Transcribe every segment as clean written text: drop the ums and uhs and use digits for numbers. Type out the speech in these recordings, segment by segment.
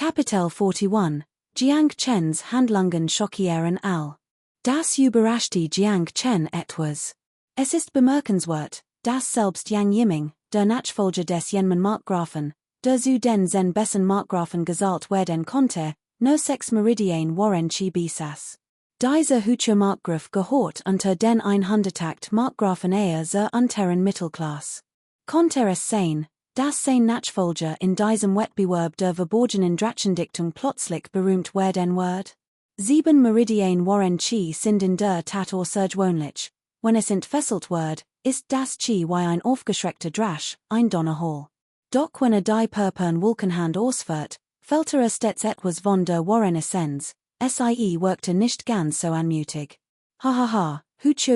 Kapitel 41, Jiang Chen's Handlungen schockieren all. Das überraschte Jiang Chen etwas. Es ist bemerkenswert, dass selbst Yang Yiming, der Nachfolger des jenen Markgrafen, der zu den zen bessen Markgrafen gesalt werden konnte, no 6 Meridien waren chi besaß. Dieser Hutsche Markgraf gehört unter den 108 Markgrafen eher zur unteren Mittelklasse. Konnte es sein, dass sein Nachfolger in diesem Wettbewerb der verborgenen Drachendichtung plötzlich berühmt werden wird? 7 Meridien waren chi sind in der Tat außergewöhnlich. Wenn es entfesselt wird, ist das chi wie ein aufgeschreckter Drache, ein Donnerhall. Doch wenn die purpurn Wolkenhand ausfährt, fällt stets etwas von der Warren Essenz, sie wirkte nicht ganz so anmutig. Hahaha, Hucho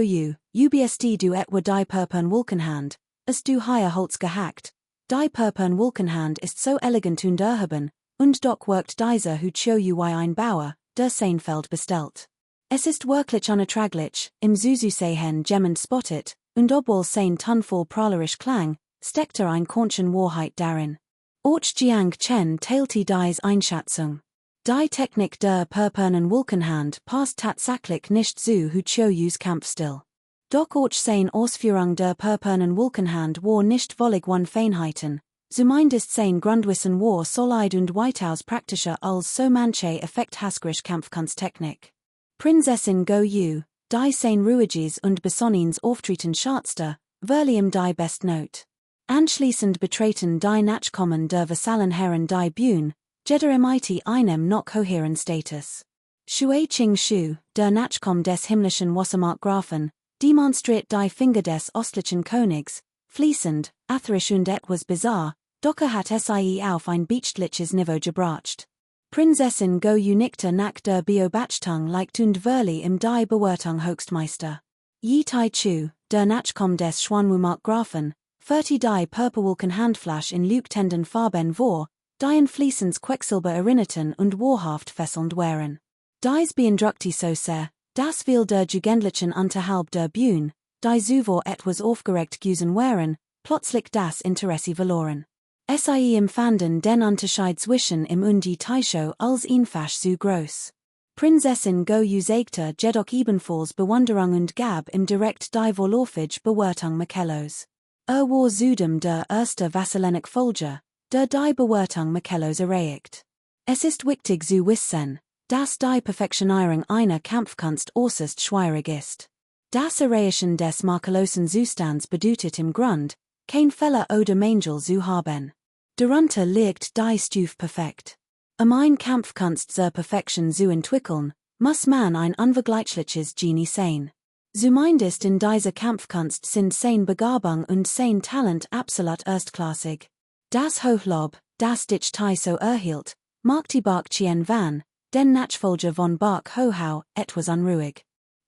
ubst du etwa die purpurn Wolkenhand, du hier Holz gehackt. Die purpurn Wolkenhand ist so elegant und erhaben, und doch wirkt dieser Hucho wie ein Bauer, der sein Feld bestellt. Es ist wirklich unerträglich, im Zusammenhang jemand spottet, und obwohl sein Tonfall prahlerisch klang, steckt ein Kornchen Wahrheit darin. Auch Jiang Chen teilte dies Einschätzung. Die Technik der purpurnen Wolkenhand passt tatsächlich nicht zu Hucho's Kampfstil. Doch auch sein Ausführung der purpurnen Wolkenhand war nicht völlig von Feinheiten, zumindest sein Grundwissen war solid und weitaus praktischer als so manche effekthaskerisch Kampfkunsttechnik. Prinzessin Go Yu, die sein ruhiges und besonnens Auftreten schatzte, verlieh die Bestnote. Anschließend betreten die Nachkommen der Vasallen Herren die Bühne, jeder mit einem noch höheren Status. Shui Qing Shu, der Nachkomme des himmlischen Wassermarkgrafen, demonstriert die Finger des östlichen Königs, fließend, atherisch und etwas bizarr, doch hat sie auf ein beachtliches Niveau gebracht. Prinzessin Go Yu nickte nach der Beobachtung leicht und verlieh im die Bewertung Höchstmeister. Yi Tai Chu, der Nachkomme des Schwanwu-Markgrafen, führte die Purpurwolkenhandflasch in leuchtenden Farben vor, die in fließendes Quecksilber erinnerten und wahrhaft fesselnd waren. Dies beeindruckte so sehr, dass viel der Jugendlichen unterhalb der Bühne, die zuvor etwas aufgeregt gewesen waren, plötzlich das Interesse verloren. Sie empfanden den Unterschied zwischen ihm und die Taisho als einfach zu groß. Prinzessin Go Yu zeigte jedoch ebenfalls Bewunderung und gab im direkt die vorläufige Bewertung Michellos. War zudem der erste Vasallenik Folger, der die Bewertung Michellos erreicht. Es ist wichtig zu wissen, dass die Perfektionierung einer Kampfkunst äußerst schwierig ist. Das Erreichen des makellosen Zustands bedeutet im Grund, kein Fehler oder Mängel zu haben. Darunter liegt die Stufe perfekt. Ein Kampfkunst zur Perfektion zu entwickeln, muss man ein unvergleichliches Genie sein. Zumindest in dieser Kampfkunst sind sein Begabung und sein Talent absolut erstklassig. Das Hochlob, das dich so erhielt, machte Bak Chien Van, den Nachfolger von Bak Hohau, etwas unruhig.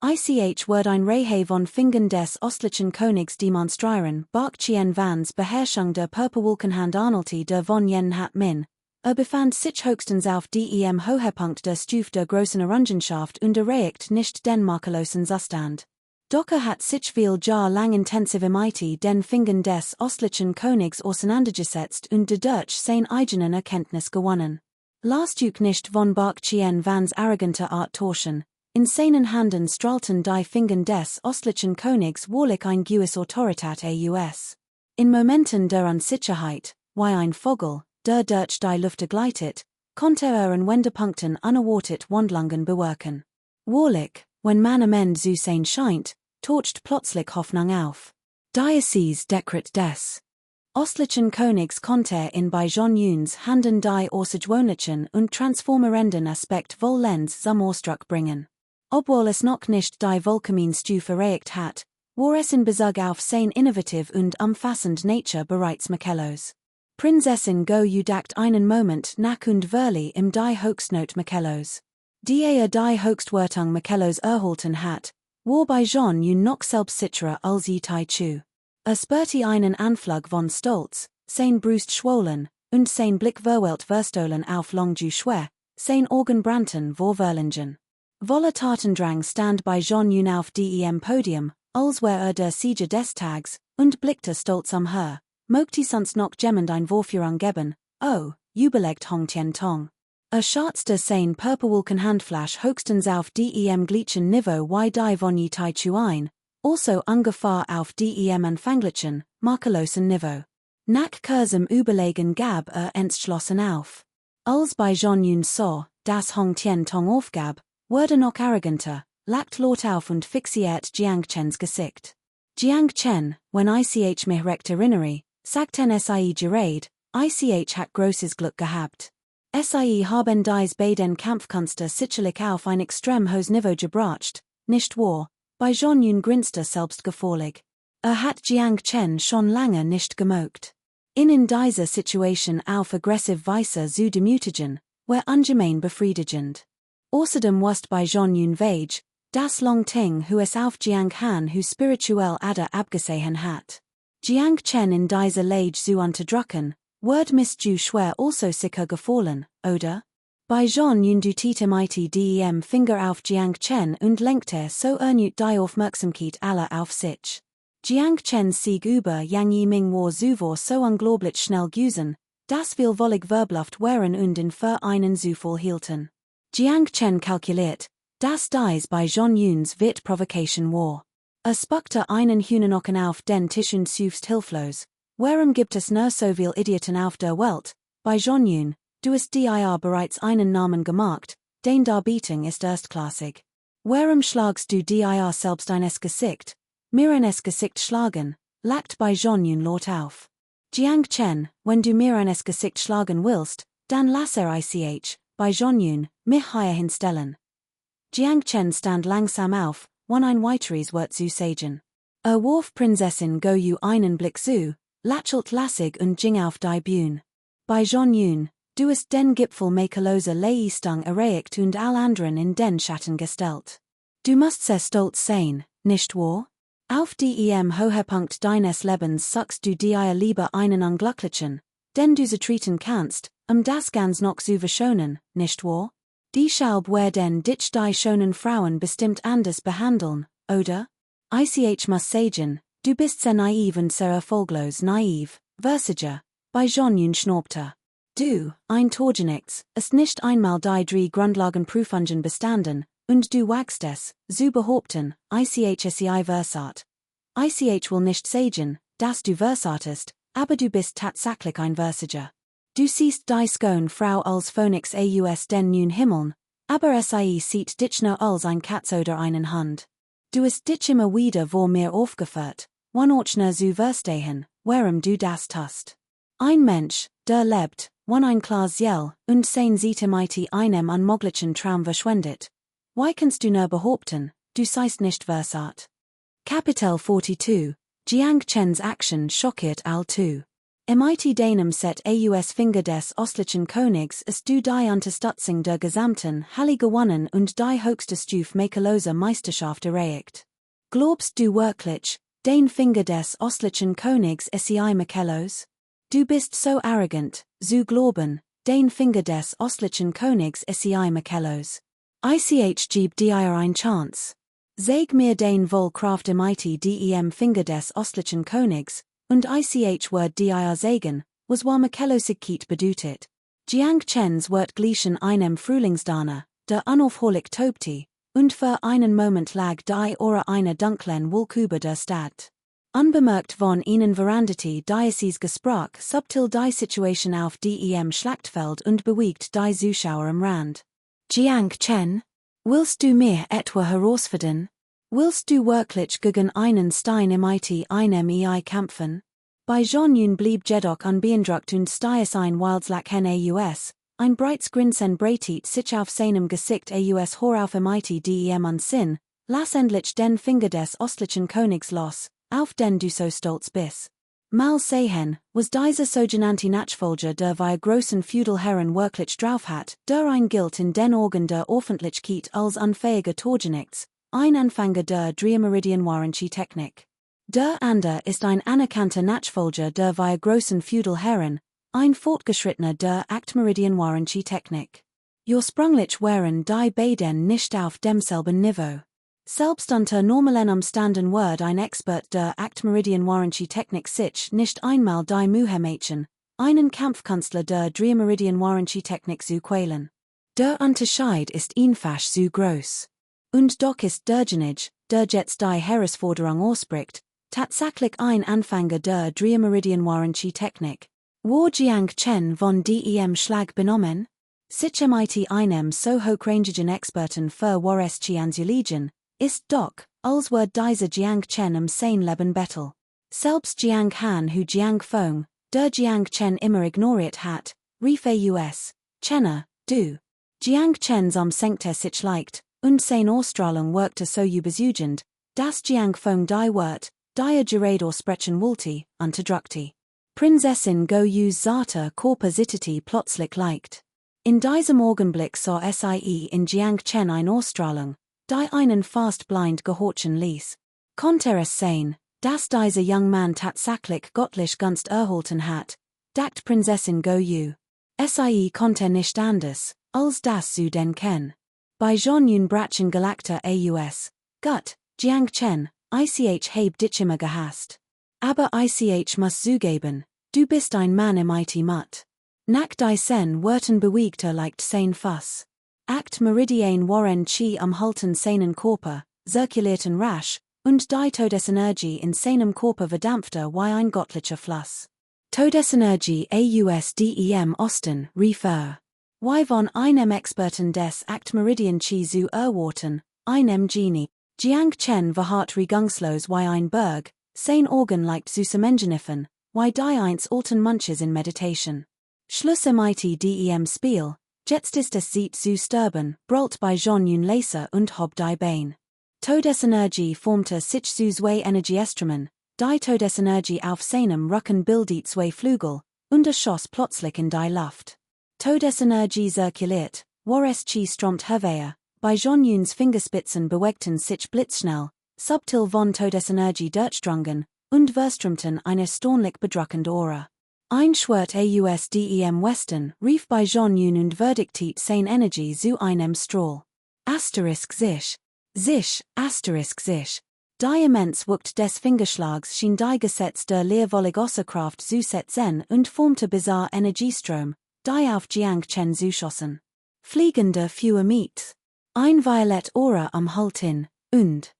Ich wird ein Reihe von Fingern des östlichen Königs demonstrieren, Bak Chien Vans Beherrschung der Purpurwolkenhand Arnoldie der von jenen hat min. Befand sich höchstens auf dem Höhepunkt der Stufe der großen Errungenschaft und erreicht nicht den makellosen Zustand. Doch hat sich viel Jahr lang intensiv mit den Fingern des östlichen Königs auseinandergesetzt und dadurch sein eigenen Erkenntnis gewonnen. Lasst euch nicht von Bak Chien Vans arroganter Art täuschen. In seinen Händen strahlten die Finger des östlichen Königs wahrlich ein gewisse Autorität aus. In Momenten der Unsicherheit, wie ein Vogel, der durch die Luft gleitet, konnte an Wendepunkten unerwartet Wandlungen bewirken. Wahrlich, wenn man am Ende zu sein scheint, taucht plötzlich Hoffnung auf. Diözese Dekret des östlichen Königs konnte in bei John Yuns Handen die außergewöhnlichen und transformierenden Aspekt vollends zum Ausdruck bringen. Obwohl es noch nicht die Vulkaminstufe erreicht hat, war es in Bezug auf sein innovativ und umfassend Nature bereits Michellos. Prinzessin Go Yu dacht einen Moment nach und verlieh im die Höchstnote Michellos. Die die Höchstwertung Michellos erhalten hat, war bei John Yun noch selbstsicherer als Yi Tai Chu. Spürte einen Anflug von Stolz, sein Brust schwollen, und sein Blick verwellt verstohlen auf Long Ju Schwer, sein Augen brannten vor Verlingen. Voller Tatendrang stand bei John Yun auf dem Podium, als wär der Sieger des Tags, und blickte stolz her, mögt sonst noch jemand ein Vorführung geben, oh, überlegt Hong Tian Tong. Schatz sein Purperwolken Handflash höchstens auf dem gleichen Niveau wie die von je Tai Chuin, also ungefähr auf dem anfänglichen, makellosen Niveau. Nach kurzem Überlegen gab entschlossen auf. Als bei John Yun so, das Hong Tien Tong aufgab, wurde noch arroganter, lacht laut auf und fixiert Jiang Chens Gesicht. Jiang Chen, wenn ich mich recht erinnere, sagten sie gerade, ich hat großes Glück gehabt. Sie haben dies beiden Kampfkünste sicherlich auf ein extrem hohes Niveau gebracht, nicht wahr? Bei John Yun grinste selbst gefällig. Hat Jiang Chen schon lange nicht gemogt. In dieser Situation auf aggressive Weise zu demütigen, war ungemein befriedigend. Außerdem was bei John Yun Wage, das Long Ting hu es auf Jiang Han hu spirituell Ader abgesehen hat. Jiang Chen in dieser Lage zu unterdrücken, wird Miss Ju schwer also sicher gefallen, oder? Bei John Yun dutete dem Finger auf Jiang Chen und lenkte so erneut die Aufmerksamkeit aller auf sich. Jiang Chens Sieg über Yang Yiming war zuvor so unglaublich schnell gewesen, dass wir wollig verbluft waren und in für einen Zufall hielten. Jiang Chen kalkuliert, dass dies bei John Yuns Wit Provocation war. Spuckte einen Hühnernocken auf den Tisch und suchst hilflos. Warum gibt es nur so viel Idioten auf der Welt? Bei John Yun, du hast dir bereits einen Namen gemacht, dein Darbietung ist erstklassig. Warum schlagst du dir selbst eines Gesicht? Mir eines Gesicht schlagen, lacht bei John Yun laut auf. Jiang Chen, wenn du mir eines Gesicht schlagen willst, dann lass ich, bei John Yun, mich hier hinstellen. Jiang Chen stand langsam auf, wenn ein weiteres Wort zu sagen. Warf Prinzessin go you einen Blick zu, lächelt lassig und ging auf die Bühne. Bei John Yun, du hast den Gipfel makelloser Leistung erreicht und all anderen in den Schatten gestellt. Du musst sehr stolz sein, nicht wahr? Auf dem Höhepunkt deines Lebens suchst du dir lieber einen unglücklichen, den du zertreten kannst, das ganz noch zu verschonen, nicht wahr? Die Schaub werden dich die schönen Frauen bestimmt anders behandeln, oder? Ich muss sagen, du bist sehr naiv und sehr erfolglos naiv, Versiger, bei John Yun schnaubte. Du, ein Torgenix, ist nicht einmal die drei Grundlagenprüfungen bestanden, und du wagst es, zu behaupten, sei versat. Ich will nicht sagen, dass du versatest, aber du bist tatsächlich ein Versiger. Du siehst die Skone Frau als Phönix aus den neuen Himmeln, aber sieht dich nur als ein Katz oder einen Hund. Du hast dich immer wieder vor mir aufgeführt, wenn ich nur zu verstehen, warum du das tust. Ein Mensch, der lebt, wenn ein klares Jell und sein sieht einem unmöglichen Traum verschwendet. Wie kannst du nur behaupten, du seist nicht versat? Kapitel 42, Jiang Chen's Action schockiert all two. Deinem Set aus Finger des östlichen Königs ist du die Unterstützung der gesamten Halle gewonnen und die höchste Stufe makelloser Meisterschaft erreicht. Glaubst du wirklich, den Finger des östlichen Königs sei makellos? Du bist so arrogant, zu glauben, den Finger des östlichen Königs sei makellos. Ich geb dir ein Chance. Sag mir den Wohlkraft dem Finger des östlichen Königs, und ich word dir sagen, was war makellosigkeit bedeutet. Jiang Chens wird glichen einem Frühlingsdana, der unaufhörlich tobte, und für einen Moment lag die Ora einer dunklen Wolke über der Stadt. Unbemerkt von ihnen veranderte Diocese Gesprach subtil die Situation auf dem Schlachtfeld und beruhigt die Zuschauer am Rand. Jiang Chen? Willst du mir etwa herausfordern? Willst du wirklich gegen einen Stein im einem kämpfen? Bei John Yun blieb jedoch unbeeindruckt und stiess ein Wildslach aus, ein breites Grinsen breitet sich auf seinem Gesicht aus hor auf dem Unsinn, lass endlich den Finger des östlichen Königs los, auf den du so stolz bist. Mal sehen, was dieser sogenannte Nachfolger der wir großen Feudalherren wirklich drauf hat, der ein gilt in den Augen der Öffentlichkeit als unfähiger Torgenix, ein Anfänger der Drei-Meridian-Warranty-Technik. Der andere ist ein anerkannter Nachfolger der wir großen Feudalherren, ein Fortgeschrittener der Acht-Meridian-Warranty-Technik. Ursprünglich waren die beiden nicht auf demselben Niveau. Selbst unter normalen Umständen wird ein Expert der Acht-Meridian-Warranty-Technik sich nicht einmal die Mühe machen, einen Kampfkünstler der Drei-Meridian-Warranty-Technik zu quälen. Der Unterschied ist einfach so groß. Und doch ist derjenige, der jetzt die Herausforderung ausspricht, tatsächlich ein Anfänger der Drei-Meridian-Warranty-Technik. Wo Jiang Chen von dem Schlag benommen? Sich mit einem so hochrangigen Experten für Wareschi anzulegen, ist doch, als wär dieser Jiang Chen sein Leben Bettel. Selbst Jiang Han hu Jiang Fong, der Jiang Chen immer ignoriert hat, rief US, Chenner, du. Jiang Chen's Senkter sich leicht, und sein Ausstrahlung wirkte so überzeugend, dass Jiang Fong die Wort, die Gerado sprechen wollte, unterdrückte. Prinzessin Go Yu's zarte Körpersitete plötzlich leicht. In diesem Augenblick sah sie in Jiang Chen eine Ausstrahlung, die einen fast blind gehorchen ließ. Konnte es sein, dass dieser Young Man tatsächlich göttlich Gunst erhalten hat, dacht Prinzessin Go Yu. Sie konnte nicht anders, als das zu denken. Bei Jean Brachen gelagter aus, Gott, Jiang Chen, ich hab dich immer gehasst. Aber ich muss zugeben, du bist ein Mann im Mut. Nach diesen Worten bewegte leicht sein Fass. Acht Meridian waren chi halten seinen Körper, zirkulierten rasch, und die Todesenergie in seinem Körper verdampfte wie ein göttlicher Fluss. Todesenergie aus dem Osten rief wie von einem Experten des Acht Meridian chi zu erwarten, einem Genie. Jiang Chen verharrt regungslos wie ein Berg, sein Augen leicht zu zusammengekniffen, wie die eins alten Munches in Meditation. Schlusse mit dem Spiel, jetzt ist es Zeit zu sterben, brüllt bei Jean Laser und hob die Bein. Todesenergie formte sich zu zwei Energieströmen, die Todesenergie auf seinem Rücken bildet zwei Flügel, und schoss plötzlich in die Luft. Todesenergie zirkuliert, Wareschi strömt hervor, bei Jean Fingerspitzen bewegten sich blitzschnell, subtil von Todesenergie durchdrungen, und verströmten eine erstaunlich bedrückende Aura. Ein Schwert aus dem Westen rief bei Jean und verdiktiert sein Energie zu einem Strahl. Sich, sich. Die immens Wucht des Fingerschlags schien die Gesetz der Leerwolligosserkraft zu setzen und formte bizarre Energiestrom, die auf Jiang Chen zuschossen. Fliegende Fewer Meat. Ein Violett Aura Haltin, und.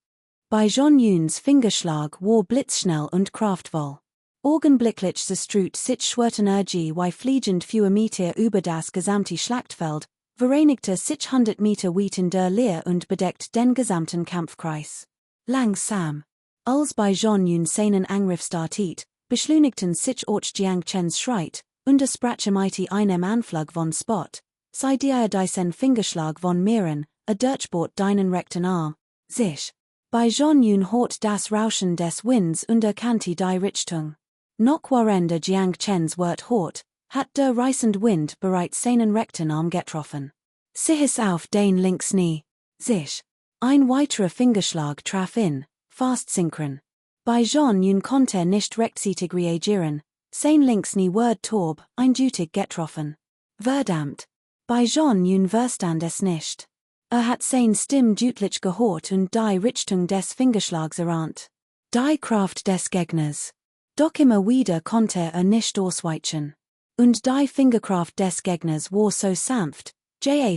Bei Jean Fingerschlag war blitzschnell und kraftvoll. Augenblicklich zerstreut sich Schwertenergie wie fliegend Fewer Meter über das gesamte Schlachtfeld, vereinigte sich 100 Meter weit in der Leer und bedeckt den gesamten Kampfkreis. Langsam. Als bei Jean seinen Angriff startet, beschleunigten sich auch Jiang Chens Schritt, und es brachte mit einem Anflug von Spot, sei dir diesen Fingerschlag von Meeren, durchbohrt deinen rechten Arm, sich. Bei Jean hört das Rauschen des Winds und erkannte die Richtung. Noch während Jiang Chens Wort hört, hat der reißende Wind bereits seinen rechten Arm getroffen. Sich auf den Linksknie, sich. Ein weiterer Fingerschlag traf ihn, fast synchron. Bei Jean konnte nicht rechtzeitig reagieren, sein Linksknie wird taub, eindeutig getroffen. Verdammt. Bei Jean verstand es nicht. Hat sein Stimme deutlich gehört und die Richtung des Fingerschlags erahnt. Die Kraft des Gegners. Doch immer wieder konnte nicht ausweichen. Und die Fingerkraft des Gegners war so sanft,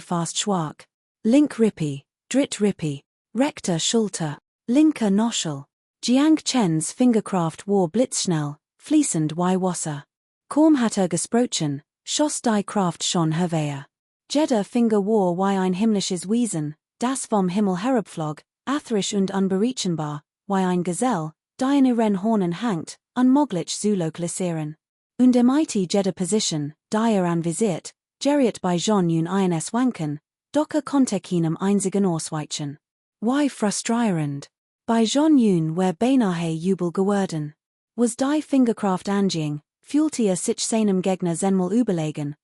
fast schwach. Link Rippy, Dritt Rippy, rechter Schulter, linker Noschel. Jiang Chens Fingerkraft war blitzschnell, fließend wie Wasser. Kaum hat gesprochen, schoss die Kraft schon hervor. Jeder Finger war wie ein himmlisches Wesen, das vom Himmel herabflog, athrisch und unberechenbar, wie ein Gesell, die in ihren Hornen hängt, unmöglich zu lokalisieren. Und mit jeder Position, die anvisiert, geriet bei Jean eines Wanken, doch konnte keinem einzigen ausweichen. Wie frustrierend. Bei Jean wär beinahe Jubel geworden. Was die Fingerkraft anging, fühlte sich seinem Gegner zehnmal überlegen,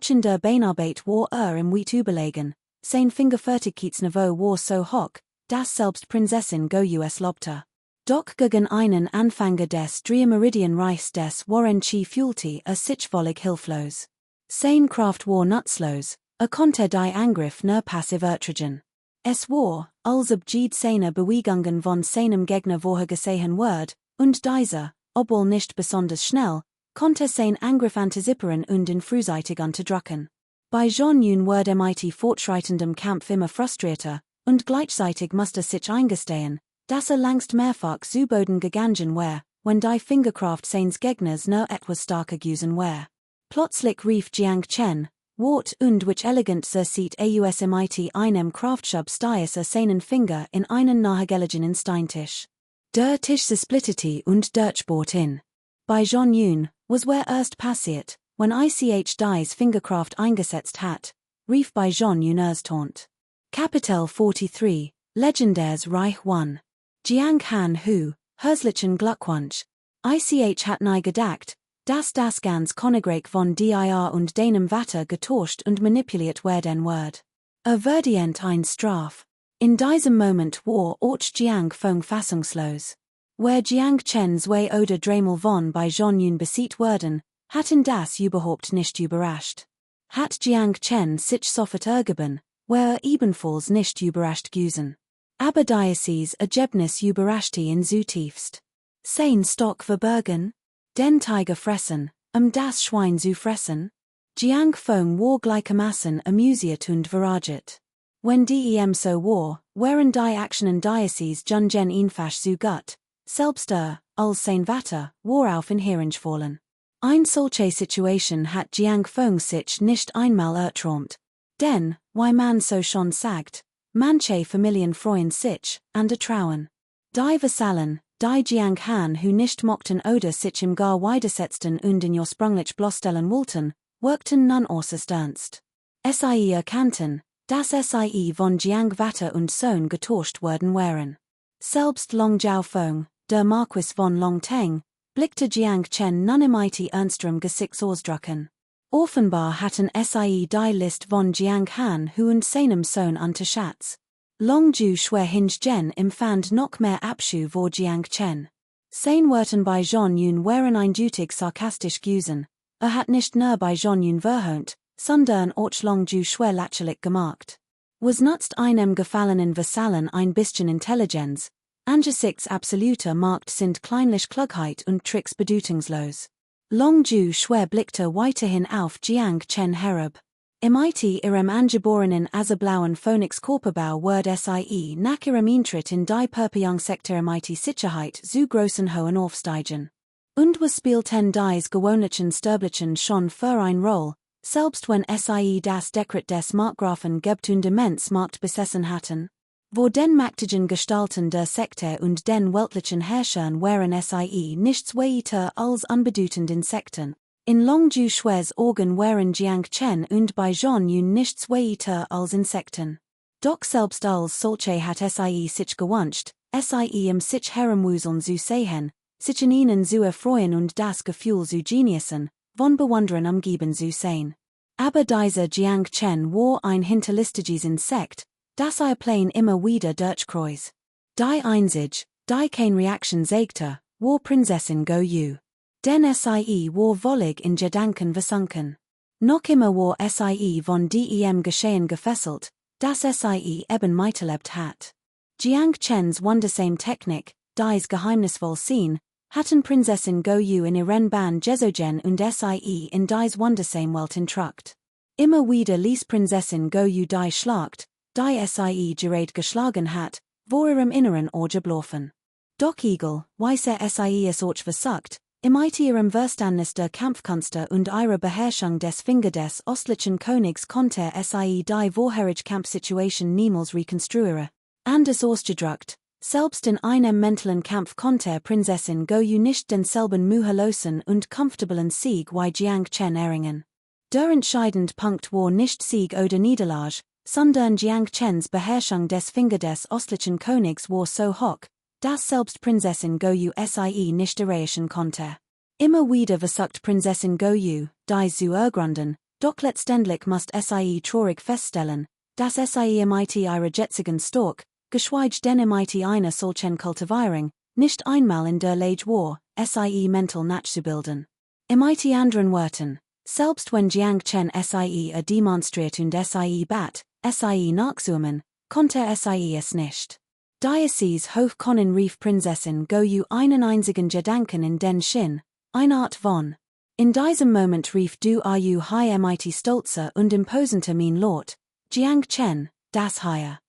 in der Beinarbeit war im Weit überlegen, sein Fingerfertigkeitsniveau war so hoch, dass selbst Prinzessin Go es lobte. Doch gegen einen Anfänger des Drei-Meridian-Reichs des Warranty fühlte sich völlig hilflos. Sein Kraft war nutzlos, konnte die Angriff nur passiv ertragen. Es war, als ob seine Bewegungen von seinem Gegner vorhergesehen wird, und dieser, obwohl nicht besonders schnell, konnte sein Angriff antizipieren und ihn frühzeitig unterdrücken. Bei John Jun word mit fortschreitendem Kampf immer frustrierter, und gleichzeitig musste sich eingestehen, dass langst mehrfach zu Boden gegangen war, when die Fingerkraft seines Gegners nur etwas starker gewesen war. Plötzlich rief Jiang Chen, Wort und which elegant sieht aus mit einem Kraftschub stiess seinen Finger in einen nahegelegenen Steintisch. Der Tisch splittete und durchbohrt in. Bei John Jun was where erst passiert, when ich dies Fingerkraft eingesetzt hat, rief bei John Jun erstaunt. Kapitel 43, Legendäres Reich 1. Jiang Han Hu, herzlichen Glückwunsch. Ich hat nie gedacht, dass das ganz Königreich von dir und deinem Vater getauscht und manipuliert werden wird. Verdient ein Straf. In diesem Moment war auch Jiang Feng fassungslos. Where Jiang Chen's Way oder dreimal von bei John Jun besiegt werden, hatten das überhaupt nicht überrascht. Hat Jiang Chen sich sofort ergeben, where ebenfalls nicht überrascht gewesen. Aber dieses Ergebnis überraschte ihn zutiefst. Sein Stock verbergen? Den Tiger fressen, das Schwein zu fressen? Jiang Feng war gleichermaßen amüsiert und verraget. When so war, waren die Aktionen dieses Jungen einfach zu gut, selbst als sein Vater, war auf ihn hereinfallen. Ein solche Situation hat Jiang Feng sich nicht einmal erträumt. Denn, wie man so schon sagt, manche Familien freuen sich an der Trauen. Die Vasallen, die Jiang Han Hu nicht mochten oder sich im gar widersetzten und in ursprünglich bloßstellen wollten, wirkten nun äußerst ernst. Sie erkannten, dass sie von Jiang Vater und Sohn getauscht worden waren. Selbst Long Jiao Feng, der Marquis von Long Teng, blickte Jiang Chen nun mit ernsterem Gesichtsausdrucken. Offenbar hatten sie die List von Jiang Han Hu und seinem Sohn unterschätzt. Long Ju schwer hingegen empfand noch mehr Abscheu vor Jiang Chen. Sein Worten bei John Jun waren eindeutig sarkastisch gewesen, hat nicht nur bei John Jun verhöhnt, sondern auch Long Ju schwer lächerlich gemacht. Was nutzt einem gefallenen Vasallen ein bisschen Intelligenz? Angesichts absoluter Macht sind kleinlich Klugheit und Tricks bedeutungslos. Long Ju schwer blickte weiterhin auf Jiang Chen herab. Mit ihrem angeborenen azeblauen Phönix Körperbau wird sie nach ihrem Eintritt in die Perpejungssektor mit Sicherheit zu großen hohen aufsteigen. Und was spielten dies gewöhnlichen Sterblichen schon für ein Roll, selbst wenn sie das Dekret des Markgrafen gibt und Demenz Markt besessen hatten? Wo den mächtigen Gestalten der Sekte und den weltlichen Herrschern waren sie nichts weiter als unbedeutend Insekten. In Long Ju schwers Augen waren Jiang Chen und bei John Jun nichts weiter als Insekten. Doch selbst als solche hat sie sich gewünscht, sie im sich herumwuseln zu sehen, sich in ihnen zu erfreuen und das Gefühl zu genießen, von Bewundern umgeben zu sein. Aber dieser Jiang Chen war ein hinterlistiges Insekt, das plain immer wieder durchkreuz. Die einzig, die kein Reaktion zeigte, war Prinzessin Go Yu. Denn sie war völlig in Gedanken versunken. Noch immer war sie von dem Geschehen gefesselt, das sie eben miterlebt hat. Jiang Chen's wundersame Technik, dies geheimnisvoll Scene, hatten Prinzessin Go Yu in ihren Bahn gezogen und sie in dies wundersame Welt entrückt. Immer wieder ließ Prinzessin Go Yu die Schlacht, die sie gerade geschlagen hat, vor ihrem Inneren orgeblaufen. Doch egal, wie sie es auch versucht, mit ihrem Verständnis der Kampfkünste und ihrer Beherrschung des Finger des östlichen Königs konnte sie die vorherige Kampfsituation niemals rekonstruieren. Anders ausgedrückt, selbst in einem mentalen Kampf konnte Prinzessin Go Yu nicht denselben mühelosen und comfortablen Sieg wie Jiang Chen erringen. Der entscheidende Punkt war nicht Sieg oder Niederlage, sondern Jiang Chens Beherrschung des Finger des östlichen Königs war so hoch, dass selbst Prinzessin Go Yu sie nicht erreichen konnte. Immer wieder versucht Prinzessin Go Yu, dies zu ergründen, doch letztendlich musste sie traurig feststellen, dass sie mit ihrer jetzigen Stock, geschweige denn mit einer solchen Kultivierung, nicht einmal in der Lage war, sie mental nachzubilden. Mit anderen Worten, selbst wenn Jiang Chen sie demonstriert und sie bat, sie nachzuahmen, konnte sie es nicht. Dieses hoch können rief Prinzessin Go Yu einen einzigen Gedanken in den Sinn, eine Art von In diesem Moment rief du high mit stolzer und imposenter mein Lord, Jiang Chen, das Heer.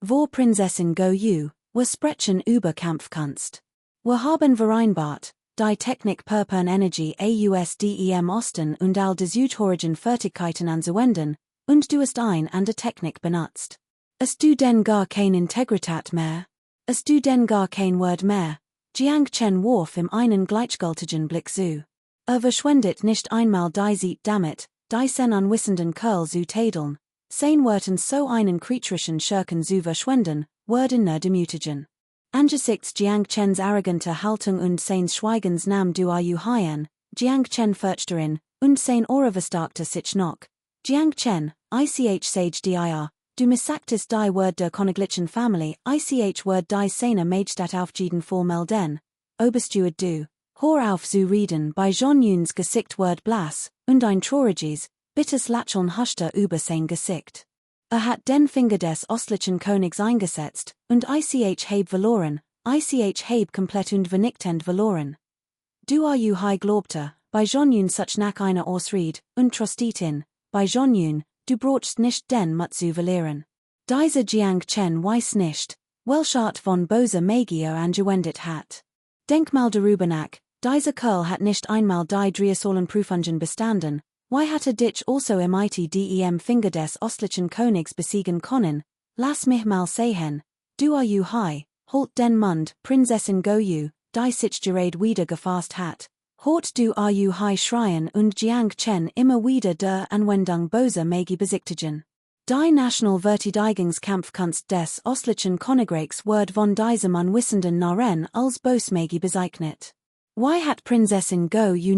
Vor Prinzessin go wir sprechen über Kampfkunst. Wir haben vereinbart, die Technik Purpurn Energie ausdem Osten und all des Uthorigen Fertigkeiten anzuwenden, und du hast an der Technik benutzt. Es du denn gar kein Integritat mehr? Es du denn gar kein Word mehr? Jiang Chen warf im einen gleichgültigen Blick zu. Verschwendet nicht einmal die Zeit damit, die sen unwissenden Kerl zu tadeln. Sein Worten so einen kriecherischen Schurken zu verschwenden, werden nur demütigen. Angesichts Jiang Chens arrogante Haltung und seines Schweigens nahm du Hien, Jiang Chen fürchterin, und sein Ohreverstarkte sich noch. Jiang Chen, ich sage dir, du missagtest die Word der Königlichen Family, ich Word die seine Majestät aufgeden melden. Obersteward du, hör auf zu reden bei John Yuns Gesicht Word blass, und ein trauriges, bittes Lächeln huschte über sein Gesicht. Hat den Finger des ostlichen Königs eingesetzt, und ich habe verloren, ich habe komplett und vernichtend verloren. Du high glaubte, bei John Yun such nach einer Ausrede, und trustetin, bei John Yun, du brauchst nicht den Mut zu verlieren. Dieser Jiang Chen weiß nicht, welche von böser Magier angewendet hat. Denk mal darüber nach, dieser Kerl hat nicht einmal die Driesolenprüfungen bestanden. Why hatte dich also mit dem Finger des ostlichen Königs besiegen können? Lass mich mal sehen. Du high, holt den Mund, Prinzessin die sich gerade wieder gefasst hat. Hort du high schreien und Jiang Chen immer wieder der Anwendung böser Magie besichtigen. Die National Verteidigungskampfkunst des ostlichen Königreichs wird von diesem unwissenden Narren als Bosmagie bezeichnet. Why hat Prinzessin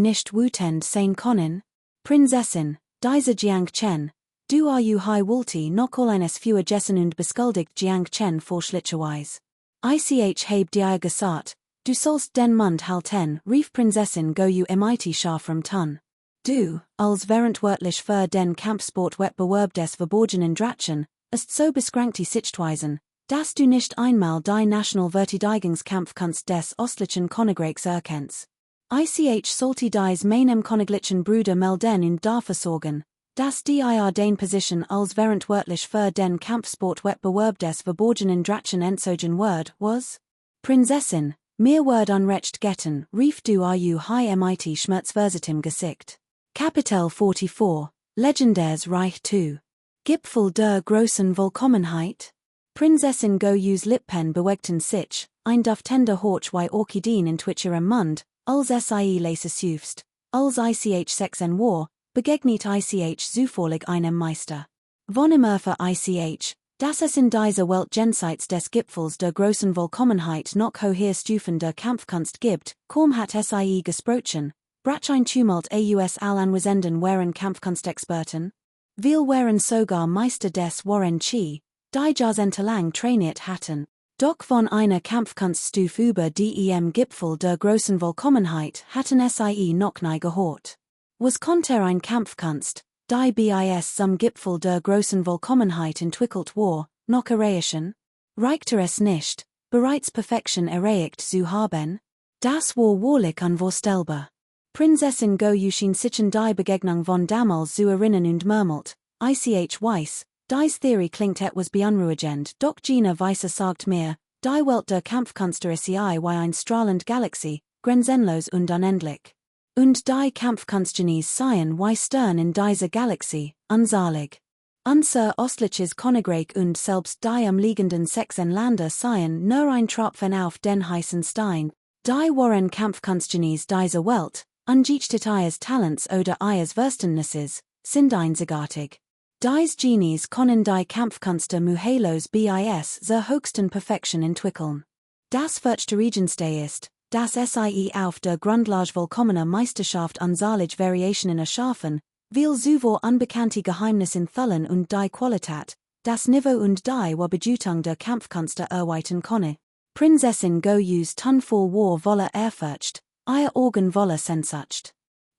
nicht wütend sein können? Prinzessin, dieser Jiang Chen, du high wollte noch eines für Jessen und beschuldigt Jiang Chen vorschlicherweise. Ich hab dir gesagt, du sollst den Mund halten, rief Prinzessin mit scharfem Ton. Du, als verantwortlich für den Kampfsportwettbewerb des verborgenen Drachen, ist so beschränkte Sichtweisen, dass du nicht einmal die National Verteidigungskampfkunst des ostlichen Königreichs erkennst. Ich sollte dies meinem königlichen Bruder melden und dafür sorgen, dass dir den Position als verantwortlich für den Kampfsportwettbewerb des verborgenen Drachen entzogen was? Prinzessin, mir wird Unrecht getten, rief du high mit schmerzversetem Gesicht. Kapitel 44, Legendäres Reich 2. Gipfel der großen Vollkommenheit? Prinzessin Lippen bewegten sich, ein duftender Horch wie Orchideen in twitcherem Mund, als leise süfst, als ich sexen war, begegnet ich zufällig einem Meister. Von immer für ich, dass es in dieser Welt jenseits des Gipfels der großen Vollkommenheit noch hohe Stufen der Kampfkunst gibt, kaum hat sie gesprochen, brach ein Tumult aus allen Wesenden waren Kampfkunstexperten. Viel waren sogar Meister des Waren Chi, die jahrzehntelang trainiert hatten. Doch von einer Kampfkunststufe über dem Gipfel der großen Vollkommenheit hatten sie noch nie gehört. Was konnte ein Kampfkunst, die bis zum Gipfel der großen Vollkommenheit entwickelt war, noch erreichen? Reichte es nicht, bereits Perfektion erreicht zu haben? Das war wahrlich unvorstellbar. Prinzessin schien sich die Begegnung von damals zu erinnern und murmelt, ich weiß, dies Theorie klingt etwas beunruhigend, doch Gina Weisse sagt mir, die Welt der Kampfkünste ist wie ein strahlend Galaxie, grenzenlos und unendlich. Und die Kampfkunstgenies seien wie Stern in dieser Galaxie, unzählig. Unser ostliches Königreich und selbst die umliegenden sechsen Länder seien nur ein Tropfen auf den heißen Stein, die waren Kampfkunstgenies dieser Welt, angesichts ihres Talents oder ihres Verständnisses, sind einzigartig. Dies Genies können die Kampfkünste mühelos bis zur höchsten Perfektion entwickeln. Das Verstärkendste ist, dass sie auf der Grundlage vollkommener Meisterschaft unzählige Variationen erschaffen, weil sowohl unbekannte Geheimnisse enthüllen und die Qualität, das Niveau und die Bedeutung der Kampfkünste erweitern können. Prinzessin Ton voll war voller Ehrfurcht, ihr Augen voller Sehnsucht.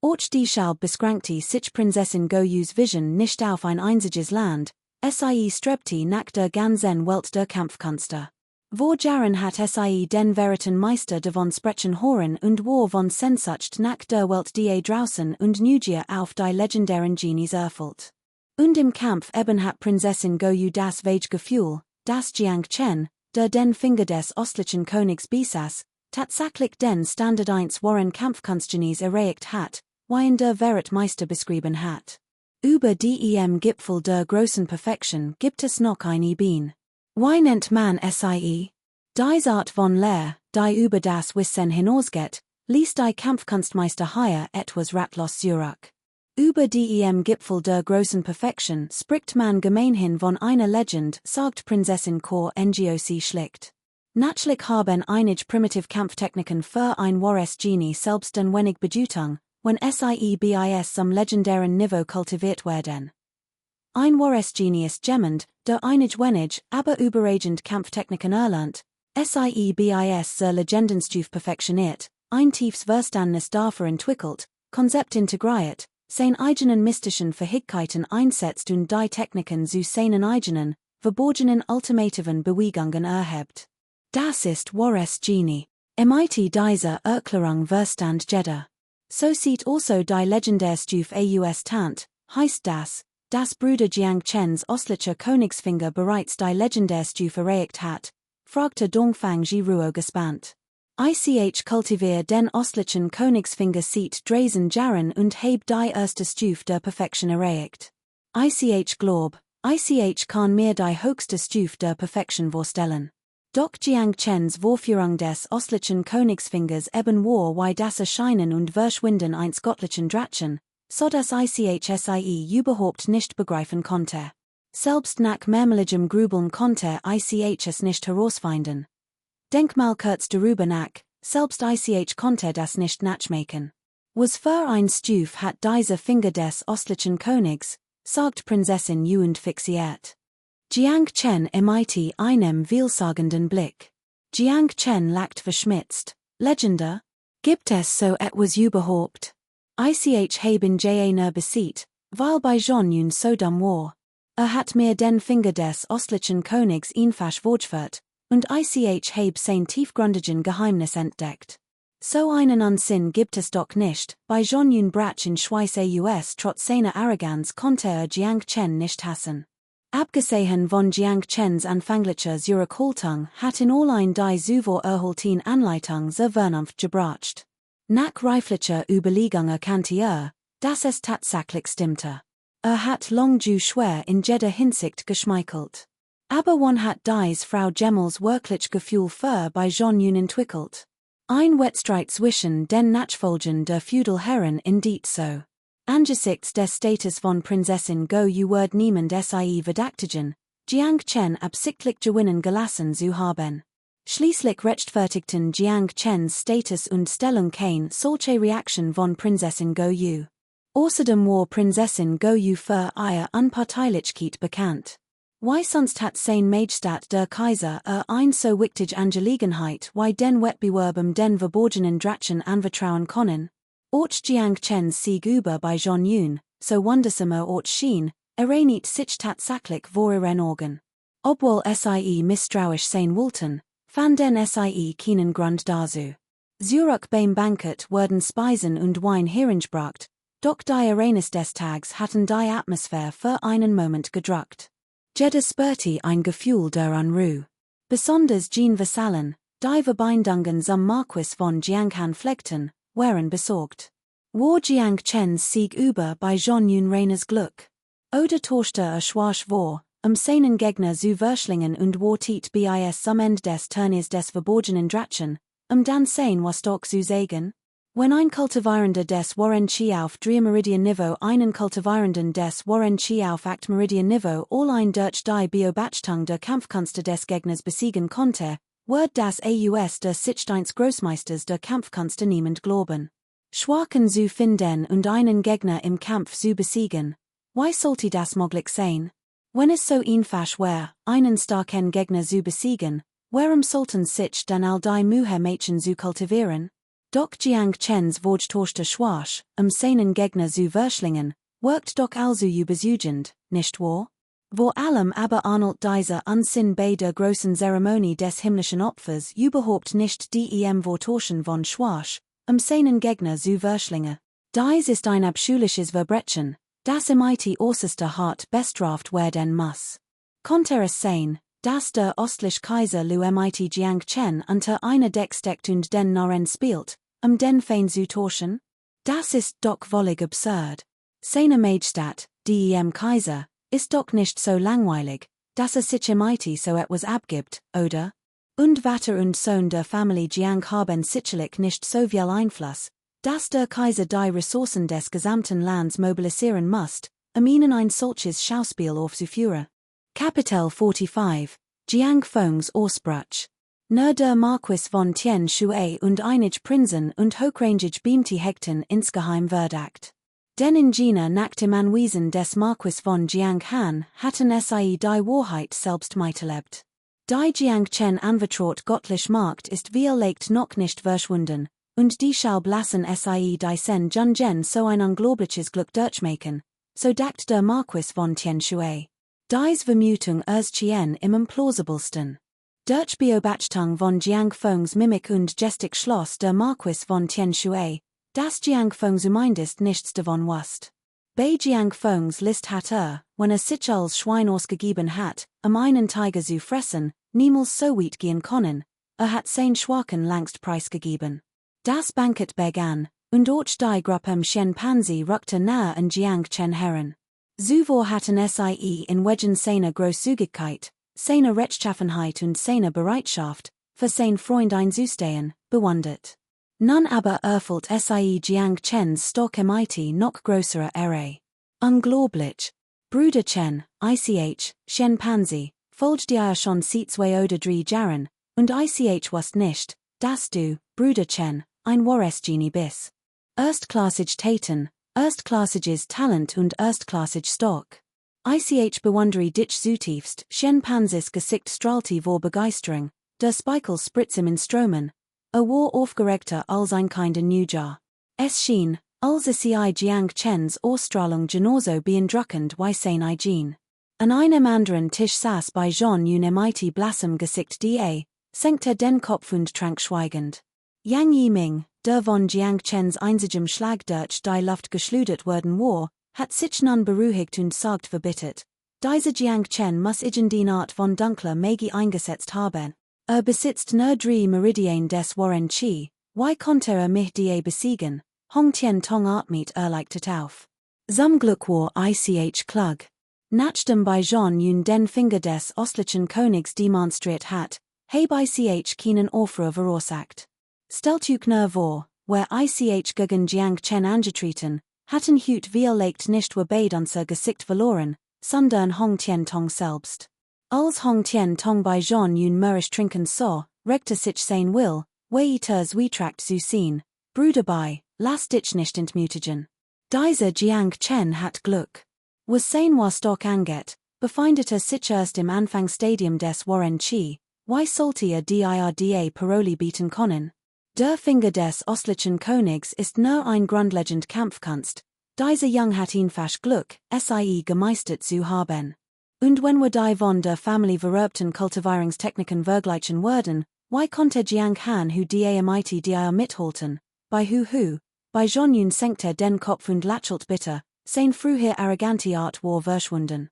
Auch deshalb beschränkte sich Prinzessin Vision nicht auf ein einziges Land, sie strebte nach der ganzen Welt der Kampfkünste. Vor Jahren hat sie den Veriten Meister davon sprechen hören und war von Sehnsucht nach der Welt die draußen und Neugier auf die legendären Genies erfüllt. Und im Kampf eben hat Prinzessin Goyu das Gefühl, das Jiang Chen, der den Finger des östlichen Königs besaß, tatsächlich den Standard 1 Warren Kampfkunstgenies erreicht hat, wie in der Verit Meister beschrieben hat. Über die Gipfel der großen Perfektion gibt es noch eine Bien. Wie nennt man sie? Die Art von Lehr, die über das Wissen hinausgeht, ließ die Kampfkunstmeister hier etwas ratlos zurück. Über die Gipfel der großen Perfektion spricht man gemeinhin von einer Legend, sagt Prinzessin Kor Ngoc schlicht. Natürlich haben einige primitive Kampftechniken für ein wahres Genie selbst den wenig Bedeutung, wenn sie bis zum legendären Niveau kultiviert werden. Ein wahres Genie ist jemand, der einige wenig, aber überragend Kampftechniken erlernt, sie bis zur Legendenstufe perfektioniert, ein tiefes Verständnis dafür entwickelt, Konzept integriert, seine eigenen mystischen Fähigkeiten einsetzt und die Techniken zu seinen eigenen, verborgenen ultimativen Bewegungen erhebt. Das ist wahres Genie. Mit dieser Erklärung Verstand jeder. So sieht also die legendäre Stufe aus Tant, heißt das Bruder Jiang Chens östlicher Königsfinger bereits die legendäre Stufe erreicht hat, fragte Dongfang Jiruo gespannt. Ich kultiviere den östlichen Königsfinger seit 3 Jahren und heb die erste Stufe der Perfektion erreicht. Ich glaub, ich kann mir die höchste Stufe der Perfektion vorstellen. Doch Jiang Chens Vorführung des östlichen Königsfingers eben war wie das Erscheinen und Verschwinden eines göttlichen Drachen, so dass sie überhaupt nicht begreifen konnte. Selbst nach mehrmaligem Grübeln konnte ich es nicht herausfinden. Denk mal kurz darüber nach, selbst ich konnte das nicht nachmachen. Was für ein Stuf hat dieser Finger des östlichen Königs, sagt Prinzessin Yuan fixiert. Jiang Chen mit einem vielsagenden Blick. Jiang Chen lacht verschmitzt. Legende? Gibt es so etwas überhaupt? Ich haben jener besieht, weil bei John Yun so dumm war. Hat mir den Finger des östlichen Königs einfach vorgeführt, und ich habe sein tiefgründigen Geheimnis entdeckt. So einen Unsinn gibt es doch nicht, bei John Yun Brach in Schweiß aus trotz seiner Arroganz konnte Jiang Chen nicht hassen. Abgesehen von Jiang Chens anfänglicher Zurückhaltung hat in allein die zuvor erhalten Anleitung zur Vernunft gebracht. Nach reiflicher Überlegung erkannte dass es tatsächlich stimmte. Hat lang zu schwer in jeder Hinsicht geschmeichelt. Aber wann hat dies Frau Gemmels wirklich Gefühl für bei John Yun entwickelt? Ein Wettstreit zwischen den Nachfolgen der Feudalherren indeed so. Angesichts des Status von Prinzessin Goyu wird niemand sie verdächtigen, Jiang Chen absichtlich gewinnen gelassen zu haben. Schließlich rechtfertigten Jiang Chens Status und Stellung kein solche Reaktion von Prinzessin Goyu. Außerdem war Prinzessin Goyu für ihre Unparteilichkeit bekannt. Wie sonst hat sein Majestät der Kaiser ein so wichtige Angelegenheit wie den Wettbewerb den verborgenen Drachen anvertrauen können? Auch Jiang Chens Sieg über bei John Yun, so wundersamer auch schien, nicht sich tatsächlich vor ihren Augen. Obwohl sie misstrauisch sein wollten, fand den sie keinen Grund dazu. Zurück beim Bankett wurden Speisen und Wein hereingebracht, doch die Arenas des Tags hatten die Atmosphäre für einen Moment gedrückt. Jeder spürte ein Gefühl der Unruhe. Besonders Jean Vasallen, die Verbindungen zum Marquis von Jianghan pflegten, waren besorgt. War Jiang Chens Sieg über bei John Yun Rainers Glück? Oder täuschte schwach war, seinen Gegner zu verschlingen und war bis zum Ende des Turniers des verborgenen Drachen, dann sein was doch zu sagen? Wenn ein Kultivierender des Warren Chi auf 3 Meridian Niveau einen Kultivierenden des Warren Chi auf 8 Meridian Niveau allein durch die Beobachtung der Kampfkünste des Gegners besiegen konnte, wird das aus der Sicht eines Großmeisters der Kampfkünste niemand glauben. Schwachen zu finden und einen Gegner im Kampf zu besiegen, wie sollte das möglich sein? Wenn es so einfach wäre, einen starken Gegner zu besiegen, warum sollten sich dann all die Mühe Mädchen zu kultivieren? Doch Jiang Chens vorgetäuschte schwach, seinen Gegner zu verschlingen, wirkt doch also überzeugend, nicht wahr? Vor allem aber Arnold dieser Unsinn bei der großen Zeremonie des himmlischen Opfers überhaupt nicht dem Vortorschen von Schwarz, seinen Gegner zu verschlinge. Dies ist ein abscheuliches Verbrechen, das im äußerste hart bestraft werden muss. Konnte es sein, dass der ostliche Kaiser Lu Jiang Chen unter einer Deck steckt und den Narren spielt, den Fein zu torschen? Das ist doch völlig absurd. Seine Majestät, dem Kaiser, ist doch nicht so langweilig, dass sich im so etwas abgibt, oder? Und Vater und Sohn der Familie Jiang haben sicherlich nicht so viel Einfluss, dass der Kaiser die Ressourcen des gesamten Lands mobilisieren muss, ihnen ein solches Schauspiel aufzuführen. Kapitel 45, Jiang Feng's Ausbruch. Nur der Marquis von Tien Shui und einige Prinzen und hochrangige Beamte hegten insgeheim Verdacht. Den Ingenieur nach dem Anwesen des Marquis von Jiang Han hatten sie die Wahrheit selbst miterlebt. Die Jiang Chen anvertraut göttlich Macht ist wie legt noch nicht verschwunden, und die schall blassen sie die Sen Junjen so ein unglaubliches Glück durchmachen, so dacht der Marquis von Tien Shui. Dies Vermutung erschien im implausibelsten. Durch Beobachtung von Jiang Feng's Mimik und Gestik schloss der Marquis von Tien Shui, dass Jiang Feng zumindest nichts davon wusste. Bei Jiang Feng's List hat wenn sich als Schwein ausgegeben hat, einen Tiger zu fressen, niemals so weit gehen können, hat sein Schwachen längst preisgegeben. Das Banket begann, und auch die Gruppe Chimpanzee rückte nahe an Jiang Chen heran. Zuvor hatten sie in Wegen seiner Großzügigkeit, seiner Rechtschaffenheit und seiner Bereitschaft, für sein Freund einzustehen, bewundert. Nun aber erfüllt sie Jiang Chens starke Mighty noch größere Ehre. Unglaublich. Bruder Chen, Chimpanzee, folgt dir schon seit 2 oder 3 Jahren, und wusst nicht, dass du, Bruder Chen, ein wahres Genie bist. Erstklassig Taten, erstklassiges Talent und erstklassig stark. Bewundere dich zutiefst, Chimpanzees Gesicht strahlte vor Begeisterung, der Speichel spritzt im Stromen, war aufgeregter als ein Kinder Newjahr. Es schien, als sei Jiang Chens Ausstrahlung genauso beeindruckend wie sein Eigen. An einem anderen Tisch saß bei Jean ein blassem Gesicht senkte den Kopf und trank schweigend. Yang Yiming, der von Jiang Chens einzigem Schlag durch die Luft geschleudert worden war, hat sich nun beruhigt und sagt verbittert, dieser Jiang Chen muss irgendeine Art von dunkler Magie eingesetzt haben. Besitzt nur 3 Meridien des Warren Chi, wie konnte mich die besiegen? Hong Tien Tong atmet leichtet auf. Zum Glück war klug. Nachdem bei Jean Yun den Finger des ostlichen Königs demonstriert hat, bei keinen Aufruhr verursacht. Stellt euch nur vor, wer gegen Jiang Chen angetreten, hatten Hut wie legt nicht nur beid unser Gesicht verloren, sondern Hong Tien Tong selbst. Als Hong Tien Tong bei Jean Yun mürrisch trinken sah, regte sich sein Will, weiters Wietracht zu sehen, Bruder bei, lass dich nicht entmutigen. Dieser Jiang Chen hat Glück. Was sein was doch angeht, befindet sich erst im Anfangsstadium des Warren Chi, wie sollte dirda Paroli bieten können? Der Finger des ostlichen Königs ist nur ein grundlegend Kampfkunst, dieser Jung hat einfach Glück, gemeistert zu haben. Und wenn wir die von der Familie vererbten Kultivierungstechniken vergleichen würden, wie konnte Jiang Han die mithalten? Bei bei Jean Yun senkte den Kopf und lächelt bitter, sein früher arrogante Art war verschwunden.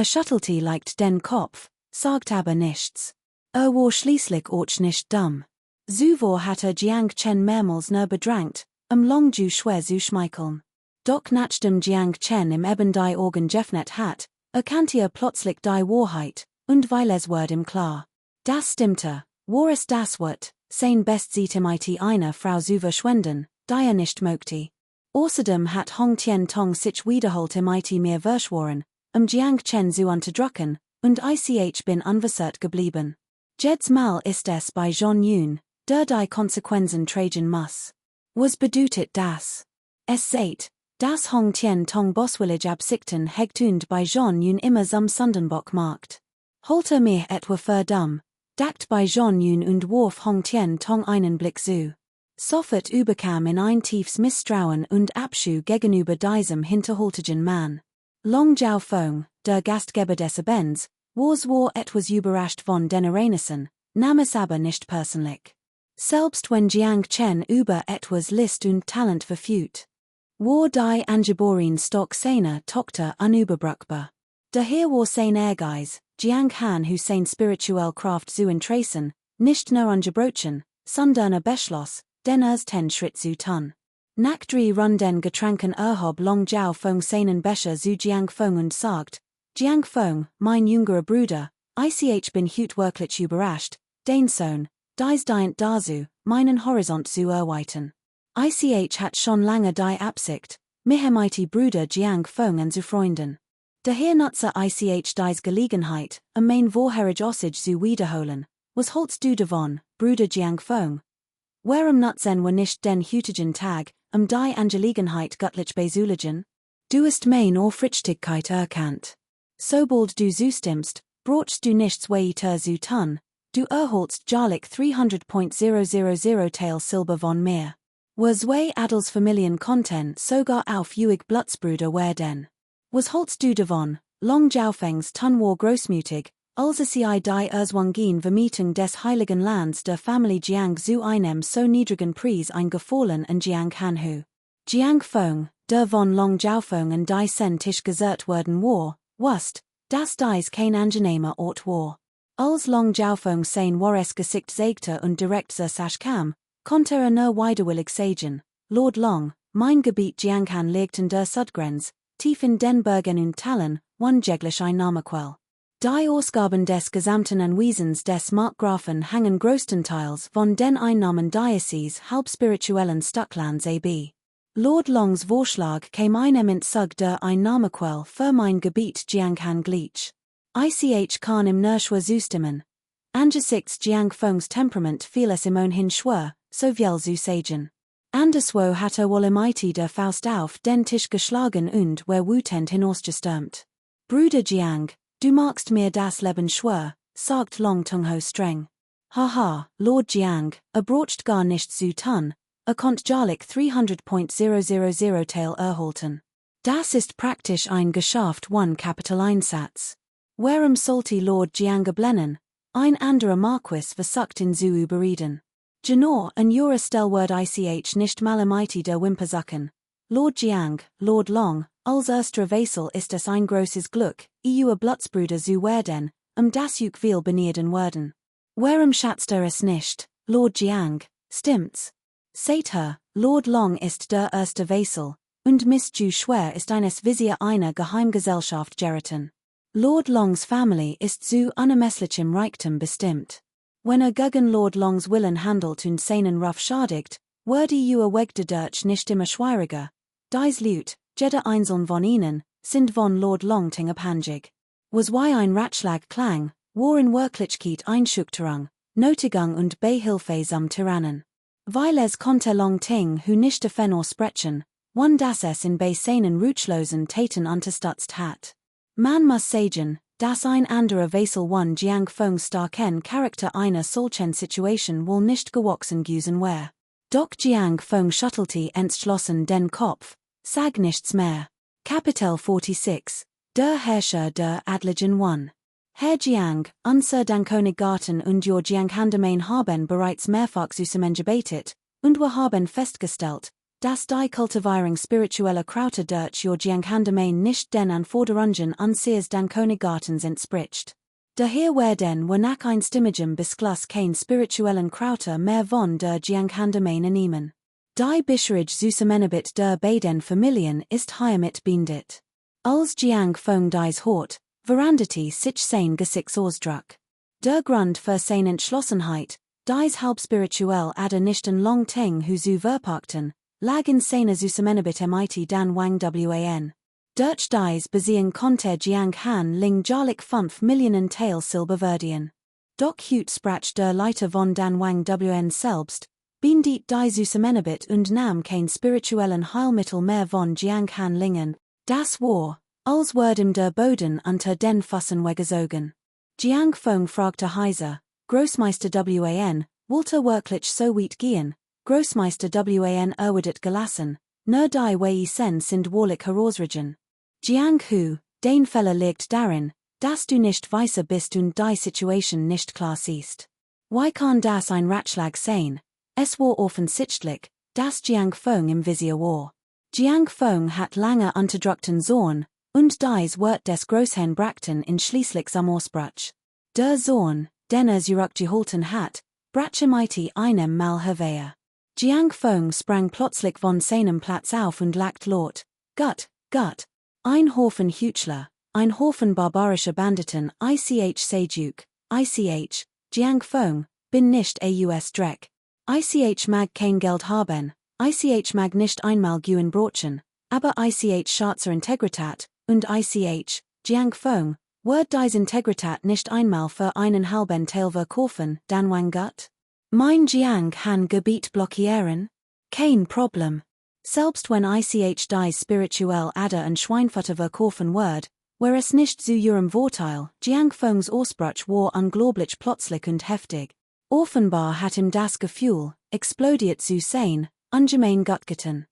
Schüttelte leicht den Kopf, sagt aber nichts. War schließlich auch nicht dumm. Zuvor hatte Jiang Chen mehrmals nur bedrängt, lang schwer zu schmeicheln. Doch nachdem Jiang Chen im eben die Augen geöffnet hat, erkannte plötzlich die Wahrheit, und weil es wurde ihm klar. Das stimmte, war es das Wort, sein Best sieht ihm eine Frau zu verschwenden, die nicht möchte. Außerdem hat Hong Tien Tong sich wiederholt mehr verschworen, Jiang Chen zu unterdrücken, und bin unversehrt geblieben. Jedes Mal ist es bei Jean Yun, der die Konsequenzen tragen muss. Was bedeutet das? Es seht, dass Hong Tien Tong boswillige Absichten hegt und bei Jean Yun immer zum Sonderbock macht. Holt mich etwa für dumm, dacht bei Jean Yun und warf Hong Tien Tong einen Blick zu. Sofort überkam in ein tiefes Misstrauen und Abscheu gegenüber diesem hinterholtigen Mann. Long Jiao Feng, der Gastgeber des Abends, Wars war etwas überrascht von den Ereignissen, nahm es aber nicht persönlich. Selbst wenn Jiang Chen über etwas List und Talent verfügt, war die Angeboren Stock seiner Tochter unüberbrückbar. Daher war sein Ehrgeiz, Jiang Han hu sein spirituell Kraft zu entreißen, nicht nur ungebrochen, sondern beschloss, den ersten Schritt zu tun. Nach 3 Runden Getranken erhob Long Jiao Feng seinen Becher zu Jiang Feng und sagt, Jiang Feng, mein jüngerer Bruder, ich bin heute wirklich überrascht, dein Sohn, dies dient dazu, meinen Horizont zu erweitern. Ich hat schon lange die Absicht, mich mighty Bruder Jiang Feng zu freunden. Daher nutze ich dies Gelegenheit, mein vorherig Osage zu wiederholen, was holst du davon, Bruder Jiang Feng? Warum nutzen wir nicht den heutigen Tag, die Angelegenheit göttlich bezuligen? Du hast mein Aufrichtigkeit erkannt. Sobald du zustimmst, brauchst du nichts weiter zu tun, du erholst jährlich 300.000 Teil Silber von mir. Was zwei Adelsfamilien konnten sogar auf ewig Blutsbrüder werden. Was holst du davon, Long Jiaofengs Tun war großmütig, als sie die Erzwungen Vermietung des Heiligen Lands der Familie Jiang zu einem so niedrigen Preis eingefallen an Jiang Hanhu. Jiang Feng, der von Long Jiaofeng an die Tisch gesert worden war, wusste, dass dies kein angenehmer Ort war. Als Long Jiaofeng sein wahres Gesicht zeigte und direkt zur Sache kam, konnte nur widerwillig sagen, Lord Long, mein Gebiet Jianghan liegt in der Südgrenze, tief in den Bergen und Talen, jeglich Einnahmequell. Die Ausgaben des gesamten Anwesens des Markgrafen hängen größtenteils von den Einnahmen Diocese halbspirituellen Stucklands ab. Lord Longs Vorschlag kam einem in Zug der Einnahmequell für mein Gebiet Jianghan gleich. Ich kann im Nirschwa zustimmen. Angesichts Jiang Fengs Temperament fiel es ihm ohnehin schwer, so viel zu sagen. Anderswo hat wohl mighty der Faust auf den Tisch geschlagen und wutend hinausgestürmt. Bruder Jiang, du machst mir das Leben schwer, sagt Long Tungho streng. Haha, Lord Jiang, braucht gar nichts zu tun, konnt jährlich 300.000 Teil erhalten. Das ist praktisch ein geschafft Kapitel-Einsatz. Warum sollte Lord Jiang geblennen, ein anderer Marquis versucht ihn zu überreden. Genor an Jura Stellword ich nicht malamighty der Wimpersacken. Lord Jiang, Lord Long, als erster Vassal ist es ein großes Glück, Blutsbrüder zu werden, das viel benierden werden. Warum schätzt es nicht, Lord Jiang, stimmt's? Seht her, Lord Long ist der erste Vassal, und Miss Ju schwer ist eines Visier einer Geheimgesellschaft geraten. Lord Longs Family ist zu unermesslichem Reichtum bestimmt. Wenn gegen Lord Longs Willen handelt und seinen Ruf schadigt, würde weg de Dirch nicht immer schwieriger. Dies Lüt, jeder einzeln von ihnen, sind von Lord Long ting abhängig. Was wie ein Ratschlag klang, war in Wirklichkeit Einschüchterung, Nötigung und Beihilfe zum Tyrannen. Weil es konnte Long ting hu nicht Fenor sprechen, das es in bei seinen rutschlosen Taten unterstützt hat. Man muss sagen, dass ein anderer Vassal Jiang Fengs starken Charakter einer solchen Situation wohl nicht gewachsen gewesen war. Doch Jiang Feng schüttelte entschlossen den Kopf, sag nichts mehr. Kapitel 46, der Herrscher der Adligen 1. Herr Jiang, unser Danköniggarten und Your Jianghandomain haben bereits mehrfach zusammengebetet, und wir haben festgestellt, dass die Kultivierung spiritueller Krauter durch Your Jianghandomain nicht den Anforderungen unseres Danköniggartens entspricht. Daher werden wir nach einstimmigem Beschluss kein spirituellen Krauter mehr von der Jianghandomain annehmen. Die bisherige Zusammenarbeit der beiden Familien ist hiermit beendet. Als Jiang Feng dies hort, veranderte sich sein Gesichtsausdruck. Der Grund für seine Entschlossenheit, dies halbspirituell nicht in Long Teng hu zu verpachten, lag in seiner Zusammenarbeit mit Dan Wang Wan. Durch dies Beziehung konnte Jiang Han ling jährlich 5 Millionen Teil Silber verdienen. Doch heute sprach der Leiter von Dan Wang Wan selbst, beendet die Zusammenarbeit und nahm kein spirituellen Heilmittel mehr von Jiang Han lingen, das war, als würdem der Boden unter den Füßen weggezogen. Jiang Feng fragte heiser, Großmeister Wan, wollte wirklich so weit gehen? Großmeister Wan erwidert gelassen, nur die Wei Sen sind wahrlich herausregen. Jiang Hu, den Fälle liegt darin, dass du nicht weiße bist und die Situation nicht klar siehst. Wie kann das ein Ratschlag sein? Es war offensichtlich, dass Jiang Feng im Visier war. Jiang Feng hat lange unterdrückten Sohn, und dies wird des Großherrn brachten in schließlich zum Ausbruch. Der Sohn, den zurückgehalten hat, brachte mighty einem Mal herwehe. Jiang Feng sprang plötzlich von seinem Platz auf und lacht laut. Gott, Gott! Ein Haufen Heuchler, ein Haufen barbarischer Banditen, Sejuk, Jiang Feng, bin nicht aus Dreck. Mag kein Geld haben, mag nicht einmal Guen brochen, aber Schatzer Integrität, und Jiang Feng, wird dies Integrität nicht einmal für einen halben Teil verkaufen, dann wang Gott? Mein Jiang han Gebiet blockieren? Kein Problem. Selbst wenn dies spirituell Ader und Schweinfutter verkaufen wird, wär es nicht zu ihrem Vorteil. Jiang Fengs Ausbruch war unglaublich plötzlich und heftig. Offenbar hat ihm das Gefühl, explodiert zu sein, ungemein gut getan.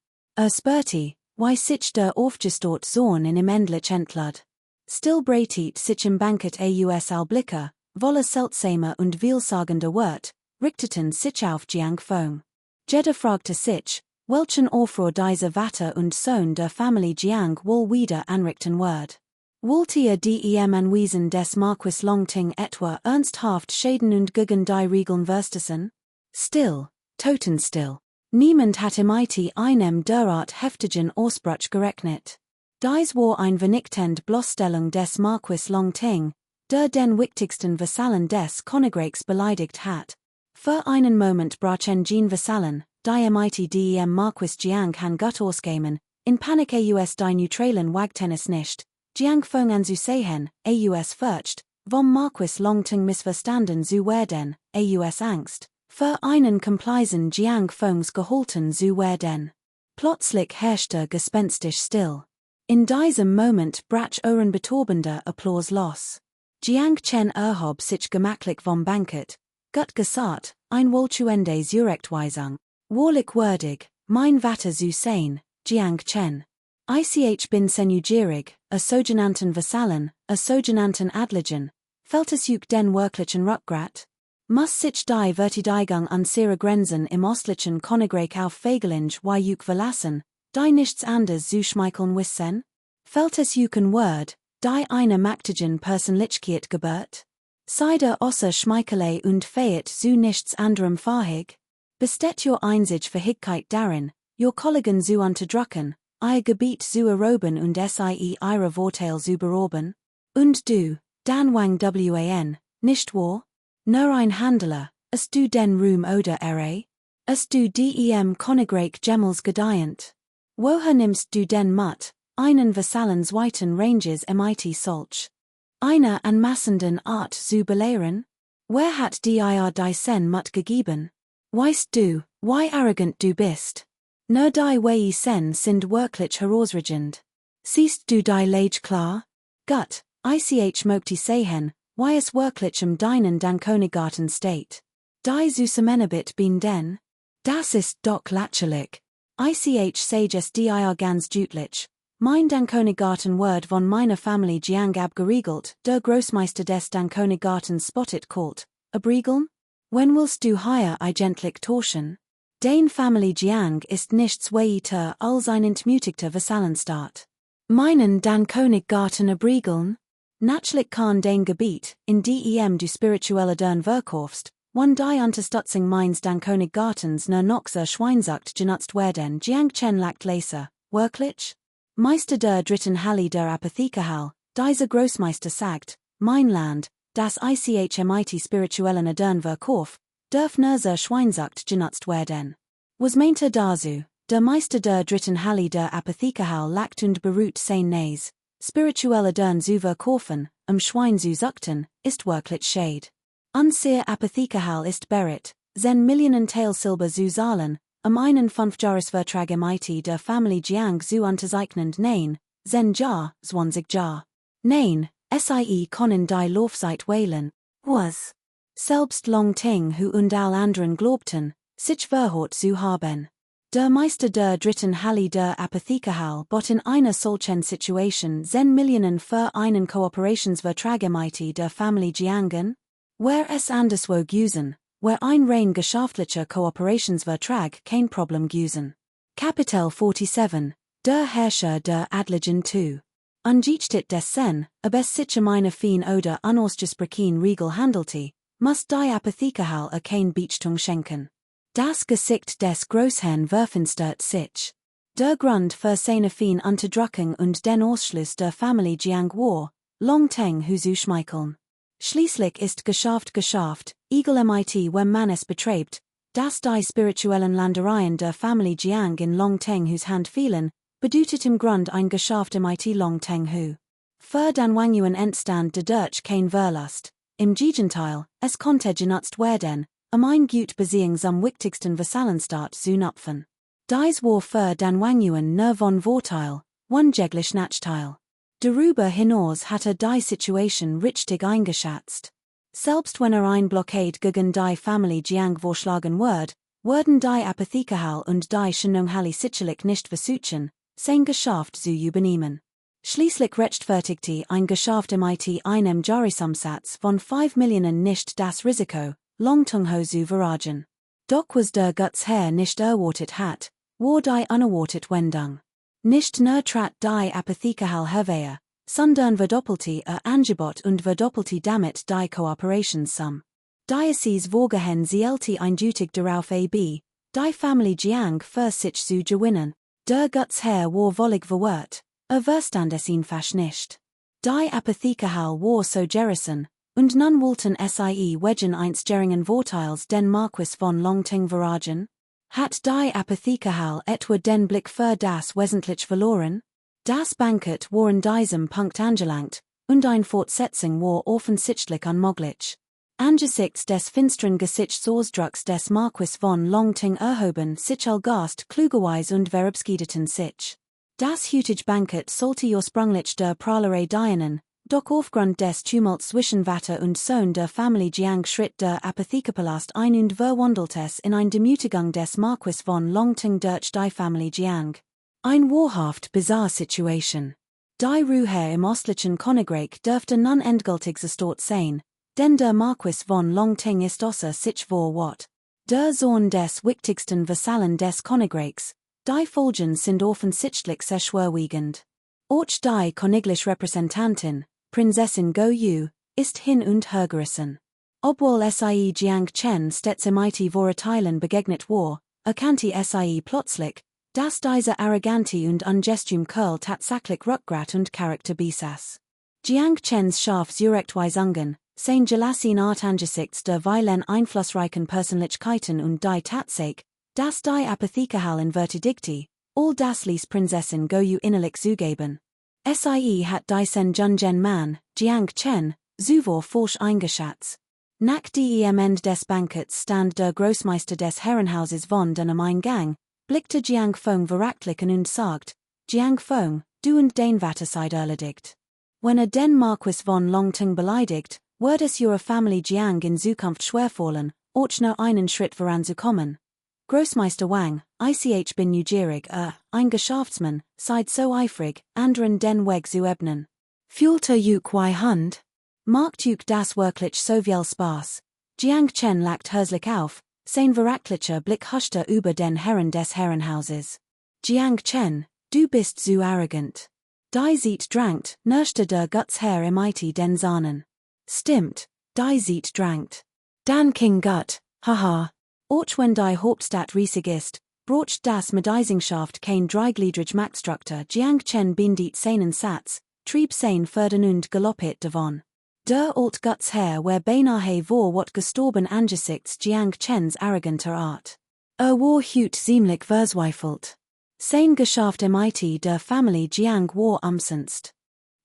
Spürte, wie sich der aufgestaut Sohn in ihm endlich entlad. Still breitet sich im Banket aus Alblicker, voller seltsamer und vielsagender Wort, richteten sich auf Jiang Feng. Jeder fragte sich, welchen Aufruhr dieser Vater und Sohn der Familie Jiang wohl wieder anrichten wird. Wollt ihr dem Anwesen des Marquis Longting etwa ernsthaft Schäden und gegen die Regeln verstoßen? Still, totenstill. Niemand hatte mit einem derart heftigen Ausbruch gerechnet. Dies war ein vernichtend Bloßstellung des Marquis Longting, der den wichtigsten Vasallen des Königreichs beleidigt hat. Für einen Moment brachen Jean Vasallen, die dem Marquis Jiang han gut ausgehen, in Panik aus die neutralen Wagtennis nicht. Jiang Feng an zu sehen, aus fürcht, vom Marquis Longting missverstanden zu werden, aus Angst, für einen Kompleisen Jiang Fengs gehalten zu werden. Plötzlich herrschte gespenstisch still. In diesem Moment brach ohrenbetäubender Applaus los. Jiang Chen erhob sich gemachtlich vom Banket. Gut gesagt, ein wohltuende Zurechtweisung. Wahrlich würdig, mein Vater zu sein, Jiang Chen. Bin senugierig, a sogenannten Vasallen, a sogenannten Adligen, fällt es den wirklichen Rückgrat? Muss sich die Verteidigung unserer Grenzen im östlichen Königreich auf Fegelinge wie verlassen, die nichts anderes zu schmeicheln wissen? Fällt es ein Word, die eine mächtigen Persönlichkeit gebührt? Seid außer Schmeichelei und Fähigkeit zu nichts anderem fähig? Besteht your einzige Fähigkeit darin, your Kollegen zu unterdrücken, ihr Gebiet zu erobern und ihre Vorteile zu berauben? Und du, Dan Wang Wan, nicht wahr? Nur ein Handler, hast du den Ruhm oder Ehre? Hast du dem Königreich Gemmels gedeiht? Woher nimmst du den Mut, einen Vasallens weiten Ranges mit solch einer anmaßenden Art zu belehren? Wer hat dir diesen Mut gegeben? Weißt du, wie arrogant du bist? Nur die Wei sind wirklich herausragend. Siehst du die Lage klar? Gut, möchte sehen, wie es wirklich deinen Königgarten steht. Die Süßemenabit bin denn? Das ist doch lächerlich. Sage es dir ganz deutlich. Mein Königgarten wird von meiner Familie Jiang abgeriegelt, der Großmeister des Königgartens spottet kalt. Abriegeln? When willst du hier eigentlich tauschen? Den Familie Jiang ist nichts weiter als ein entmutigter Vasallenstaat. Meinen Königgarten abriegeln? Natürlich kann den Gebiet, in dem du spirituelle Dern verkaufst, wenn die Unterstützung meines Königgartens nur noch so Schweinsucht genutzt werden. Jiang Chen lacht leise, wirklich? Meister der dritten Halle der Apothekerhall, dieser Großmeister sagt, mein Land, das mit spirituellen Adern verkauf, darf nur so Schweinsucht genutzt werden. Was meint dazu? Der Meister der dritten Halle der Apothekerhall lacht und beruht sein Nase. Spirituelle Adern zu verkaufen, Schwein zu suchten, ist wirklich Schade. Unser Apothekerhall ist bereit, 10 Millionen Teil Silber zu zahlen, einen 5-Jahresvertrag mit der Familie Jiang zu unterzeichnen. Nein, 10 Jahr, 20 Jahr. Nein, können die Laufzeit wählen. Was? Selbst Longting und all anderen glaubten, sich verhört zu haben. Der Meister der dritten Halle der Apothekerhal bot in einer solchen Situation 10 Millionen für einen Kooperationsvertrag mit der Familie Jiangen? Where es anderswo gewesen, where ein rein geschäftlicher Kooperationsvertrag kein Problem gewesen. Kapitel 47, der Herrscher der Adligen 2. Ungeachtet dessen, ob es sich eine fein oder unausgesprochen Regel handelte, muss die Apothekerhal kein Beachtung schenken. Das Gesicht des Großherrn verfinstert sich. Der Grund für seine fein Unterdrückung und den Ausschluss der Familie Jiang war, Longteng zu schmeicheln. Schließlich ist geschafft, egal mit wenn man es betreibt, dass die spirituellen Landereien der Familie Jiang in Longtenghus Hand fielen, bedeutet im Grund ein Geschäft mit Longtenghu. Für den Wangyuan Endstand der Durch kein Verlust, im Gegenteil, es konnte genutzt werden, ein gut Beziehung zum wichtigsten Vasallenstaat zu knüpfen. Dies war für den Wangyuan nur von Vorteil, unjäglich Nachteil. Darüber hinaus hatte die Situation richtig eingeschätzt. Selbst wenn ein Blockade gegen die Familie Jiang vorschlagen würden die Apothekerhal und die Schenunghalle sicherlich nicht versuchen, sein Geschäft zu übernehmen. Schließlich rechtfertigte ein Geschäft mit einem Jahresumsatz von 5 Millionen nicht das Risiko, Longtengho zu verragen. Doch was der Gutsherr nicht erwartet hat, war die unerwartet Wendung. Nicht nur trat die Apothekerhal hervor, sondern verdoppelte Angebot und verdoppelte damit die Kooperationssum. Diocese vorgehen zielte eindeutig darauf ab, die Familie Jiang für sich zu gewinnen. Der Gutsherr war wollig verwirrt, verstand es ihn fast nicht. Die Apothekerhal war so gerissen, und nun wollten sie wegen eines geringen Vorteils den Marquis von Longteng verragen? Hat die Apothekerhal etwa den Blick für das Wesentlich verloren? Das Bankett war in diesem Punkt angelangt, und eine Fortsetzung war offensichtlich unmöglich. Angesichts des finsteren Gesichtsausdrucks des Marquis von Longteng erhoben sich Gast klugerweise und verabschiedeten sich. Das heutige Bankett sollte ursprünglich der Prahlerei dienen, doch aufgrund des Tumults zwischen Vater und Sohn der Familie Jiang schritt der Apothekerpalast ein und verwandelt es in eine Demütigung des Marquis von Longteng durch die Familie Jiang. Ein wahrhaft bizarre Situation. Die Ruhe im östlichen Königreich dürfte nun endgültig zerstört sein, denn der Marquis von Longteng ist außer sich vor Ort. Der Sohn des wichtigsten Vasallen des Königreichs, die Folgen sind offensichtlich sehr schwerwiegend. Auch die königliche Repräsentantin, Prinzessin Go Yu, ist hin und hergerissen. Obwohl sie Jiang Chen stets mit Vorurteilen begegnet war, erkannte sie plötzlich, dass diese arrogante und ungestum Kerl tatsächlich Rückgrat und Charakter besaß. Jiang Chens scharf Zurechtweisungen, sein Gelassin Art angesichts der vielen einflussreichen Persönlichkeiten und die Tatsache, dass die Apothekerhal in Vertidikte, all das ließ Prinzessin Go Yu innerlich zugeben. Sie hat diesen jungen Mann, Jiang Chen, zuvor falsch eingeschätzt. Nach dem Ende des Banketts stand der Großmeister des Herrenhauses von den Eingang, blickte Jiang Feng verachtlich an und sagt, Jiang Feng, du und dein Vater seid erledigt. Wenn den Marquis von Longteng beleidigt, wird es ihrer Familie Jiang in Zukunft schwerfallen, auch nur einen Schritt voranzukommen. Großmeister Wang, ich bin neugierig, ein Geschäftsmann, seid so eifrig, anderen den Weg zu ebnen. Fühlt quai Hand? Macht das wirklich so viel Spaß? Jiang Chen lacht herzlich auf, sein verachtlicher Blick huschte über den Herren des Herrenhauses. Jiang Chen, du bist zu arrogant. Die sieht drankt, nörschte der Gutsherr mit den Sahnen. Stimmt, die sieht drankt. Dan King Gut, haha. Auch wenn die Hauptstadt riesig ist, brocht das Medeisingschaft kein dreigliedrig Maxstruktur. Jiang Chen bindit seinen Satz, trieb sein Fördern und galoppet davon. Der Alt Gutsherr war beinahe vor wat gestorben angesichts Jiang Chens arroganter Art. War hut ziemlich verzweifelt. Sein Geschäft mit der Familie Jiang war umsonst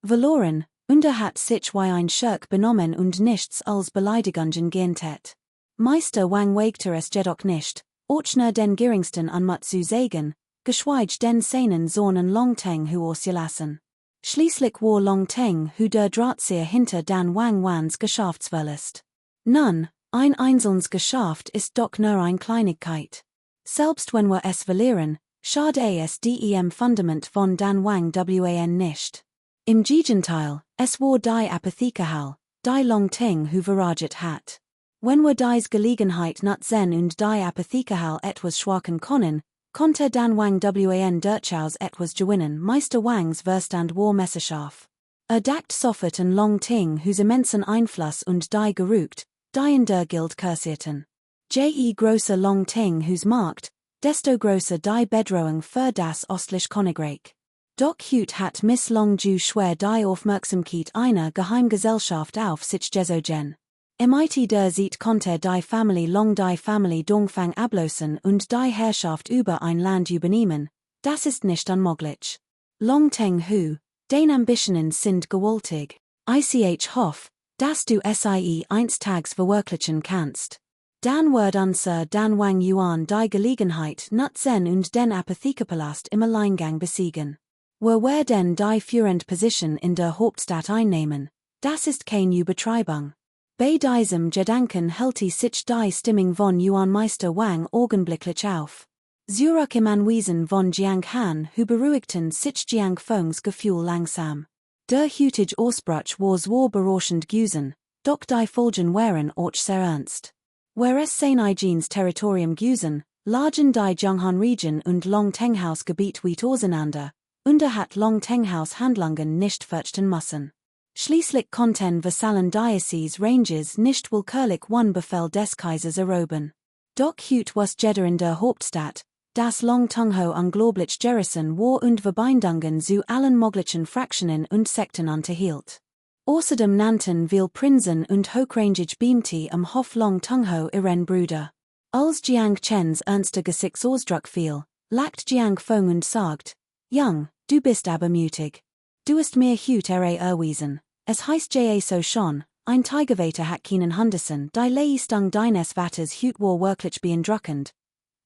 verloren, und hat sich wie ein Schurk benommen und nichts als Beleidigungen geerntet. Meister Wang wagte es jedoch nicht, auch nur den geringsten Anmut zu sagen, geschweige den seinen Sohn Longteng auszulassen. Schließlich war Longteng der Drahtzieher hinter den Wang Wans Geschäftsverlust. Nun, ein einzelnes Geschäft ist doch nur eine Kleinigkeit. Selbst wenn wir es verlieren, schade es dem Fundament von Dan Wang Wan nicht. Im Gegenteil, es war die Apothekehal, die Long Ting hu verraget hat. Wenn wir dies Gelegenheit nutzen und die Apothekehal etwas schwachen können, konnte Dan Wang Wan durchaus etwas gewinnen. Meister Wangs Verstand war messerscharf. Dacht sofort an Long Ting whose immensen Einfluss und die gerucht, die in der Guild kursierten. Je grosser Long Ting whose Markt, desto grosser die Bedrohung für das ostliche Königreich. Doch Hut hat Miss Long Ju schwer die Aufmerksamkeit einer Geheimgesellschaft auf sich gezogen. Im IT der Zeit konnte die Family Dongfang ablosen und die Herrschaft über ein Land übernehmen, das ist nicht unmöglich. Long Ting hu, den Ambitionen sind gewaltig, ich hoff, dass du sie einstags verwirklichen kannst. Dan wird unser Dan Wang Yuan die Gelegenheit nutzen und den Apothekepalast im Alleingang besiegen. Wir werden die führende Position in der Hauptstadt einnehmen, das ist keine Übertreibung. Bei diesem Gedanken hält sich die Stimmung von Yuan Meister Wang augenblicklich auf. Zurück im Anwesen von Jiang Han beruhigten sich Jiang Feng's Gefühl langsam. Der heutige Ausbruch war zwar berauschend gewesen, doch die Folgen waren auch sehr ernst. Whereas sein eigenes Territorium gewesen, lagen die Jianghan-Region und Long-Teng-Haus-Gebiet weit auseinander, und hat Long-Teng-Haus Handlungen nicht fürchten müssen. Schließlich konnten Vasallen Diocese Ranges nicht willkürlich one Befehl des Kaisers erobern. Doch Hut was Jeddah in der Hauptstadt, das Long-Tungho unglaublich Gerissen war und Verbindungen zu allen möglichen Fraktionen und Sekten unterhielt. Außerdem nannten viele Prinzen und hochrangige Beamte am Hof Long-Tungho ihren Bruder. Als Jiang Chens ernster Gesichtsausdruck fiel, lacht Jiang Feng und sagt, Young, du bist aber mutig. Du hast mir Hut erwiesen. Es heißt ja so schon, ein Tigervater hat keinen Hundersen, die Leistung deines Vaters Hut war wirklich beeindruckend.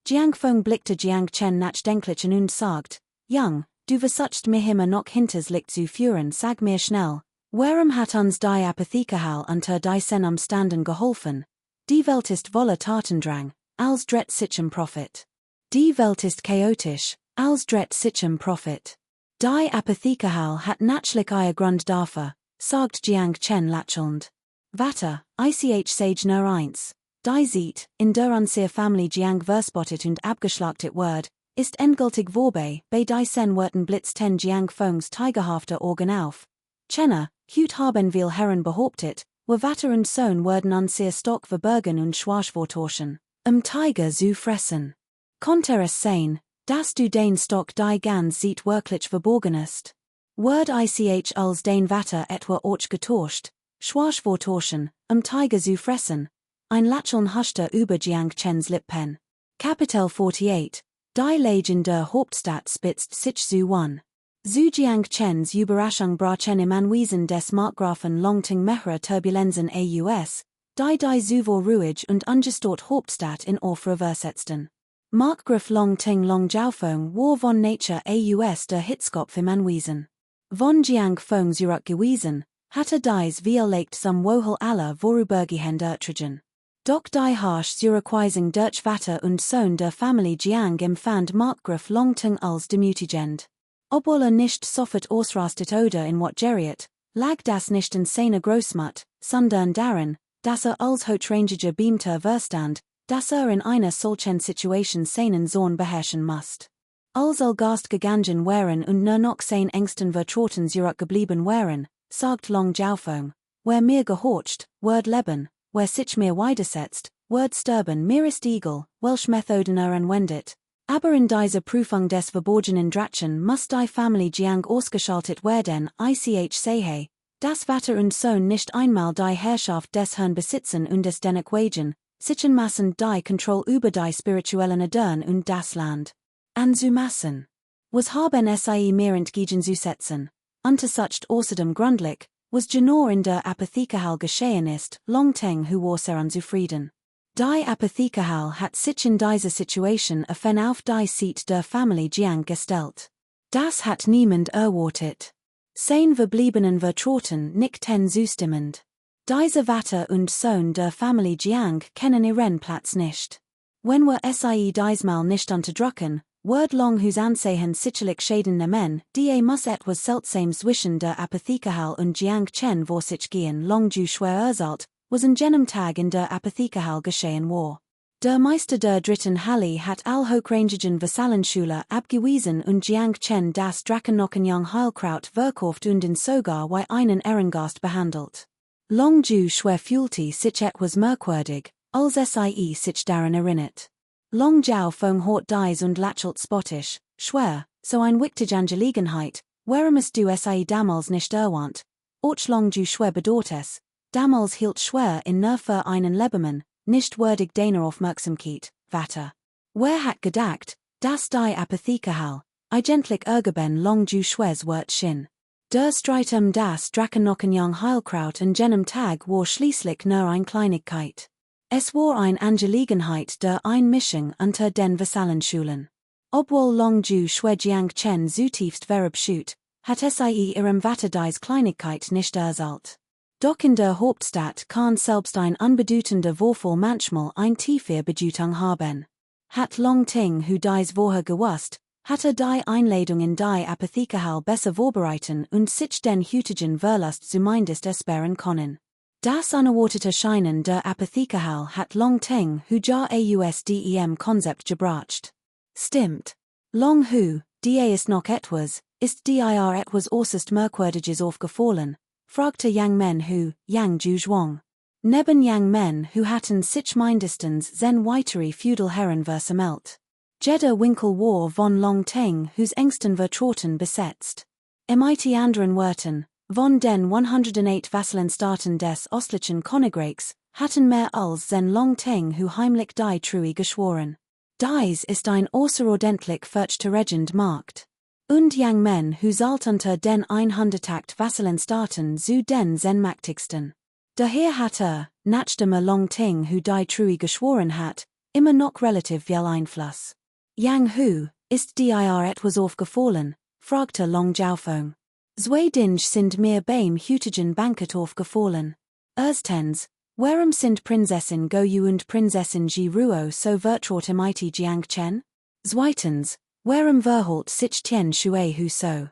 Jiang Feng blickte Jiang Chen nachdenklich an und sagt, Young, du versuchst mir immer noch hinters Licht zu führen, sag mir schnell, warum hat uns die Apothekehal unter die Sen Standen geholfen? Die Welt ist voller Tatendrang, als dret sichem Profit. Die Welt ist chaotisch, als dret sichem Profit. Die Apothekehal hat natürlich ihr Grund dafür, sagt Jiang Chen lächelnd. Vater, ich sage nur eins. Die Zeit, in der unsere Family Jiang verspottet und abgeschlachtet wird, ist endgültig vorbei, bei die Sen werden blitzten Jiang Feng's tigerhafte Augen auf. Chenna, Hut haben wir Herren behauptet, wir Vater und Sohn werden unsere Stock verbergen und schwarzvortauschen, Tiger zu fressen. Konnte es sein, dass du den Stock die ganz Zeit wirklich verborgen ist? Word ich als den Vater etwa auch getauscht, schwarzvortauschen, Tiger zu fressen? Ein Lächeln huschte über Jiang Chens Lippen. Kapitel 48, die Legend der Hauptstadt spitzt sich zu one. Zu Jiang Chens Überraschung brachen im Anwesen des Markgrafen Longting mehrere Turbulenzen aus, die zuvor ruhig und ungestört Hauptstadt in Aufruhr setzten. Markgraf Longting Longjiaofeng war von Nature aus der Hitzkopf im Anwesen. Von Jiang Feng zurückgewiesen, hatte dies wie erlegt zum Wohl aller vorübergehend ertragen. Doch die harsch zurückweisung durch Vater und Sohn der Familie Jiang empfand Markgraf Longting als demütigend. Obwohl nicht sofort ausrastet oder in wat geriet, lag das nicht in seiner Großmut, sondern darin, dass als hochrangiger Beamter verstand, dass in einer solchen Situation seinen Sohn beherrschen musste. Als Gast gegangen wären und nur noch sein engsten Vertrauten zurückgeblieben wären, sagt Long Jiaofeng, wer mir gehorcht, wird leben, wer sich mir widersetzt, wird sterben. Mir ist egal, welch Methoden anwendet. Aber in dieser Prüfung des verborgenen Drachen muss die Familie Jiang ausgeschaltet werden. Ich sehe, dass Vater und Sohn nicht einmal die Herrschaft des Herrn besitzen und es dennoch wagen, sichen Massen die Kontrolle über die spirituellen Adern und das Land anzumassen. Was haben sie mir entgegenzusetzen? Untersucht außerdem grundlich, was genau in der Apothekehal geschehen ist, Longting war sehr unzufrieden. Die Apothekehal hat sich in dieser Situation auf die Seat der Familie Jiang gestellt. Das hat niemand erwartet. Sein verbliebenen Vertrauten nickten zustimmend. Diese Vater und Sohn der Familie Jiang kennen ihren Platz nicht. Wenn were sie diesmal nicht unterdrücken, word long whose Ansehen sicherlich Schäden nehmen, da muss etwas seltsames zwischen der Apothekerhal und Jiang Chen vor sich gehen long du schwer erzählt, was an jenem Tag in der Apothekerhal geschehen war. Der Meister der dritten Halle hat all hochrangigen Vasallenschüler abgewiesen und Jiang Chen das Drachenockenjang Heilkraut verkauft und in sogar wie einen Ehrengast behandelt. Long du schwer fühlte sich etwas merkwürdig, als sie sich daran erinnert. Long Jiao Fong hort dies und lächelt spottisch, schwer, so ein wichtige Angelegenheit, warum es du sie damals nicht erwähnt, och long du schwer bedauert es, damals hielt schwer in nur für einen Lebemann, nicht würdig deiner Aufmerksamkeit, Vater. Wer hat gedacht, dass die Apothekerhal, eigentlich ergeben long du schwers Wort schien. Der Streit das Drachenockenjang Heilkraut an jenem Tag war schließlich nur ein Kleinigkeit. Es war eine Angelegenheit der Einmischung unter den Vasallenschulen. Obwohl long du schwer Jiang Chen so tiefst verabscheut, hat sie ihrem Vater dies Kleinigkeit nicht erzählt. Doch in der Hauptstadt kann selbst ein unbedeutender Vorfall manchmal ein tiefer Bedeutung haben. Hat Long Ting who dies vorher gewusst, hatte die Einladung in die Apothekerhal besser vorbereiten und sich den heutigen Verlust zumindest ersparen können. Das unerwartete Scheinen der Apothekerhal hat Long Ting who ja ausdem Konzept gebracht. Stimmt. Long Hu, die ist noch etwas, ist dir etwas äußerst Merkwürdiges aufgefallen, fragte Yang Men Hu, Yang Ju Zhuang. Neben Yang Men Hu hatten sich mindestens zen weitere feudal Herren versammelt. Jeder Winkel war von Long Ting whose engsten Vertrauten besetzt. Mit anderen Worten, von den 108 Vasallenstaaten des östlichen Königreichs hatten mehr als zen Long Ting who heimlich die Treue geschworen. Dies ist ein außerordentlich fürchte Regent Markt. Und Yang Men who zahlt unter den 108 Vasallenstaaten zu den zen mächtigsten. Daher hat nachdem Long Ting who die Treue geschworen hat, immer noch relativ viel Einfluss. Yang Hu, ist dir etwas aufgefallen, fragte Long Jiaofeng. Zwei Dinge sind mir beim heutigen Banket aufgefallen. Erstens, warum sind Prinzessin Goyu und Prinzessin Ji Ruo so vertraut mit Jiang Chen? Zweitens, warum verhält sich Tian Shui Hu so?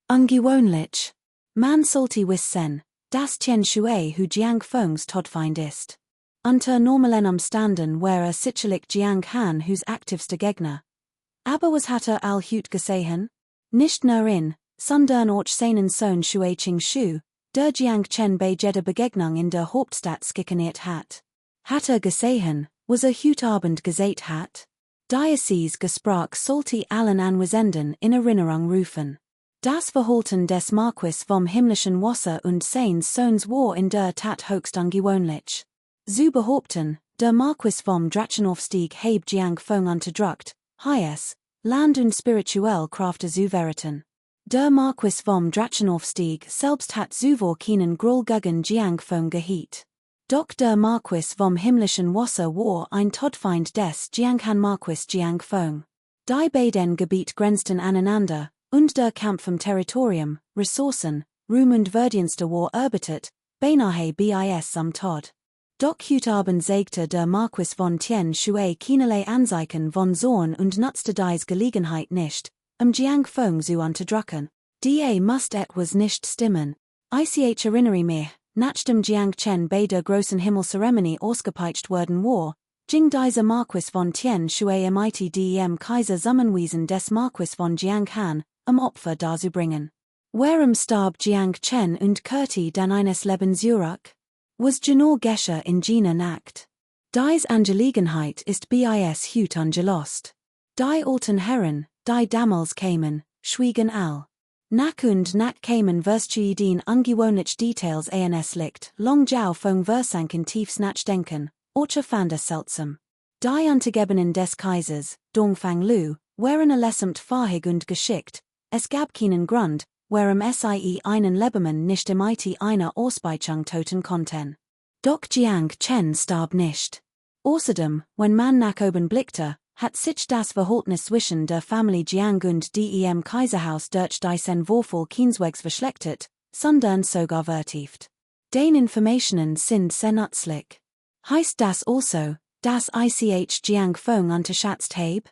Ungewöhnlich. Man sollte wissen, dass Tian Shui Hu Jiang Feng's Todfeind ist. Unter normalen Umständen wäre sicherlich Jiang Han Hus aktivster Gegner. Aber was hat all Hut gesehen? Nicht nur in, sondern auch seinen Sohn Shui Qing Shu, der Jiang Chen bei jeder Begegnung in der Hauptstadt skikaniert hat. Hat gesehen, was Hut Abend gesagt hat? Dies Gespräch sollte allen Anwesenden in Erinnerung rufen. Das Verhalten des Marquis vom himmlischen Wasser und seines Sohns war in der Tat höchst ungewöhnlich. Sie behaupten, der Marquis vom Drachenaufstieg habe Jiang Feng unterdrückt, heiß, Land und spirituell Kräfte zu verrichten. Der Marquis vom Drachenaufstieg selbst hat zuvor keinen Groll gegen Jiang Feng gehielt. Doch der Marquis vom himmlischen Wasser war ein Todfeind des Jiang Han Marquis Jiang Feng. Die beiden Gebiet grenzten aneinander, und der Kampf um Territorium, Ressourcen, Ruhm und Verdienste war erbittert, beinahe bis zum Tod. Doch heute Abend zeigte der Marquis von Tian Shui keinerlei Anzeichen von Zorn und nutzte dies Gelegenheit nicht, Jiang Feng zu unterdrücken. Da muss etwas nicht stimmen. Ich erinnere mich, nachdem Jiang Chen bei der großen Himmelzeremonie ausgepeitscht worden war, ging dieser Marquis von Tian Shui mit dem Kaiser zusammenwiesen des Marquis von Jiang Han, Opfer darzubringen. Warum starb Jiang Chen und kehrte dann eines Lebens zurück? Was genau geschah in jener Nacht? Dies Angelegenheit ist bis heute ungelöst. Die alten Herren, die damals kämen, schwiegen all. Nach und nach kämen den ungewöhnlich Details ans Licht, Long Jiao Feng versanken tiefs Nachdenken, oder fand es seltsam. Die Untergebenen des Kaisers, Dongfang Lu, waren allesamt fähig und geschickt, es gab keinen Grund, warum sie einen Lebemann nicht mit einer Auspeitschung töten konnten. Doch Jiang Chen starb nicht. Außerdem, wenn man nach oben blickte, hat sich das Verhältnis zwischen der Familie Jiang und dem Kaiserhaus durch diesen Vorfall keineswegs verschlechtert, sondern sogar vertieft. Den Informationen sind sehr nützlich. Heißt das also, Das ich Jiang Fong unterschätzt habe?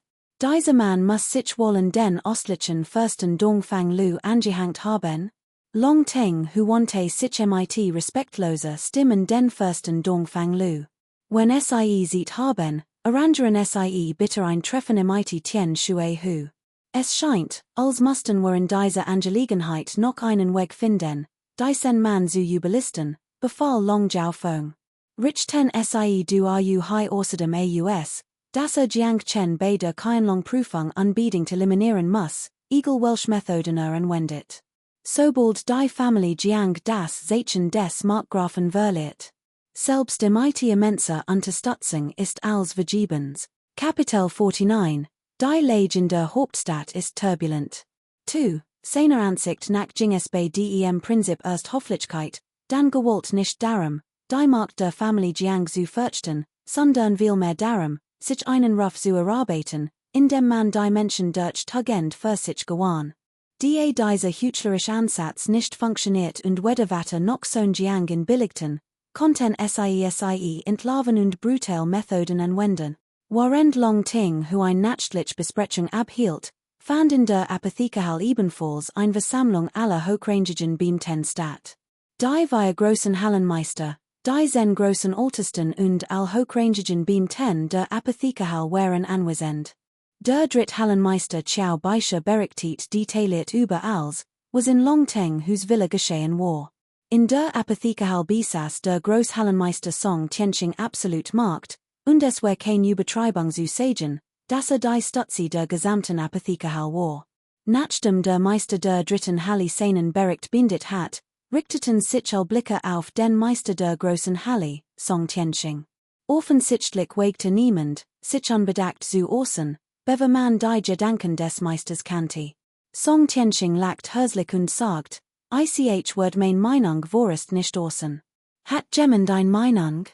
Dieser Mann muss sich wollen den ostlichen Fürsten Dongfang Lu angehangt haben? Long Teng Huante sich mit respektloser Stimmen den Fürsten Dongfang Lu. Wenn sie sieht haben, arrangeren sie bitter ein Treffen mit Tien Shui Hu. Es scheint, als mussten wir in dieser Angelegenheit noch einen Weg finden, diesen Mann zu überlisten, befahl Long Jiao Fong. Rich ten sie du Ru High außerdem aus, dass Jiang Chen bei der Qianlong Prüfung unbedingt eliminieren muss, Eagle Welsh Methoden anwendet. Sobald die Familie Jiang das Zeichen des Markgrafen verliert. Selbst die immense Unterstützung ist als vergebens. Kapitel 49, die Lage in der Hauptstadt ist turbulent. 2. Seiner Ansicht nach ging es bei dem Prinzip erst Hofflichkeit, dann gewollt nicht darum, die Macht der Familie Jiang zu fürchten, sondern vielmehr darum, sich einen Ruf zu erarbeiten, indem man die Menschen durch Tugend für sich gewann. Da dieser heuchlerische Ansatz nicht funktioniert und weder noch son Jiang in billigten, konnten sie entlarven und brutal Methoden anwenden. Während Long Ting hu ein nächtliche Besprechung abhielt, fand in der Apothekerhalle ebenfalls eine Versammlung aller hochrangigen Beamten statt. Die vier großen Hallenmeister, die zen großen Ältesten und all hochrangigen Beamten der Apothekerhalle waren anwesend. Der Dritthallenmeister Qiao Baisha berichtet detailliert über alles, was in Long Teng Hus Villa geschehen war. In der Apothekerhalle besaß der Großhallenmeister Song Tianqing absolut Macht, und es war keine Übertreibung zu sagen, dass die Stütze der gesamten Apothekerhalle war. Nachdem der Meister der dritten Halle seinen Bericht beendet hat, richteten sich alle Blicke auf den Meister der großen Halle, Song Tianqing. Offensichtlich wagte niemand, sich unbedacht zu äußern, bevor man die Gedanken des Meisters kannte. Song Tianqing lacht herzlich und sagt, ich wird mein Meinung vorerst nicht äußern. Hat jemand ein Meinung?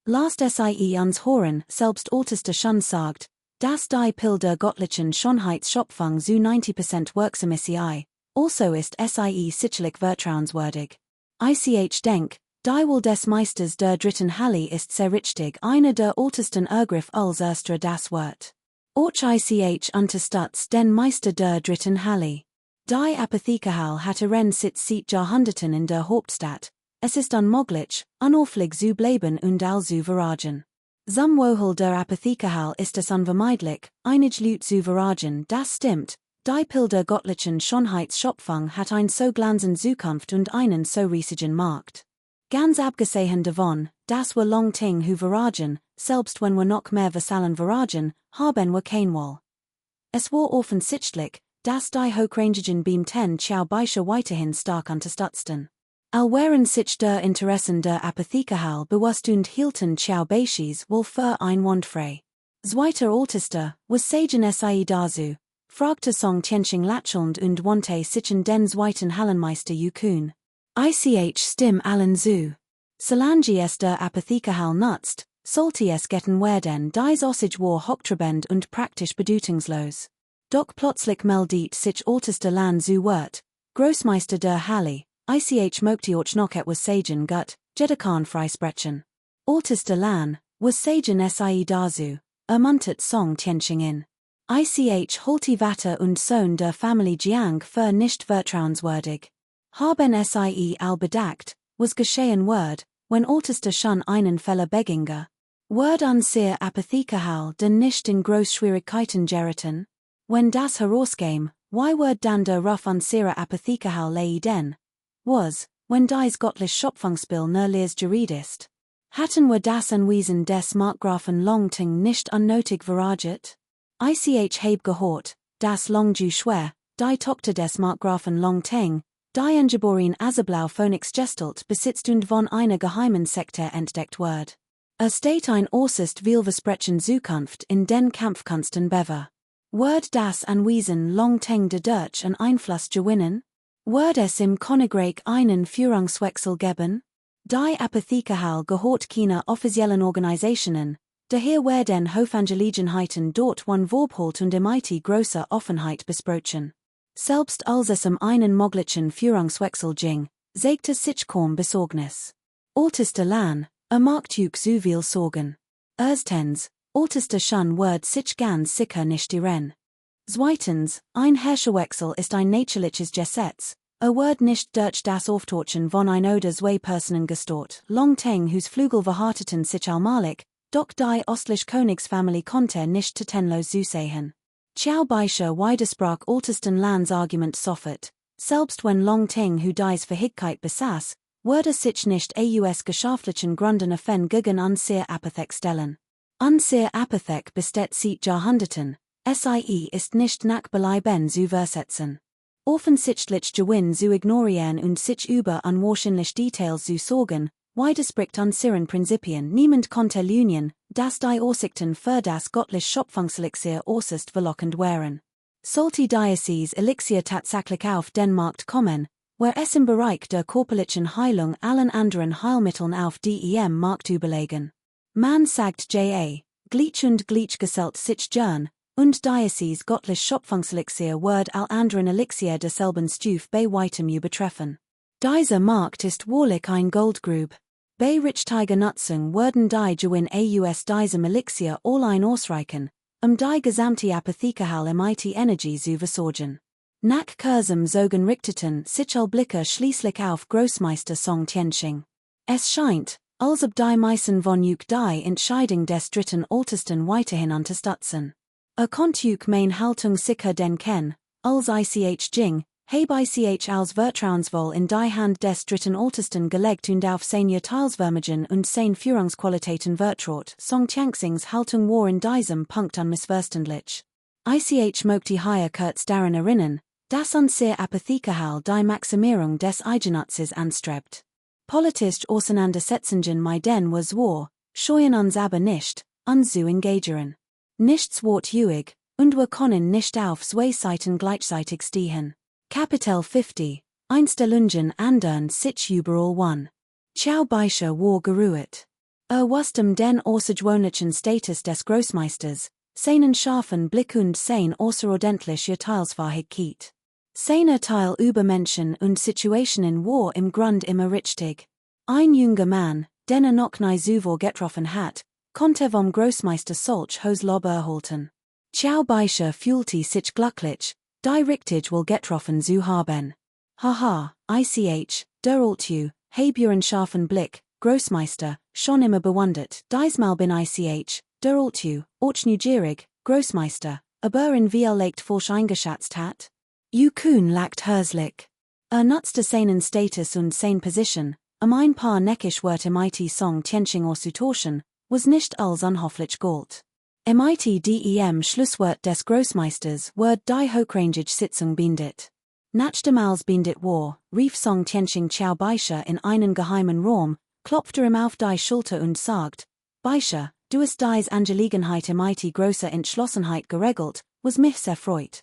Last sie uns hören, selbst Älteste schon sagt, dass die Pil der göttlichen Schönheitsschöpfung zu 90% wirksam ist, also ist sie sicherlich vertrauenswürdig. Ich denk, die Wohl des Meisters der dritten Halle ist sehr richtig einer der ältesten Ergriff als erster das Wort. Och ich unterstützt den Meister der dritten Halle. Die Apothekerhalle hatte seit Jahrhunderten in der Hauptstadt. Es ist unmöglich, unauflich zu bleiben und all zu verragen. Zum Wohl der Apothekerhalle ist es unvermeidlich, einig Leute zu verragen, das stimmt, die Pil der göttlichen Schönheitsschöpfung hat ein so glänzende Zukunft und einen so riesigen Markt. Ganz abgesehen davon, dass wir Long Ting hu verragen, selbst wenn wir noch mehr Vasallen verragen, haben wir kein Wohl. Es war offensichtlich, dass die hochrangigen Beamten Qiao Baisha weiterhin stark unterstützten. Al waren sich der Interessen der Apothekerhalle bewusst und hielten Qiao Baishis wohl für einwandfrei. Zweiter Ältester, was sagen sie dazu? Fragte Song Tianqing lächelnd und wandte sich an den zweiten Hallenmeister Yukun. Ich stimme allen zu. Solange es der Apothekerhalle nutzt, sollte es getten werden dies Ossage war hochtrabend und praktisch bedeutungslos. Doch plötzlich meldet sich Ältester Lan zu Wort, Großmeister der Halle. Ich möchte euch noch etwas sagen gut, Jedekan freisprechen. Ältester Lan, was sagen sie dazu, ermuntert Song Tianqing in. Ich halte Vater und Sohn der Familie Jiang für nicht vertrauenswürdig. Haben sie all bedacht, was geschehen wird, wenn Ältester schon einen Fehler beginge. Wird an sehr Apothekerhalle denn nicht in Großschwierigkeiten geraten? Wenn das herauskäme, why wird dann der Ruf an sehr Apothekerhalle leiden? Was, wenn dies göttlich Schöpfungsbill nirgends geredet ist? Hatten wir das Anwesen des Markgrafen Longting nicht unnötig verraget? Ich hab gehört, dass Longju schwer, die Tochter des Markgrafen Longting, die Angeborin Aseblau Phönix gestalt besitzt und von einer geheimen Sekte entdeckt wird. Steht ein äußerst vielversprechende Zukunft in den Kampfkünsten bever. Wird das Anwesen Longting de durch an Einfluss gewinnen? Wird es im Königreich einen Führungswechsel geben? Die Apothekerhalle gehört keiner offiziellen Organisationen, daher werden Hofangelegenheiten dort von Vorbehold und mit großer Offenheit besprochen. Selbst als es einen möglichen Führungswechsel ging, zeigte sich kaum Besorgnis. Ältester Lan, macht euch so viel Sorgen. Erstens, Oberster schon Word sich ganz sicher nicht irren. Zweitens, ein Herrscherwechsel ist ein natürliches Gesetz, Word nicht durch das Auftauchen von ein oder zwei Personen gestört, long teng whose Flügel verharteten sich allmalig, doch die ostliche Königsfamilie konnte nicht tatenlos zusehen. Ciao Beischer widersprach Obersten Lands Argument sofort, selbst wenn long teng who dies Verhigkeit besaß, würde sich nicht aus geschaftlichen Gründen offen gegen unser Apothek stellen. Unser Apothek besteht seit Jahrhunderten, sie ist nicht nach Belieben zu versetzen. Offensichtlich Gewinn zu ignorieren und sich über unwahrscheinliche Details zu sorgen, widerspricht unseren Prinzipien. Niemand konnte leugnen, dass die Aussichten für das göttliche Schöpfungselixier äußerst verlockend wären. Sollte Diocese Elixier tatsächlich auf den Markt kommen, where es im Bereich der körperlichen Heilung allen anderen Heilmitteln auf dem Markt überlegen. Man sagt ja, gleich und gleichgesellt sich gern, und Diocese göttlich Schöpfungselixier wird all anderen Elixier derselben Stufe bei weitem übertreffen. Dieser Markt ist wahrlich ein Goldgrube. Bei richtiger Nutzung würden die Gewinn aus diesem Elixier allein ausreichen, die gesamte Apothekerhall mit Energie zu versorgen. Nach kurzem Sogen richteten sich all Blicke schließlich auf Großmeister Song Tianqing. Es scheint, als ob die meisten von euch die Entscheidung des dritten Ältesten weiterhin unterstützen. Konnt euch mein Haltung sicher denken, als ich ging, habe ich als Vertrauensvoll in die Hand des dritten Ältesten gelegt und auf seine Teilswürmigen und seine Führungsqualitäten vertraut. Song Tianxings Haltung war in diesem Punkt unmissverständlich. Ich möchte hier kurz daran erinnern, dass unser Apothekerhall die Maximierung des Eigennutzes anstrebt. Politisch Auseinandersetzungen mit den was war, scheuen uns aber nicht, uns zu engagieren. Nichts wird ruhig, und wir können nicht auf zwei Seiten gleichzeitig stehen. Kapitel 50, Einstellungen andern sich überall one. Ciao Beischer war geruht. Wusste den außergewöhnlichen Status des Großmeisters, seinen scharfen Blick und sein außerordentliche Teilsfähigkeit. Seine Teil über Menschen und Situationen war im Grund immer richtig. Ein junger Mann, den noch nie zuvor getroffen hat, konnte vom Großmeister solch hohes Lob erhalten. Ciao Beischer fühlte sich glücklich, die richtig will getroffen zu haben. Haha, der Altu, heb ihren scharfen Blick, Großmeister, schon immer bewundert. Diesmal bin der Altu, auch neugierig, Großmeister, aber in wie legt falsch eingeschätzt hat? Kuhn lacht herzlich. Nutzte seinen Status und seine Position, ein paar neckisch Wörter mit Song Tianqing auszutauschen, was nicht als unhoffentlich galt. Dem Schlusswort des Großmeisters wird die hochrangige Sitzung beendet. Nachdemals beendet war, rief Song Tianqing Ciao Beischer in einen geheimen Raum, klopfte ihm auf die Schulter und sagt, Beischer, du hast dies Angelegenheit mit großer Entschlossenheit geregelt, was mich sehr freut.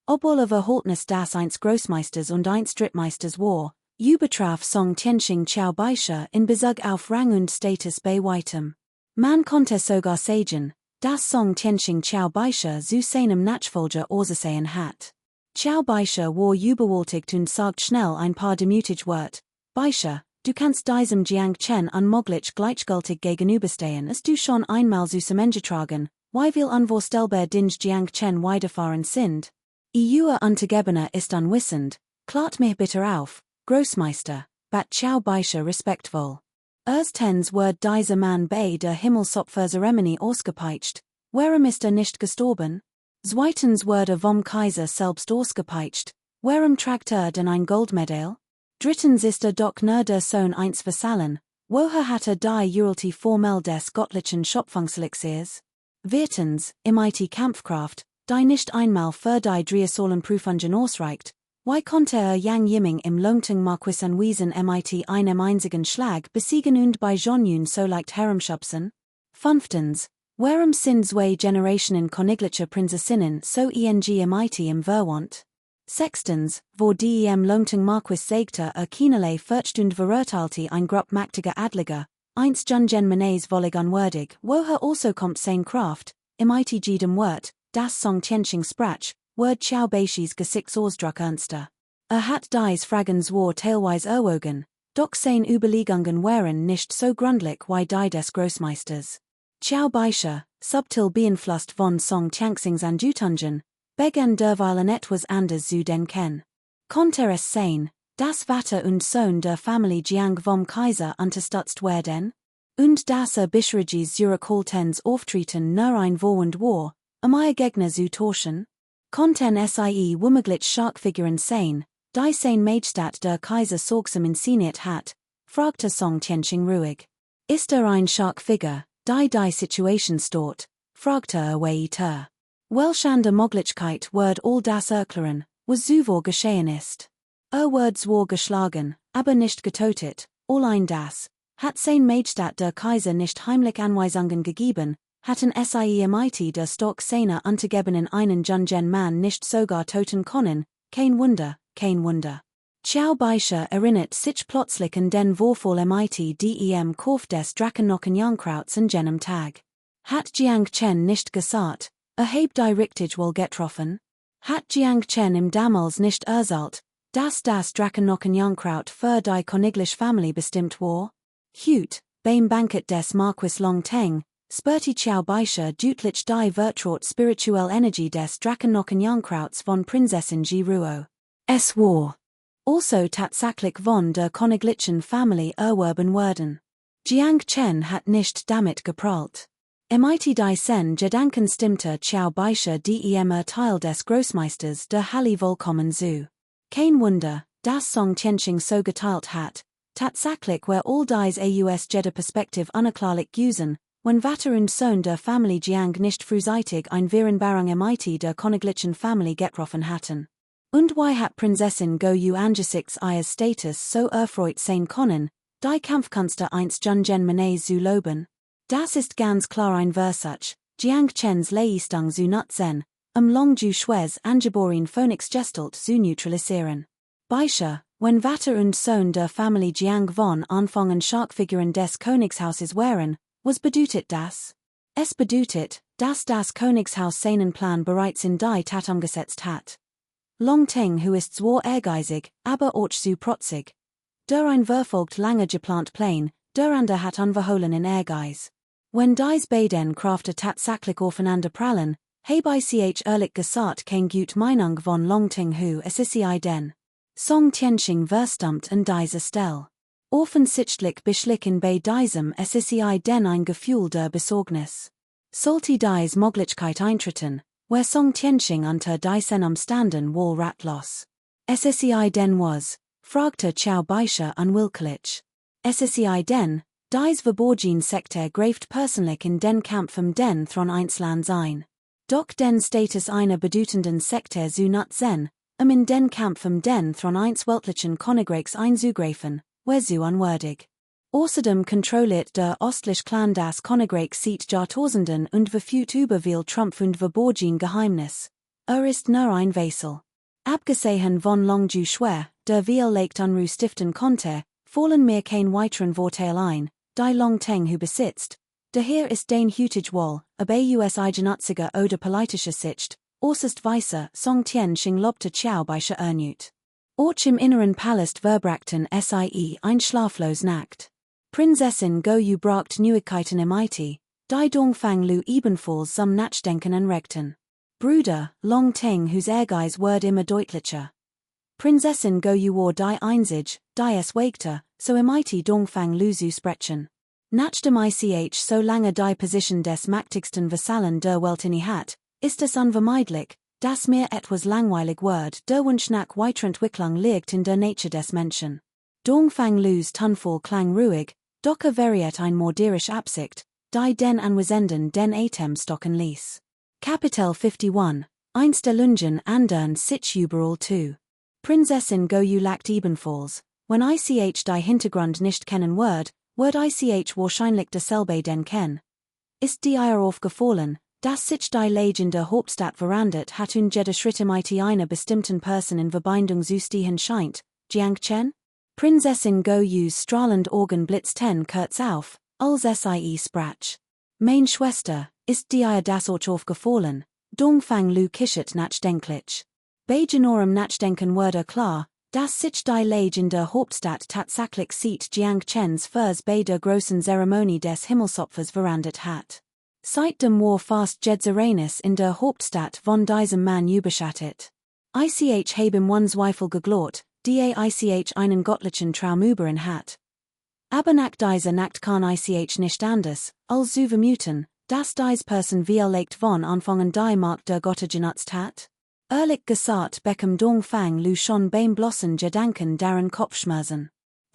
Obwohl er Verhaltnis das eins Großmeisters und eins Drittmeisters war, übertraf Song Tianqing Ciao Beischer in Bezug auf Rang und Status bei weitem. Man konnte sogar sagen, dass Song Tianqing Ciao Beischer zu seinem Nachfolger ausersehen hat. Ciao Beischer war überwältigt und sagt schnell ein paar demütig Wort. Beischer, du kannst diesem Jiang Chen unmöglich gleichgültig gegenüberstehen, als du schon einmal zusammengetragen, wie viel unvorstellbar Dinge Jiang Chen widerfahren sind. Ihr Untergebener ist unwissend, klärt mich bitte auf, Großmeister, bat Ciao Beischer respektvoll. Erstens wird dieser Mann bei der Himmelsopferzeremonie ausgepeitscht, warum ist nicht gestorben? Zweitens wurde vom Kaiser selbst ausgepeitscht, warum trägt denn ein Goldmedaille? Drittens ist doch nur der Sohn eins Vasallen, woher hat die Jurelty formell des göttlichen Schöpfungselixiers? Viertens, mit Kampfkraft, die nicht einmal für die Drei-Säulen-Prüfungen ausreicht, why konnte Yang Yiming im Longtung Marquis anwiesen mit einem einzigen Schlag besiegen und bei Zhongyun so leicht herumschubsen? Fünftens, warum sind zwei Generationen königlicher Prinzessinnen so mit im Verwand? Sechstens, wo die im Longtung Marquis sagte keinerlei Furcht und verurteilte ein Grupp mächtiger Adliger, einst Junjen Manes wollig unwürdig, woher also kommt sein Kraft, mit jedem Wort, das Song Tianqing sprach, wird Ciao Beischis Gesichtsausdruck ernster. Hat dies Fragens war teilweise erwogen, doch sein Überlegungen waren nicht so gründlich wie die des Großmeisters. Ciao Baisha, subtil beeinflusst von Song Tianxings Anjutungen, Began derweilen etwas anders zu denken. Konnte es sein, das Vater und Sohn der Familie Jiang vom Kaiser unterstützt werden? Und das Bischregies Zurückhaltens Auftreten nur ein Vorwand war, ihr Gegner zu täuschen? Konnten sie womöglich Scharkfiguren sein, die sein Majestät der Kaiser sorgsam inszeniert hat, fragte Song Tianxing ruhig. Ist ein Scharkfigur, die Situation stört, fragte weiter. Welche Möglichkeit wird all das erklären, was zuvor geschehen ist? Wird zwar geschlagen, aber nicht getötet, allein das, hat sein Majestät der Kaiser nicht heimlich Anweisungen gegeben, hatten sie MIT der Stock seiner angegebenen einen jungen Mann nicht sogar töten können, kein Wunder, kein Wunder. Ciao Baisha erinnert sich plötzlich an den Vorfall MIT dem Kauf des Drachennocken-Jagdkrauts an jenem Tag. Hat Jiang Chen nicht gesagt, hebt die richtig wohl getroffen? Hat Jiang Chen im damals nicht erzählt, dass das Drachennocken-Jagdkraut für die königliche Familie bestimmt war? Hüt, beim Banket des Marquis Long Teng, spürte Ciao Baisha deutlich die Vertraut spirituelle Energie des Drachennocken-Jagdkrauts von Prinzessin Ji Ruo. Es war also tatsächlich von der königlichen Familie erworben worden. Jiang Chen hat nicht damit geprahlt. MIT die Sen Gedanken stimmte Ciao Baisha dem Teil des Großmeisters der Halle vollkommen zu. Kein Wunder, dass Song Tianxing so geteilt hat, tatsächlich were all dies aus jeder Perspektive unerklärlich gewesen, wenn Vater und Sohn der Familie Jiang nicht frühzeitig ein Vereinbarung MIT der königlichen Familie getroffen hatten. Und why hat Prinzessin Go angesichts ihres Status so erfreut sein können, die Kampfkünste einst Jungen Manet zu loben? Das ist ganz klar ein Versuch, Jiang Chens Leistung zu nutzen, Longju Shues angeboren Phoenix Gestalt zu neutralisieren. Baisha, wenn Vater und Sohn der Familie Jiang von Anfang an Scharkfiguren des Königshauses waren, was bedeutet das? Es bedeutet, dass das Königshaus seinen Plan bereits in die Tat umgesetzt hat. Long Teng who ist zwar ehrgeizig, aber auch zu protzig. Der ein verfolgt lange geplant Plan, der andere hat unverhohlen in Ehrgeiz. Wenn dies beiden Kräfte tatsächlich aufeinander prallen, habe ich ehrlich gesagt kein gut Meinung von Long Teng hu es ist den. Song Tianxing verstummt an dieser Stelle. Offensichtlich beschlichen bei diesem es ist den ein Gefühl der Besorgnis. Sollte dies Möglichkeit eintreten, where Song Tianxing unter diesen Umständen wohl ratlos. Es ist den was, fragte Ciao Baisha unwillkürlich. Es ist den, dies verborgen Sektor greift persönlich in den Kampf den Thron Einzelland sein. Doch den Status einer bedeutenden Sektor zu nutzen, in den Kampf den Thron eins weltlichen Königreichs einzugreifen, wäre so unwürdig. Außerdem kontrolliert der östliche Clan das Königreich seit Jahrtausenden und verfügt über viel Trumpf und verborgen Geheimnis. Ist nur ein Vassal. Abgesehen von Longju Shui, der viel Leicht Unruhe stiften konnte, fallen mir kein weiteren Vorteil ein, die Long Teng hu besitzt. Daher ist den Hütig wohl, ob aus eigenartiger oder politischer Sicht, äußerst weißer Song Tianxing lobte Ciao Baisha ernüt. Auch im inneren Palast verbrachten sie ein schlaflos Nacht. Prinzessin Go bracht Neuigkeiten MIT, die Dongfang Lu ebenfalls zum Nachdenken anregten. Bruder, Long Teng whose Ehrgeiz wird immer deutlicher. Prinzessin Go war die einzig, die es wagte, so MIT Dongfang Lu zu sprechen. Nachdem ich so lange die Position des mächtigsten Vasallen der Welt inne hat, ist es unvermeidlich, dass mir etwas langweilig wird, der Wunsch nach Weiterentwicklung liegt in der Nature des Menschen. Dongfang Lus Tonfall klang ruhig, doch variiert ein morderische Absicht, die den Anwesenden den Atem stocken ließ. Kapitel 51, eins der Lungen andern sich überall zu. Prinzessin Go lacht ebenfalls, wenn ich die Hintergrund nicht kennen wird ich wahrscheinlich dasselbe denken. Ist dir aufgefallen, dass sich die Lage in der Hauptstadt verändert hat und jeder Schritt mit einer bestimmten Person in Verbindung zu stehen scheint, Jiang Chen? Prinzessin Go-Yus strahlend Augen blitzten kurz auf, als sie sprach. Mein Schwester, ist dir das auch aufgefallen? Dongfang Lu kichert nachdenklich. Bei genorem Nachdenken wurde klar, dass sich die Lage in der Hauptstadt tatsächlich seit Jiang Chens Vers bei der großen Zeremonie des Himmelsopfers verändert hat. Seit dem War fast Jeds Uranus in der Hauptstadt von diesem Mann überschattet. Ich haben uns Zweifel geglaubt, ich einen göttlichen Traum übern hat. Aber nach dieser Nacht kann ich nicht anders, als zu vermuten, dass diese Person vielleicht von Anfangen die Macht der Götter genutzt hat. Ehrlich gesagt beckem Dongfang Lu schon beim bloßen Gedanken daran Kopfschmerzen.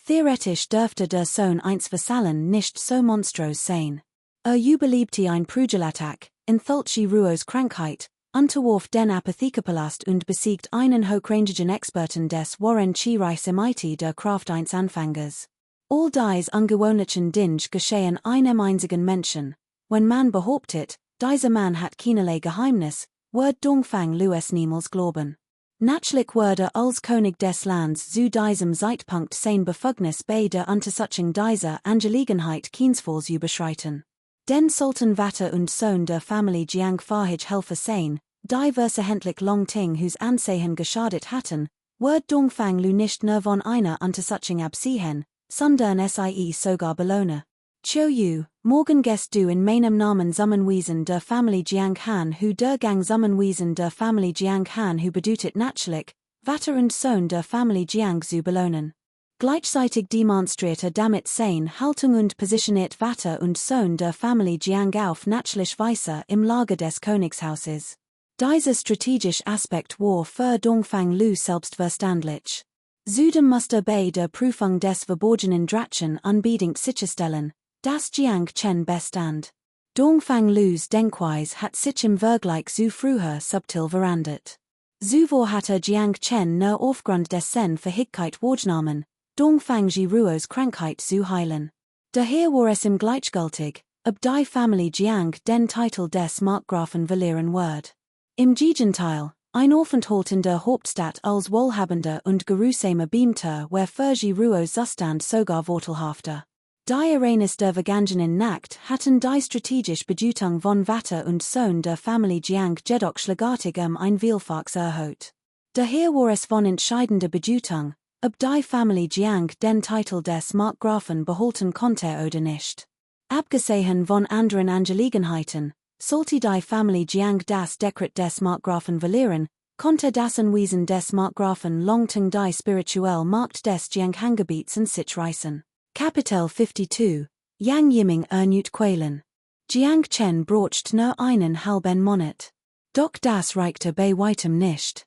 Theoretisch dürfte der Sohn eins Vasallen nicht so monströs sein. Überlebte ein Prügelattack, entthulchi Ruos Krankheit, unterwarf den Apothekerpalast und besiegt einen hochrangigen Experten des Warren Chi-Reichs im IT der Kraft eins Anfangers. All dies ungewöhnlichen Dinge geschehen einem einzigen Menschen. Wenn man behauptet, dieser Mann hat keinerlei Geheimnis, wird Dongfang Lu es niemals glauben. Natürlich würde als König des Landes zu diesem Zeitpunkt sein Befugnis bei der Untersuchung dieser Angelegenheit keinesfalls überschreiten. Den Sultan Vater und Sohn der Familie Jiang Fahij Helfer sein, die versehentlich Long Ting whose Ansehen geschadet hatten, wird Dongfang Lu nicht nur von einer Untersuchung absehen, sondern sogar belohnen. Chiu Yu, morgen gehst du in meinem Namen zusammenwiesen der Familie Jiang Han hu der Gang zusammenwiesen der Familie Jiang Han hu bedeutet natürlich, Vater und Sohn der Familie Jiang zu belohnen. Gleichzeitig demonstrierte damit sein Haltung und positioniert Vater und Sohn der Familie Jiang auf natürlich Weise im Lager des Königshauses. Dieser strategische Aspekt war für Dongfang Lu selbstverständlich. Zudem musste bei der Prüfung des verborgenen Drachen unbedingt sicherstellen, dass Jiang Chen bestand. Dongfang Lus Denkweise hat sich im Vergleich zu früher subtil verändert. Zuvor hatte Jiang Chen nur aufgrund dessen Fähigkeit wahrgenommen, Dongfang Ruos Krankheit zu heilen. Daher war es ihm gleichgültig, ob die Familie Jiang den Titel des Markgrafen verlieren wird. Im Gegenteil, ein Aufenthalt in der Hauptstadt als wohlhabender und geruhsamer Beamter war für Ruos Zustand sogar vorteilhafter. Die Uranus der vergangenen Nacht hatten die strategische Bedeutung von Vater und Sohn der Familie Jiang jedoch schlagartig ein Vielfaches erhöht. Daher war es von entscheidender Bedeutung, ob die Familie Jiang den Titel des Markgrafen behalten konnte oder nicht. Abgesehen von anderen Angelegenheiten, sollte die Familie Jiang das Dekret des Markgrafen verlieren, konnte das Anwesen des Markgrafen Longting die spirituelle Macht des Jianghan-Gebiets in sich reißen. Kapitel 52, Yang Yiming ernut Quälen. Jiang Chen braucht nur einen halben Monat. Doch das reichte bei weitem nicht.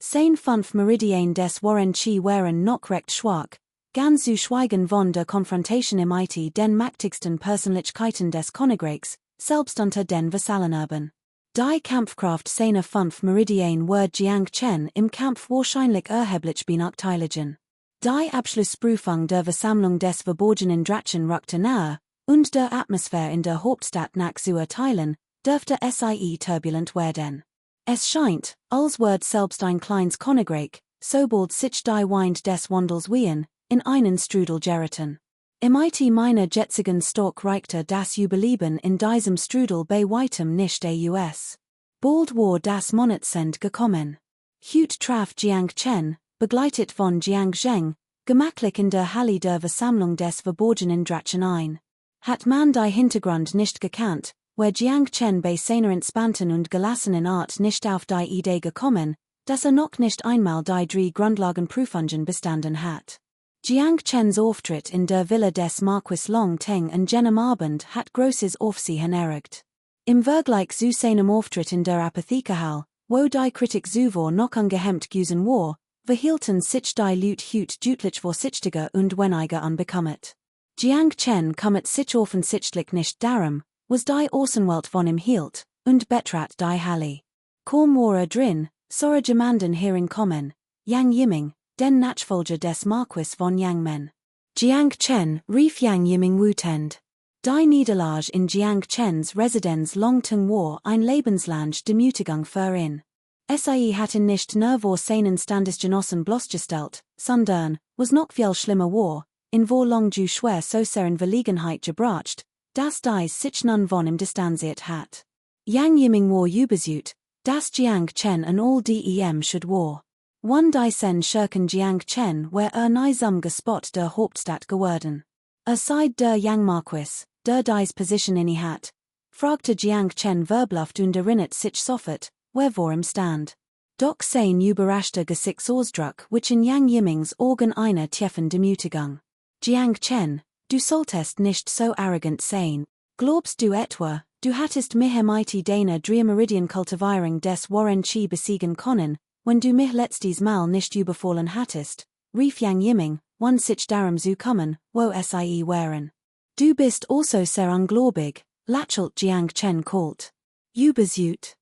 Sein 5 Meridien des Warren Chi waren noch recht schwach, ganz zu schweigen von der Konfrontation im IT den mächtigsten Persönlichkeiten des Königreichs, selbst unter den Vasallenerben. Die Kampfkraft seiner 5 Meridien wird Jiang Chen im Kampf wahrscheinlich erheblich benachteiligen. Die Abschlussprüfung der Versammlung des verborgenen Drachen rückte nahe, und der Atmosphäre in der Hauptstadt nach zu urteilen, dürfte sie turbulent werden. Es scheint, als wird selbst ein kleines Königreich, sobald sich die Wind des Wandels wehen, in einen Strudel geraten. Im IT meiner jetzigen Stock reichte das Überleben in diesem Strudel bei weitem nicht aus. Bald war das Monatsend gekommen. Hut traf Jiang Chen, begleitet von Jiang Zheng, gemachtlich in der Halle der Versammlung des verborgenen Drachen ein. Hat man die Hintergrund nicht gekannt, war Jiang Chen bei seiner entspannten und gelassenen Art nicht auf die Idee gekommen, dass noch nicht einmal die 3 Grundlagenprüfungen bestanden hat. Jiang Chens Auftritt in der Villa des Marquis Long Teng an jenem Abend hat großes Aufsehen erregt. Im Vergleich zu seinem Auftritt in der Apothekerhalle, wo die Kritik zuvor noch ungehemmt gewesen war, verhielten sich die Leute deutlich vorsichtiger und weniger unbekannt. Jiang Chen kümmert sich offensichtlich nicht darum, was die Außenwelt von ihm hielt, und betrat die Halle. Kaum war drin, so jemanden hereinkommen, Yang Yiming, den Nachfolger des Marquis von Yangmen. Jiang Chen rief Yang Yiming wütend. Die Niederlage in Jiang Chens Residenz Longting war ein lebenslange Demütigung für ihn. Hat ihn nicht nur vor seinen Standesgenossen bloßgestellt, sondern, was noch viel schlimmer war, in vor lang ju schwer so sehr in Verlegenheit gebracht, dass dies sich nun von ihm distanziert hat. Yang Yiming war überzeugt, dass Jiang Chen an all dem should war. One diesen Schurken Jiang Chen war neisam Gespot der Hauptstadt geworden. Aside der Yang Marquis, der dies Position inne hat, fragte Jiang Chen verbluft und erinnert sich sofort, wer vor ihm stand. Doch sein überraschter Gesichtsausdruck which in Yang Yiming's Augen einer tiefen Demütigung. Jiang Chen, du solltest nicht so arrogant sein. Glaubst du etwa, du hattest mich mighty deiner drei Meridian Kultivierung des Warren Chi besiegen können, wenn du mich letztes Mal nicht überfallen hattest, rief Yang Yiming, one sich darum zu kommen, wo sie wären. Du bist also sehr ungläubig, lächelt Jiang Chen kalt. Übersüt.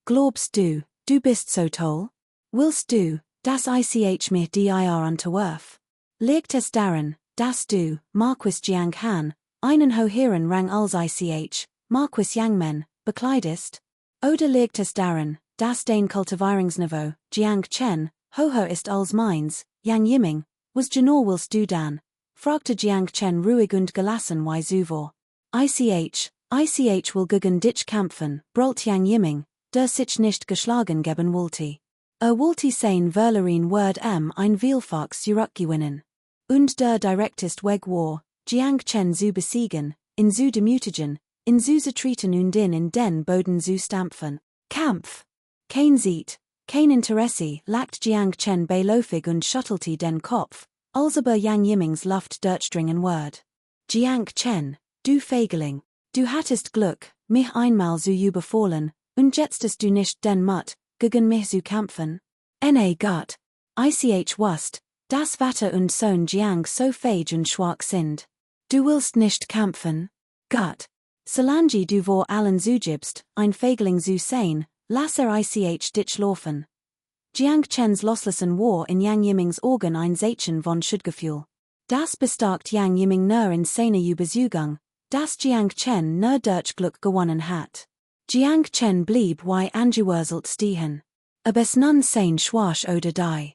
Glaubst du, du bist so toll? Willst du, dass ich mich dir unterwerf? Liegt es daran, dass du, Marquis Jiang Han, einen höheren Rang als ich, Marquis Yang Men, bekleidest? Oder liegt es daran, dass dein Kultivierungsniveau, Jiang Chen, höher ist als meins, Yang Yiming, was genau willst du dann? Fragte Jiang Chen ruhig und gelassen wie zuvor. Ich will gegen dich kämpfen, brüllt Yang Yiming, der sich nicht geschlagen geben wollte. Wollte sein Verlerin Word ein Vielfachs zurückgewinnen. Und der direktest Weg war, Jiang Chen zu besiegen, in zu demütigen, in zu zertreten und in den Boden zu stampfen. Kampf! Kein Sieg, kein Interesse, lacht Jiang Chen beiläufig und schüttelte den Kopf, als aber Yang Yimings Luft durchdringen Word. Jiang Chen, du Feigling, du hattest Glück, mich einmal zu überfallen, und jetztest du nicht den Mut, gegen mich zu kämpfen? Gott, ich wusst, dass Vater und Sohn Jiang so fähig und schwach sind. Du willst nicht kämpfen? Gott, solange du vor allen zugibst, ein Feigling zu sein, lasse ich dich laufen. Jiang Chens loslassen war in Yang Yimings Augen ein Zeichen von Schuldgefühl. Das bestärkt Yang Yiming nur in seiner Überzeugung, dass Jiang Chen nur durch Glück gewonnen hat. Jiang Chen blieb wie angewurzelt stehen. Aber es nun sein schwach oder die.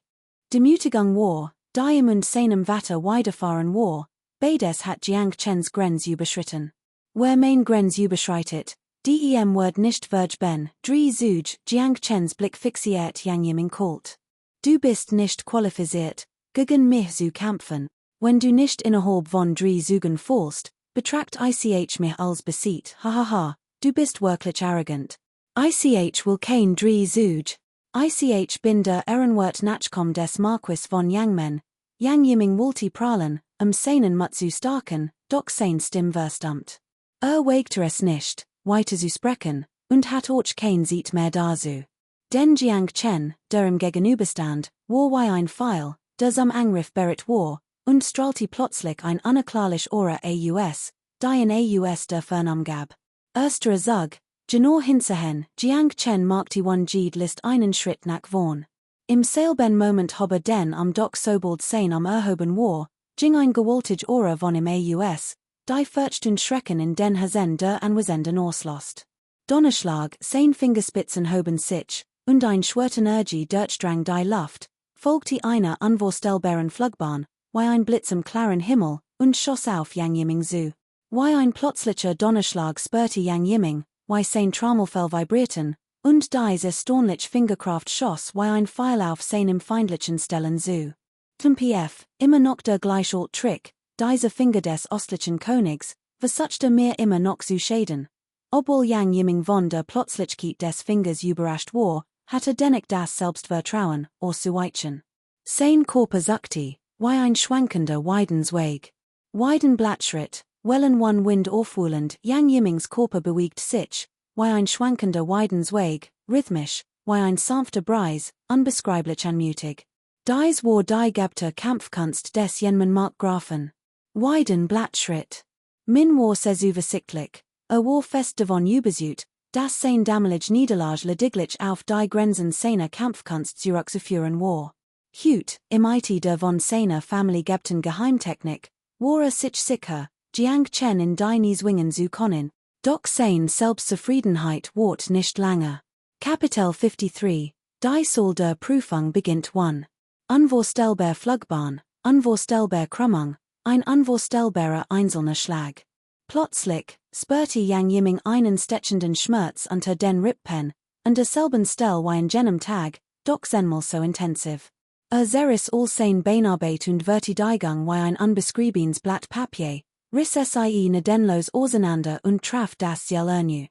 Demütigung war, die ihm und seinem Vater widerfahren war, beides hat Jiang Chens Grenz überschritten. Wer mein Grenz überschreitet, dem wird nicht würdig ben, drei Zug, Jiang Chens Blick fixiert Yang Yiming kalt. Du bist nicht qualifiziert, gegen mich zu kämpfen. Wenn du nicht innerhalb von drei Zügen fallst, betracht ich mich als besiegt, hahaha, du bist wirklich arrogant. Ich will kein drei Zug. Ich bin der Ehrenwert Nachkomm des Marquis von Yangmen. Yang Yiming wollte prahlen, seinen Mut zu starken, doch sein Stimm verstummt. Wagte es nicht, weiter zu sprechen, und hat auch kein Sieg mehr dazu. Denn Jiang Chen, der ihm gegenüberstand, war wie ein Pfeil, der zum Angriff bereit war, und strahlte plötzlich ein unerklärlich Aura aus, die in aus der Fernam gab. Erster Zug, genau hinterhen, Jiang Chen machte one List einen Schritt nach vorn. Im selben Moment habe den am Dock sobald sein am erhoben war, ging ein gewaltig Aura von im aus, die furcht und Schrecken in den Hasen der Anwesenden auslost. Donnerschlag, sein Fingerspitzen hoben sich, und ein Schwertenergie durchdrang die Luft, folgte einer unvorstellbaren Flugbahn, wie ein Blitz im klaren Himmel, und schoss auf Yang Yiming zu. Wie ein plötzlicher Donnerschlag spürte Yang Yiming, wie sein Trommelfell vibrierten, und dies erstaunlich Fingerkraft schoss wie ein Pfeil auf seinem feindlichen Stellen zu. TMPF, immer noch der gleiche alte Trick, dieser Finger des östlichen Königs, versuchte mir immer noch zu schäden. Obwohl Yang Yiming von der Plötzlichkeit des Fingers überrascht war, hatte dennoch das Selbstvertrauen, auszuweichen. Sein Körper sackte, wie ein schwankender Weidensweg. Weidenblattschritt, wellen one Wind aufwühlend, Yang Yimings Körper bewegt sich, wie ein schwankender Weidensweg, rhythmisch, wie ein sanfter Breis, unbeschreiblich anmutig. Dies war die gebte Kampfkunst des jenmen Markgrafen. Weidenblattschritt. Min war sehr übersichtlich, war fest davon überzeugt, dass sein damalige Niederlage lediglich auf die Grenzen seiner Kampfkunst zurückzuführen war. Hut, im IT der von seiner Familie gebten Geheimtechnik, war sich sicher, Jiang Chen in die zwingen zu können, doch sein Selbstzufriedenheit ward nicht lange. Kapitel 53, die soll der Prüfung beginnt 1. Unvorstellbar Flugbahn, unvorstellbar Krümmung, ein unvorstellbarer einzelner Schlag. Plötzlich spürte Yang Yiming einen stechenden Schmerz unter den Rippen, an derselben Stelle wie an jenem Tag, doch zehnmal so intensiv. Zeris all sein Beinarbeit und Vertidigung wie ein unbeschriebenes Blatt Papier, Riss sie Nedenlos auseinander und traf das Ziel.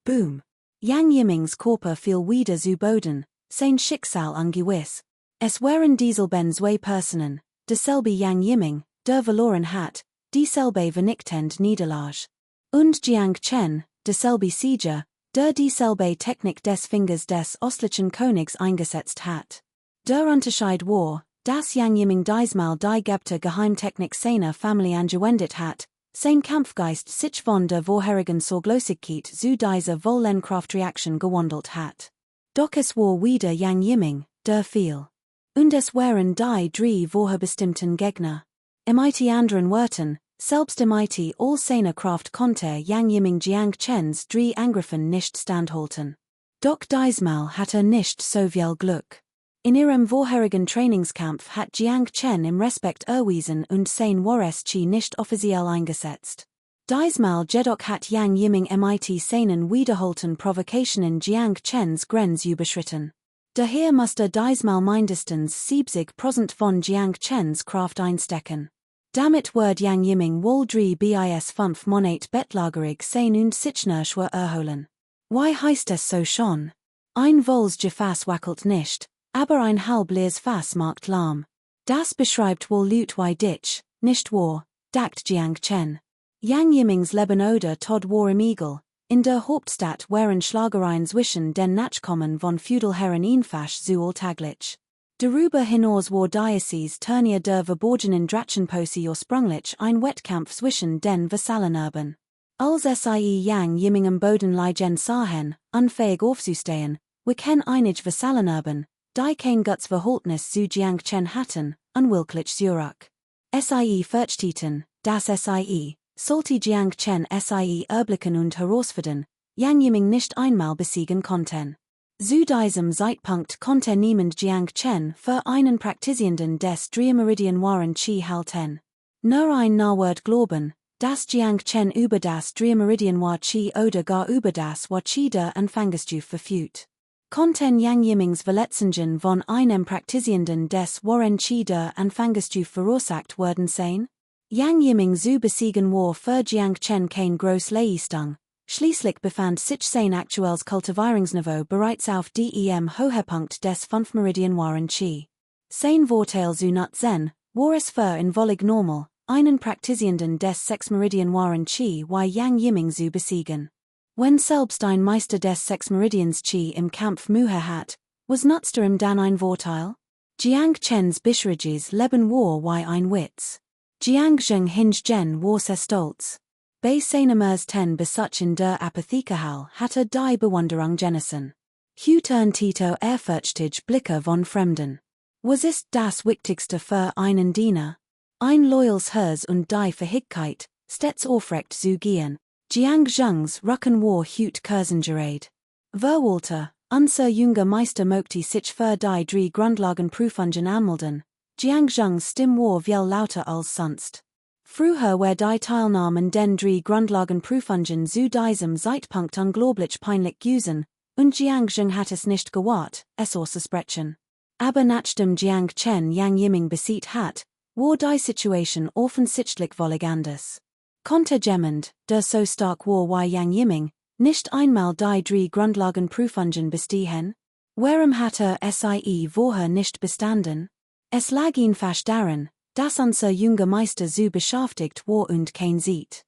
Boom. Yang Yiming's Körper fiel wieder zu Boden, sein Schicksal ungewiss. Es waren dieselben zwei Personen, dieselbe Yang Yiming, der verloren hat, dieselbe vernichtend Niederlage. Und Jiang Chen, dieselbe Sieger, der dieselbe Technik des Fingers des östlichen Königs eingesetzt hat. Der Unterschied war, dass Yang Yiming diesmal die gebte Geheimtechnik seiner Familie angewendet hat, sein Kampfgeist sich von der vorherigen Sorglosigkeit zu dieser Wollenkraftreaktion gewandelt hat. Doch es war wieder Yang Yiming, der fiel. Und es waren die drei vorher bestimmten Gegner. Mit anderen Worten, selbst mit all seiner Kraft konnte Yang Yiming Jiang Chens drei Angriffen nicht standhalten. Doch diesmal hat nicht so viel Glück. In ihrem vorherigen Trainingskampf hat Jiang Chen im Respekt erwiesen und sein Wahres Chi nicht offiziell eingesetzt. Diesmal jedoch hat Yang Yiming mit seinen wiederholten Provokationen Jiang Chens Grenze überschritten. Daher musste diesmal mindestens 70% von Jiang Chens Kraft einstecken. Damit wird Yang Yiming wohl 3 bis 5 Monate bettlagerig sein und sich nicht erholen. Why heißt es so schon? Ein volles Gefäß wackelt nicht, aber ein halb leeres Fass macht Lärm. Das beschreibt wohl Lut wie dich, nicht wahr, dacht Jiang Chen. Yang Yimings Leben oder Tod war im Igel. In der Hauptstadt waren Schlagereien zwischen den Nachkommen von Feudalherren einfach zu alltäglich. Darüber hinaus war Diocese Turnier der verborgenen Drachenposse ursprünglich ein Wettkampf zwischen den Vasallenerben. Als sie Yang Yiming am Boden liegen sahen, unfähig aufzustehen, waren einige Vasallenerben, die kein Gutsverhältnis zu Jiang Chen hatten, unwillkürlich zurück. Sie fürchteten, dass sie, sollte Jiang Chen sie erblicken und herausfinden, Yang Yiming nicht einmal besiegen konnten. Zu diesem Zeitpunkt konnte niemand Jiang Chen für einen Praktizierenden des Drei-Meridian Waren Chi halten. Nur ein Nawert glauben, dass Jiang Chen über das Drei-Meridian War Chi oder gar über das War Chi der Anfängerstufe verfügt. Konnten Yang Yimings Verletzungen von einem Praktizierenden des Waren Chi der Anfängerstufe verursacht worden sein? Yang Yiming zu besiegen war für Jiang Chen kein groß Leistung. Schließlich befand sich sein aktuelles Kultivierungsniveau bereits auf dem Höhepunkt des 5 Meridian Waren Chi. Sein Vorteil zu nutzen, war es für ihn völlig normal, einen Praktizierenden des 6 Meridian Waren Chi wie Yang Yiming zu besiegen. Wenn selbst ein Meister des 6 Meridians Chi im Kampf Mühe hat, was nutzt ihm dann ein Vorteil? Jiang Chens bishriges Leben war wie ein Witz. Jiang Zheng hingegen war sehr stolz. Bei seinem ersten Besuch in der Apothekerhall hatte die Bewunderung genossen. Hütern Tito ehrfürchtige Blicke von Fremden. Was ist das Wichtigste für einen Diener? Ein loyales Herz und die Fähigkeit, stets aufrecht zu gehen. Jiang Zhengs Rücken war hüt Kursengerät. Verwalter, unser junger Meister möchte sich für die drei Grundlagenprüfungen anmelden. Jiang Zhengs Stimme war viel lauter als sonst. Früher war die Teilnahme an den drei Grundlagenprüfungen zu diesem Zeitpunkt unglaublich peinlich gewesen, und Jiang Zheng hat es nicht gewagt, es auszusprechen. Aber nachdem Jiang Chen Yang Yiming besiegt hat, war die Situation offensichtlich völlig anders. Konnte jemand, der so stark war wie Yang Yiming, nicht einmal die drei Grundlagenprüfungen bestehen? Warum hatte sie vorher nicht bestanden? Es lag ihn fast daran, dass unser junger Meister so beschäftigt war und kein sieht.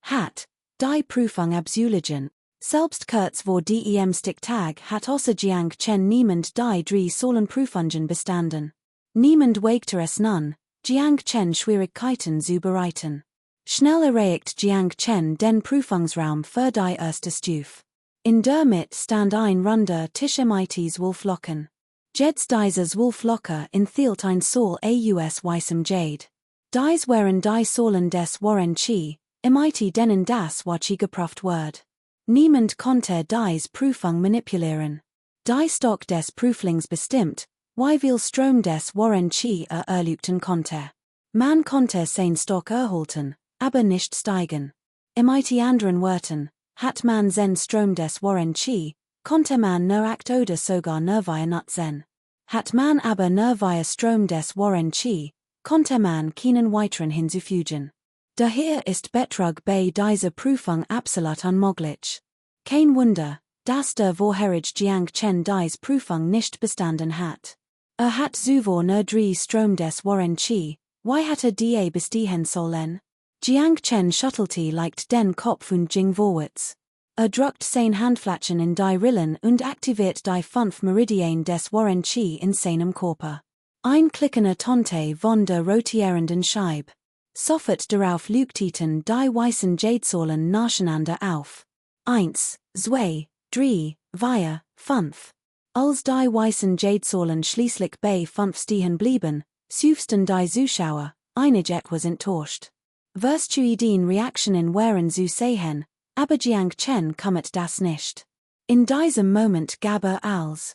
Hat, die Prüfung absolvieren. Selbst kurz vor dem Stichtag hat außer Jiang Chen niemand die drei Prüfungen bestanden. Niemand wagte es nun, Jiang Chen Schwierigkeiten zu bereiten. Schnell erreicht Jiang Chen den Prüfungsraum für die erste Stufe. In der Mitte stand ein runder Tisch mit Wolflocken. Jeds dieses Wolflocker enthielt ein Sol aus weißem Jade. Dies waren die Sohlen des Waren Chi, mit denen das War Chi geprüft wird. Niemand konnte dies Prüfung manipulieren. Die Stock des Prüflings bestimmt, wie viel Strom des Waren Chi erlübten konnte. Man konnte sein Stock erhalten, aber nicht steigen. Mit anderen Worten, hat man den Strom des Waren Chi, konnte man nur acht oder sogar nur nutzen. Hat man aber nur Strom des Waren Chi, konnte man keinen weiteren hinzufügen. Daher ist Betrug bei dieser Prüfung absolut unmöglich. Kein Wunder, dass der Vorherige Jiang Chen dies Prüfung nicht bestanden hat. Hat zuvor nur drei Strom des Waren Chi, why hat die bestehen sollen? Jiang Chen schüttelte leicht den Kopf und ging vorwärts. Druckt sein Handflächen in die Rillen und aktiviert die 5 Meridien des Waren Chi in seinem Körper. Ein klickender Tonte von der rotierenden Scheibe. Sofort darauf leuchteten die weißen Jadesäulen nacheinander auf. 1, 2, 3, 4, 5. Als die weißen Jadesäulen schließlich bei 5 stehen blieben, suchten die Zuschauer, einig etwas enttäuscht. Verstuiden Reaktionen waren zu sehen, aber Jiang Chen kommt das nicht. In diesem Moment gab als,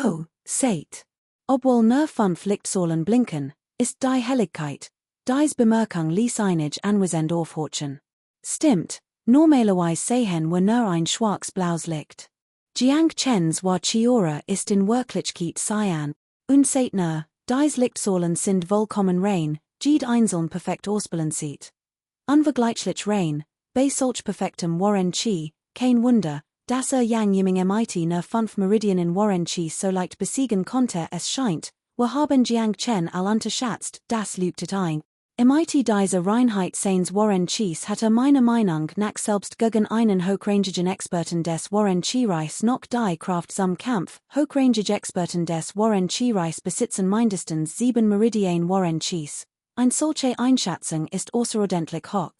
oh, seht. Obwohl nur 5 Lichtsäulen blinken, ist die Helligkeit, dies Bemerkung ließ einig anwesend aufhorchen. Stimmt, normalerweise sehen wir nur ein schwarz-blaues Licht. Jiang Chens war Chiora ist in Wirklichkeit cyan, und seht nur, dies Lichtsäulen sind vollkommen rein, jede einzeln perfekt ausbalanciert. Unvergleichlich rein, bei solch perfektem Waren Chi, kein Wunder, dass Yang Yiming MIT nur 5 Meridien in Waren Chi so leicht besiegen konnte es scheint, wir haben Jiang Chen all unterschätzt, das lügtet ein. MIT diese Reinheit seines Waren Chis hatte meiner Meinung nach selbst gegen einen hochrangigen Experten des Waren Chi Reichs noch die Kraft zum Kampf. Hochrangige Experten des Waren Chi Reichs besitzen mindestens 7 Meridien Waren Chis. Eine solche Einschätzung ist außerordentlich hoch.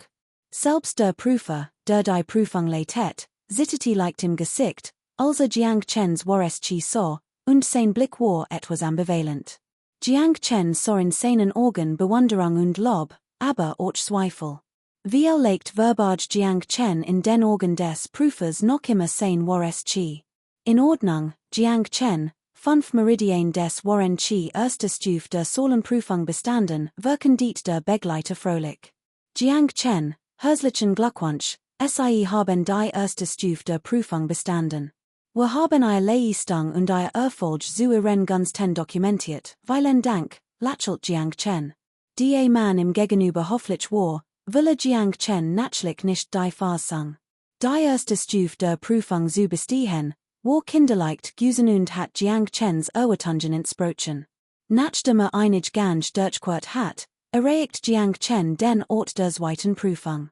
Selbst der Prüfer, der die Prüfung leitet, zitterte leicht im Gesicht, als Jiang Chens Wars Chi sah, und sein Blick war etwas ambivalent. Jiang Chen sah in seinen Augen Bewunderung und Lob, aber auch Zweifel. Wie legt verbage Jiang Chen in den Augen des Prüfers noch immer sein Wars Chi? In Ordnung, Jiang Chen, 5 Meridien des Waren Chi erste Stufe der Solenprüfung bestanden, wirken diet der Begleiter fröhlich. Jiang Chen, herzlichen Glückwunsch, Sie haben die erste Stufe der Prüfung bestanden. Wir haben Ihre Leistung und Ihr Erfolg zu Ihren Gunsten dokumentiert, vielen Dank, lächelt Jiang Chen. Die Mann im Gegenüber hoffentlich war, will Jiang Chen natürlich nicht die Fassung. Die erste Stufe der Prüfung zu bestehen, war kinderleicht gewesen und hat Jiang Chens Erwartungen entsprochen. Nachdem einig ganz durchquert hat, erreicht Jiang Chen den Ort der zweiten Prüfung.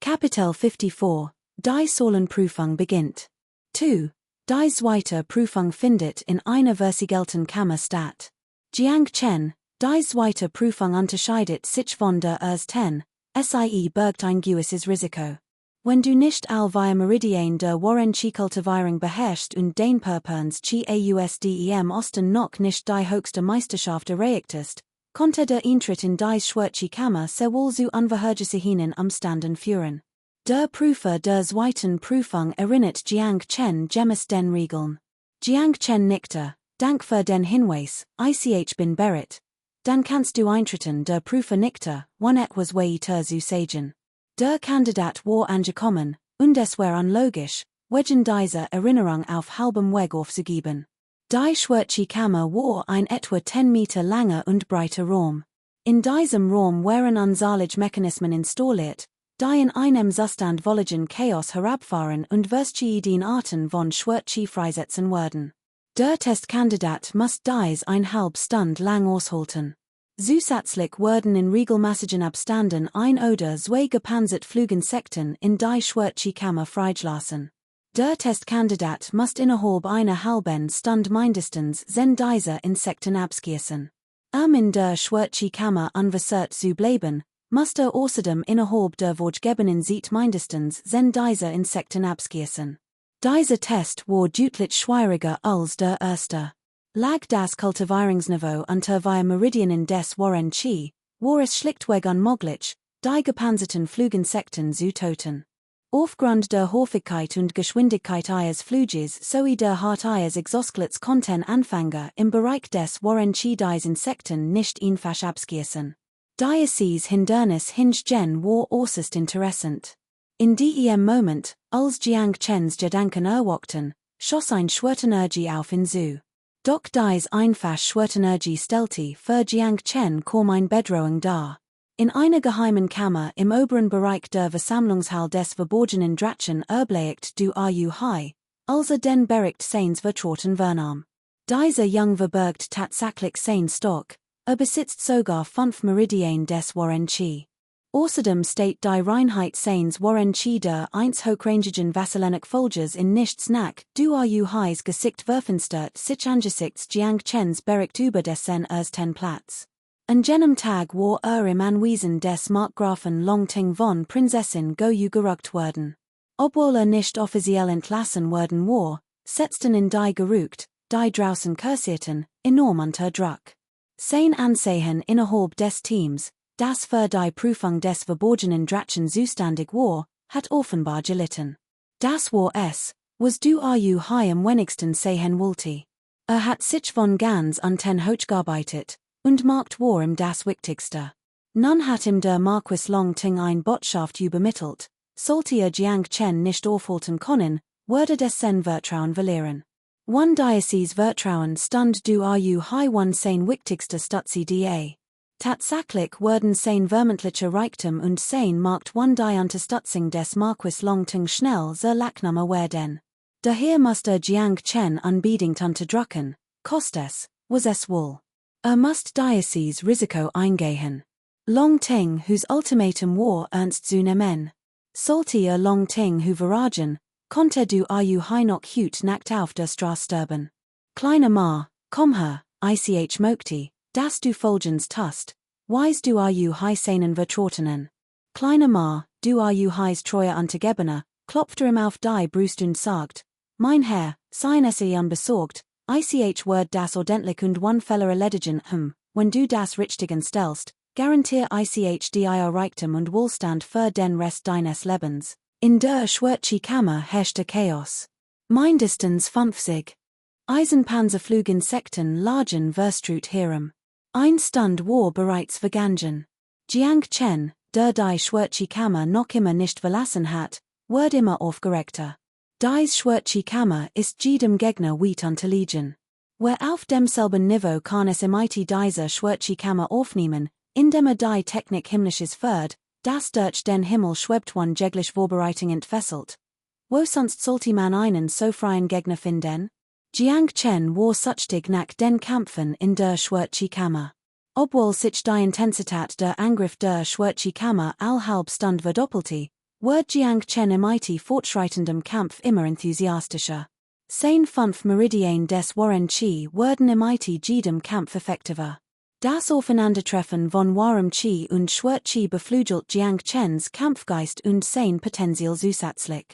Kapitel 54, die Solenprüfung beginnt. 2. Die zweite Prüfung findet in einer versiegelten Kammer statt. Jiang Chen, die zweite Prüfung unterscheidet sich von der ersten, sie birgt ein gewisses Risiko. Wenn du nicht all via Meridien der Waren Chi Kultivierung beherrschst und den Purperns Chi ausdem Osten noch nicht die höchste Meisterschaft erreichtest, konnte der Eintritt in die schwarze Kammer sehr wohl zu unvorhergesehenen Umständen führen. Der Prüfer der zweiten Prüfung erinnert Jiang Chen gemäß den Regeln. Jiang Chen nickte, dank für den Hinweis, ich bin bereit. Dann kannst du eintreten. Der Prüfer nickte, wann etwas weiter zu sagen. Der Kandidat war angekommen, und es war unlogisch, wegen dieser Erinnerung auf halbem Weg aufzugeben. Die schwarze Kammer war ein etwa 10 Meter langer und breiter Raum. In diesem Raum waren unzählige Mechanismen installiert, die in einem Zustand völligen Chaos herabfahren und verschiedene Arten von Schwarze freisetzen werden. Der Testkandidat muss dies eine halbe Stunde lang aushalten. Zusätzlich werden in regelmäßigen Abständen ein oder zwei gepanzerte Fluginsekten in die schwarze Kammer freigelassen. Der Testkandidat muss innerhalb einer halben Stunde mindestens 10 dieser Insekten abschießen. In der schwarze Kammer anwesend zu bleiben, muss er außerdem innerhalb der vorgegebenen Zeit mindestens 10 dieser Insekten abschießen. Dieser Test war deutlich schwieriger als der erste. Lag das Kultivierungsniveau unter via Meridien des Waren Chi, war es schlichtweg unmöglich, die gepanzerten Fluginsekten zu töten. Aufgrund der Häufigkeit und Geschwindigkeit ihres Fluges sowie der Hart ihres Exoskelets konnten Anfänger im Bereich des Waren Chi diese Insekten nicht einfach abschießen. Dieses Hindernis hingegen war äußerst interessant. In diesem Moment, als Jiang Chens Gedanken erwachten, schoss ein Schwertenergie auf ihn zu. Doch dies einfach Schwertenergie stellte für Jiang Chen kaum ein Bedrohung dar. In einer geheimen Kammer im oberen Bereich der Versammlungshalle des Verborgenen Drachen erbleicht du High, also den Bericht seines vertrauten Vernam. Dieser Jung verbergt tatsächlich sein Stock, besitzt sogar 5 Meridien des Warren Chi. Außerdem steht die Reinheit seines Warren Chi der einst hochrangigen Vassalenic Folgers in nichts nach, du Highs Gesicht werfenstert sich angesichts Jiang Chens Bericht über dessen ersten Platz. An jenem Tag war im Anwesen des Markgrafen Longting von Prinzessin Goyu gerückt worden. Obwohl nicht offiziell entlassen worden war, setzten in die gerückt, die draußen kursierten, enorm unter Druck. Sein Ansehen innerhalb des Teams, das für die Prüfung des verborgenen Drachen zuständig war, hat offenbar gelitten. Das war es, was du High am wenigsten sehen wollte. Hat sich von ganz unten hochgearbeitet, und Markt war ihm das Wichtigste. Nun hat ihm der Marquis Longting ein Botschaft übermittelt, sollte Jiang Chen nicht aufhalten können, würde dessen Vertrauen verlieren. One Diocese Vertrauen stund du High one sein wichtigste Stütze da. Tatsächlich wurden sein vermeintlicher Reichtum und sein Markt one die Unterstützung des Marquis Longting schnell sehr langsam werden. Daher musste Jiang Chen unbedingt unterdrücken, kost es, was es wohl. Musste Diocese Risiko eingehen. Longting whose ultimatum war ernst zu nehmen. Sollte Longting verragen, konnte du High noch hüt nackt auf der Straße sterben. Kleine Ma, komm her, ich möchte, dass du folgens tust, weis du High seinen Vertrautenen. Kleine Ma, du Highs treuer Untergebener, klopfte ihm auf die Brust und sagt, mein Herr, sein es unbesorgt, ich word das ordentlich und one feller erledigen, wenn du das Richtigen stellst, garantier ich dir Reichtum und Wohlstand für den Rest deines Lebens. In der Schwarzen Kammer herrschte Chaos. Mindestens 50. Eisenpanzerfluginsekten lagen verstrut herum. Ein Stund war bereits vergangen. Jiang Chen, der die Schwarze Kammer noch immer nicht verlassen hat, wird immer aufgeregter. Dies Schwarze Kammer ist jedem Gegner weit unterlegen. Wer auf demselben Niveau kann es im IT dieser Schwarze Kammer aufnehmen, indem die Technik himmlisches führt, das durch den Himmel schwebt one jeglich Vorbereitung entfesselt. Wo sonst sollte man einen so freien Gegner finden? Jiang Chen war süchtig nach den Kämpfen in der Schwarzen Kammer. Obwohl sich die Intensität der Angriff der Schwarzen Kammer allhalb Stund verdoppelte, wird Jiang Chen im IT fortschreitendem Kampf immer enthusiastischer. Sein 5 Meridien des Warren Chi wurden im IT jedem Kampf effektiver. Das Aufeinandertreffen von Warren Chi und Schwarz Chi beflügelt Jiang Chens Kampfgeist und sein Potenzial zusätzlich.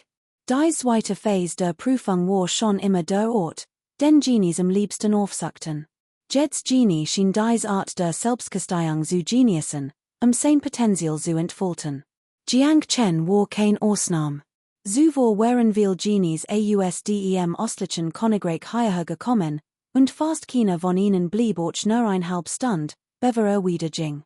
Die zweite Phase der Prüfung war schon immer der Ort, den Genies am liebsten aufsuchten. Jeds Genie schien dies Art der Selbstkasteiung zu genießen, sein Potenzial zu entfalten. Jiang Chen war kein Ausnahme. Zuvor waren viele Genies ausdem östlichen Königreich hierher gekommen, und fast keiner von ihnen blieb auch nur einhalb Stund, bevor wiederging.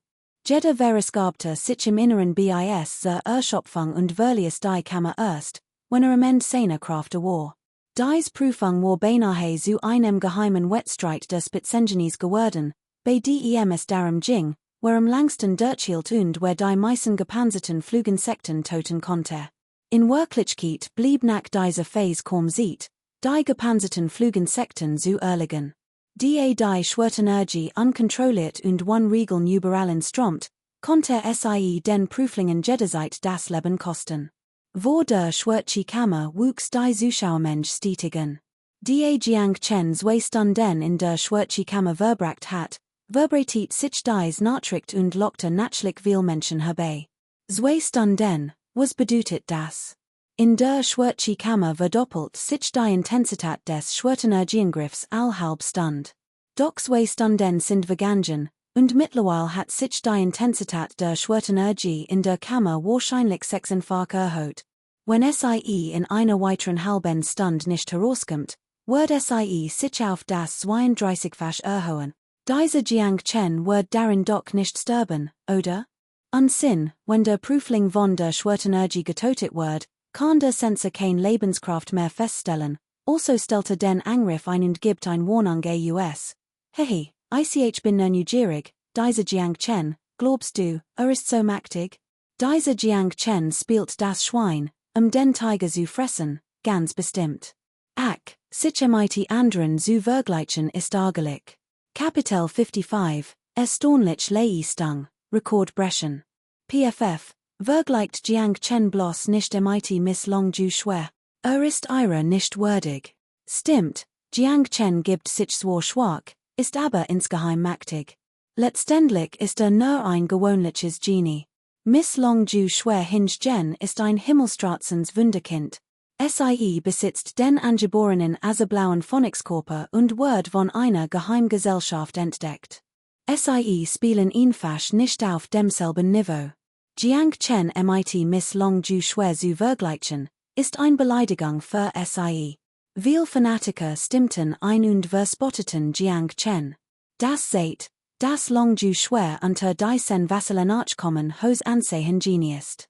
Jeder verausgabte sich im Inneren bis zur Erschöpfung und verließ die Kammer erst, wenn am Ende seiner Kräfte war. Dies Prüfung war beinahe zu einem geheimen Wettstreit der Spitzengenies geworden, bei dem es darum ging, wer am langsten durchhielt und wer die meisten gepanzerten Fluginsekten töten konnte. In Wirklichkeit blieb nach dieser Phase kaum Zeit, die gepanzerten Fluginsekten zu erlegen. Die Schwertenergie unkontrolliert und one Regeln überall entstromt, konnte sie den Prüflingen jederzeit das Leben kosten. Vor der Schwarzen Kammer wuchs die Zuschauermensch stetigen. Die Jiang Chen zwei Stunden in der Schwarzen Kammer verbracht hat, verbreitet sich dies Nachricht und lockte natürlich viel Menschen herbei. Zwei Stunden, was bedeutet das? In der Schwarzen Kammer verdoppelt sich die Intensität des Schwertenergiengriffs allhalb Stund. Doch zwei Stunden sind vergangen, und mittlerweile hat sich die Intensität der Schwertenergie in der Kammer wahrscheinlich sechsfach erhöht. Wenn sie in einer weiteren halben Stund nicht herauskommt, wird sie sich auf das 32-fach erhöhen. Dieser Jiang Chen wird darin doch nicht sterben, oder? Unsinn, wenn der Prüfling von der Schwertenergie getötet wird, kann der Sensor kein Lebenskraft mehr feststellen, also stellte den Angriff ein und gibt ein Warnung aus. Hehe, ich bin nur neugierig, dieser Jiang Chen, glaubst du, ist so mächtig? Dieser Jiang Chen spielt das Schwein, den Tiger zu fressen, ganz bestimmt. Ach, sich mit anderen zu vergleichen ist argelig. Kapitel 55, erstaunlich Leistung, Rekord brechen. PFF, vergleicht Jiang Chen bloß nicht mit Miss Long Ju schwer. Ist ihrer nicht würdig. Stimmt, Jiang Chen gibt sich zwar schwach, ist aber insgeheim mächtig. Letztendlich ist nur ein gewöhnliches Genie. Miss Long Ju schwer Hinge Jen ist ein Himmelstraßens Wunderkind. Sie besitzt den angeborenen blauen Phonics-Körper und wird von einer Geheimgesellschaft entdeckt. Sie spielen einfach nicht auf demselben Niveau. Jiang Chen mit Miss Long Ju schwer zu vergleichen, ist ein Beleidigung für Sie. Viele Fanatiker stimmten ein und verspotteten Jiang Chen. Das seht, das Long Ju schwer unter diesen Vasselenarch kommen hos Ansehen Geniest.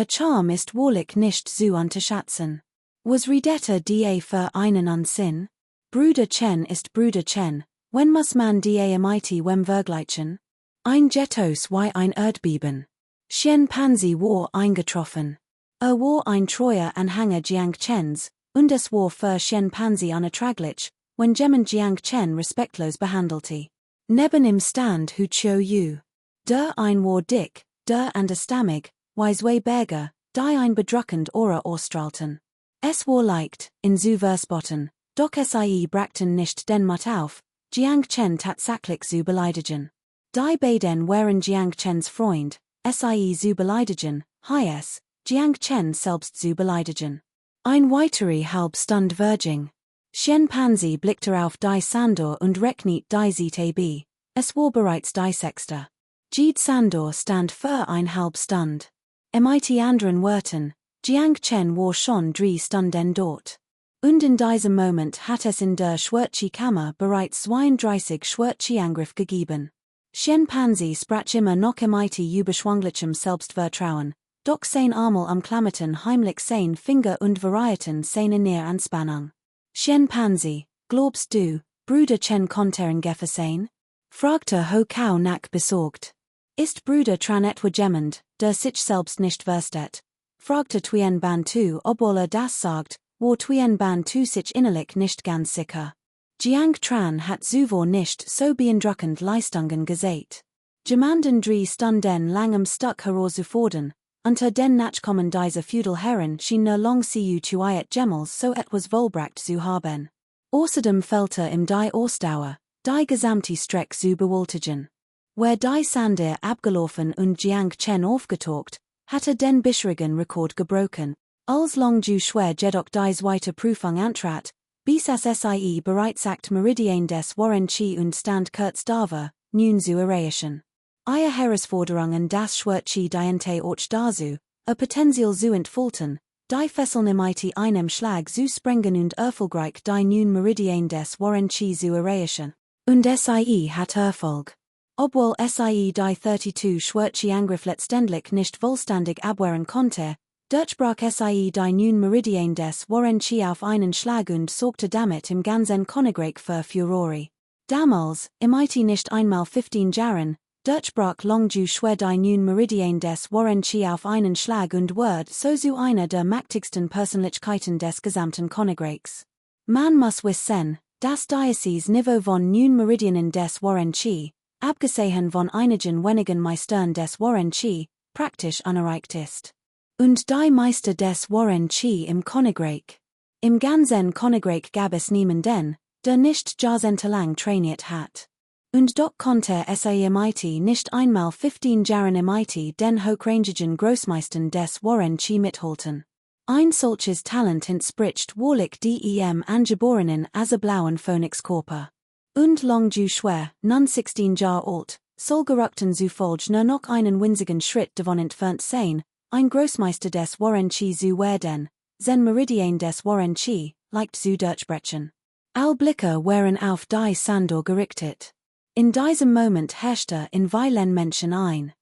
Charme ist wohlig nicht zu unterschätzen. Was redete da für einen Unsinn? Bruder Chen ist Bruder Chen, wenn muss man da mit wem vergleichen? Ein Jetos wie ein Erdbeben. Chimpanzee war eingetroffen. War ein treuer Anhänger Jiang Chens, und es war für Chimpanzee unerträglich, wenn jemand Jiang Chen respektlos behandelte. Neben im Stand hu Chiu Yu. Der ein war dick, der anderstammig, wie zwei Berger, die ein bedrückend Aura ausstrahlten. Es war leicht, in zu verspotten, doch sie brachten nicht den Mut auf, Jiang Chen tatsächlich zu beleidigen. Die beiden waren Jiang Chens Freund, sie zu beleidigen, heißt, Jiang Chen selbst zu beleidigen. Ein weitere Halbstund Verging. Chimpanzee blickte auf die Sandor und rechnete die ZTB. Es war bereits die Sechste. Jede Sandor stand für ein Halbstund. Mit anderen Worten, Jiang Chen war schon 3 Stunden dort. Und in diesem Moment hat es in der Schwärzchi-Kammer bereits 32 Schwärzchi-Angriff gegeben. Chimpanzee sprach immer noch mit überschwänglichem Selbstvertrauen, doch sein Armel umklammerten heimlich sein Finger und variierten seine Näheranspannung. Chimpanzee, glaubst du, Bruder Chen kontern Geffer sein? Fragte Ho Kao Nak besorgt. Ist Bruder Tran etwa jemand, der sich selbst nicht versteht? Fragte Tien Ban Tu, obwohl das sagt, war Tien Ban Tu sich innerlich nicht ganz sicher. Jiang Tran hat zuvor nicht so beeindruckend Leistungen gesät. Jemanden 3 Stunden langem Stück herauszufordern, unter den Nachkommen dieser Feudalherren schien nur lang zu iet Gemmels so etwas vollbracht zu haben. Außerdem fehlte im die Ausdauer, die gesamte Strecke zu bewältigen. Where die Sander abgelaufen und Jiang Chen aufgetaucht, hatte den bisherigen Rekord gebrochen, als Long Ju schwer jedoch die zweite Prüfung antrat, bis es sie bereits acht Meridian des Warren Chi und Stand kurz dava, nun zu erreichen. Ihre Herausforderungen das Schwärzchi diente auch dazu, Potenzial zu entfalten, die Fesseln mit einem Schlag zu sprengen und erfolgreich die nun Meridian des Warren Chi zu erreichen. Und sie hat Erfolg. Obwohl sie die 32 Schwärzchi Angriff letztendlich nicht vollständig abwehren konnte, durchbrach sie die nun Meridian des Warren Chi auf einen Schlag und sorgte damit im ganzen Königreich für Furore. Damals, im IT nicht einmal 15 Jahren, durchbrach Long Ju schwer die nun Meridian des Warren Chi auf einen Schlag und wurde so zu einer der mächtigsten Persönlichkeiten des gesamten Königreichs. Man muss wissen, das Diocese-Niveau von nun Meridianen des Warren Chi, abgesehen von einigen wenigen Meistern des Warren Chi, praktisch unerreicht ist. Und die Meister des Warren Chi im Königreich. Im ganzen Königreich gab es niemanden, der nicht jahrzehntelang trainiert hat. Und doch konnte mit nicht einmal 15 Jahren mit den hochrangigen Großmeistern des Warren Chi mithalten. Ein solches Talent entspricht wahrlich dem angeborenen blauen Phönixkörper. Und Long Ju schwer, nun 16 Jahre alt, soll gerückten zufolge nur noch einen winzigen Schritt davon entfernt sein, ein Großmeister des Warren Chi zu werden, sein Meridian des Warren Chi, leicht zu durchbrechen. Alle Blicke waren auf die Sandor gerichtet. In diesem Moment herrschte in vielen Menschen ein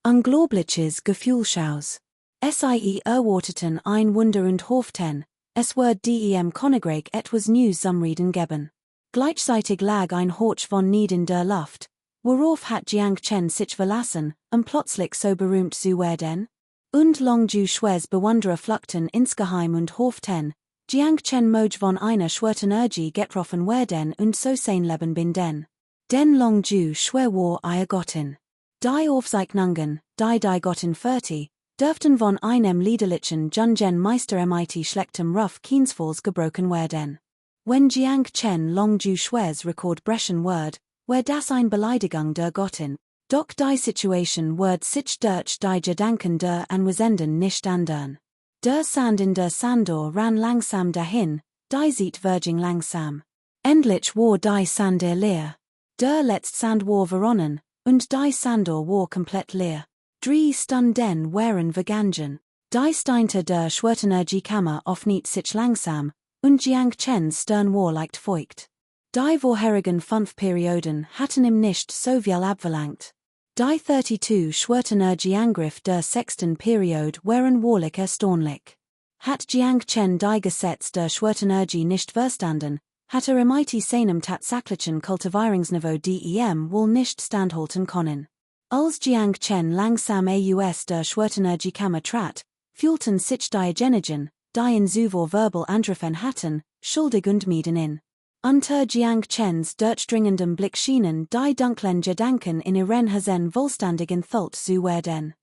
unglaubliches Gefühlschaos. Sie erwarteten ein Wunder und hofften, es würde dem Königreich etwas News zum Reden geben. Gleichzeitig lag ein Horch von Need in der Luft, worauf hat Jiang Chen sich verlassen, plötzlich so berühmt zu werden? Und long du schwes bewunderer Fluchten insgeheim und Hoften, Jiang Chen moj von einer Schwertenergie getroffen werden und so sein Leben binden. Den long du schwer war ihr Gottin. Die Aufzeichnungen, die Gottin 30, dürften von einem liederlichen Jungen Meister mit schlechtem Ruf keinesfalls gebrochen werden. Wenn Jiang Chen long du schwes Rekord brechen word, where das ein Beleidigung der Gottin, doch die Situation word sich durch die Gedanken der Anwesenden nicht ändern. Der Sand in der Sandor ran langsam dahin, die Zeit verging langsam. Endlich war die Sand leer. Der letzte Sand war verronnen, und die Sandor war komplett leer. 3 Stunden waren vergangen. Die Steinte der Schwertenergiekammer offnet sich langsam, und Jiang Chens Stern war leicht feucht. Die vorherigen 5 Perioden hatten ihm nicht so viel abverlangt. Die 32 Schwertenergieangriff der 6. Periode waren wahrlich erstaunlich. Hat Jiang Chen die Gesetz der Schwertenergie nicht verstanden, hat mit seinem tatsächlichen Kultivierungsniveau dem wohl nicht standhalten können. Als Jiang Chen langsam aus der Schwertenergiekammer trat, fühlten sich diejenigen, die in zuvor verbal angriffen hatten, schuldig und mieden in. Unter Jiang Chens durchdringendem Blick schienen die dunklen Gedanken in ihren Hirn vollständig enthüllt zu werden.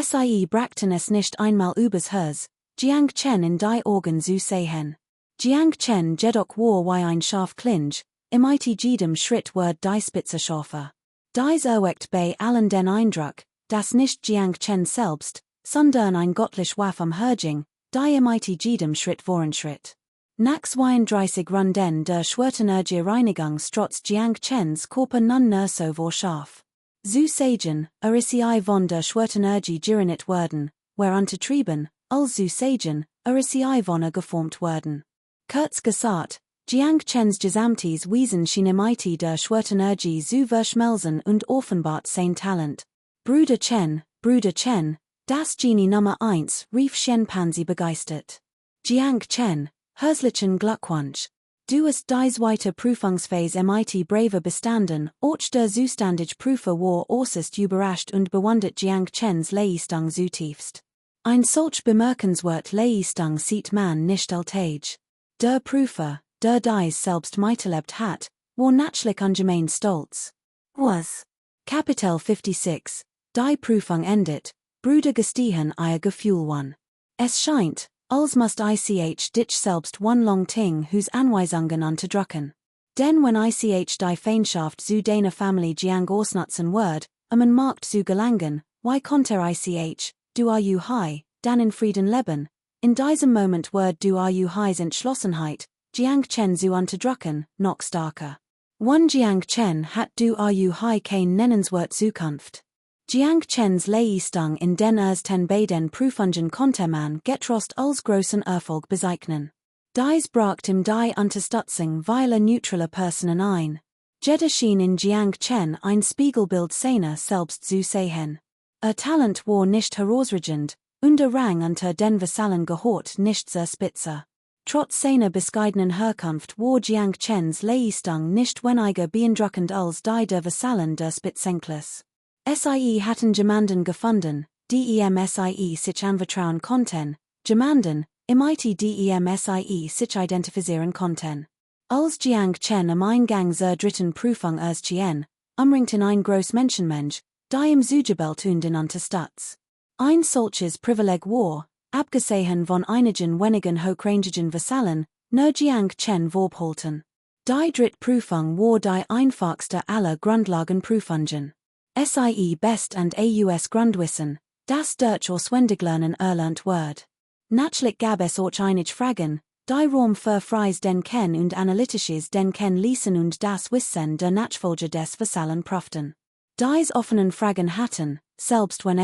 Sie brachten es nicht einmal übers Herz, Jiang Chen in die Augen zu sehen. Jiang Chen jedoch war wie ein Schafklinge, mit jedem Schritt ward die Spitze scharfer. Dies erweckt bei allen den Eindruck, dass nicht Jiang Chen selbst, sondern ein göttlich Waff am Herrging, die mit jedem Schritt voranschritt. Nach 32 Runden der Schwertenergie-Reinigung strotzt Jiang Chens Körper nun nur so vor scharf. Zu sagen, ist von der Schwertenergie gereinigt worden, untertrieben, als zu sagen, ist von geformt worden. Kurz gesagt, Jiang Chens gesamtes Wesen schien mit der Schwertenergie zu verschmelzen und offenbart sein Talent. Bruder Chen, das Genie Nummer 1, rief Shenpanzi begeistert. Jiang Chen, herzlichen Glückwunsch. Du hast die zweite Prüfungsphase mit braver bestanden, auch der zuständige Prüfer war äußerst überrascht und bewundert Jiang Chens Leistung zutiefst. Ein solch bemerkenswert Leistung sieht man nicht alltäglich. Der Prüfer, der dies selbst miterlebt hat, war natürlich ungemein stolz. Was? Kapitel 56, die Prüfung endet, Brüder gestehen ihr Gefühl wan. Es scheint, als must ich dich selbst one long ting whose Anweisungen unterdrücken. Denn wenn ich die Feindschaft zu deiner Familie Jiang ausnutzen word, einen Markt zu gelangen, wie konnte ich, du high, dann in Frieden leben, in diesem Moment word du highs Entschlossenheit, Jiang Chen zu unterdrücken, noch starker. One Jiang Chen hat du high kein nennenswert Zukunft. Jiang Chens Leistung in den ersten beiden Prüfungen konnte man getrost als großen Erfolg bezeichnen. Dies bracht ihm die Unterstützung vieler neutraler Personen ein. Jeder schien in Jiang Chen ein Spiegelbild seiner selbst zu sehen. Talent war nicht herausragend, und der Rang unter den Vasallen gehört nicht sehr spitze. Trotz seiner bescheidenen Herkunft war Jiang Chens Leistung nicht weniger beeindruckend als die der Vasallen des Spitzenkles. Hatten jemanden gefunden, dem sich anvertrauen konnten, jemanden, mit dem sich identifizieren konnten. Als Jiang Chen am Eingang zur dritten Prüfung erschien, umringten ein groß Menschenmensch, die im Zugebelt und in Unterstats. Ein solches Privileg war, abgesehen von einigen wenigen hochrangigen Vasallen, nur Jiang Chen vorbehalten. Die dritte Prüfung war die einfachste aller Grundlagenprüfungen. Best and aus Grundwissen, das durch auswendig lernen erlernt word. Natürlich gab es auch einige Fragen, die Raum für freies Denken und analytisches Denken ließen und das Wissen der Nachfolger des Vasallen prüften. Dies offenen Fragen hatten, selbst wenn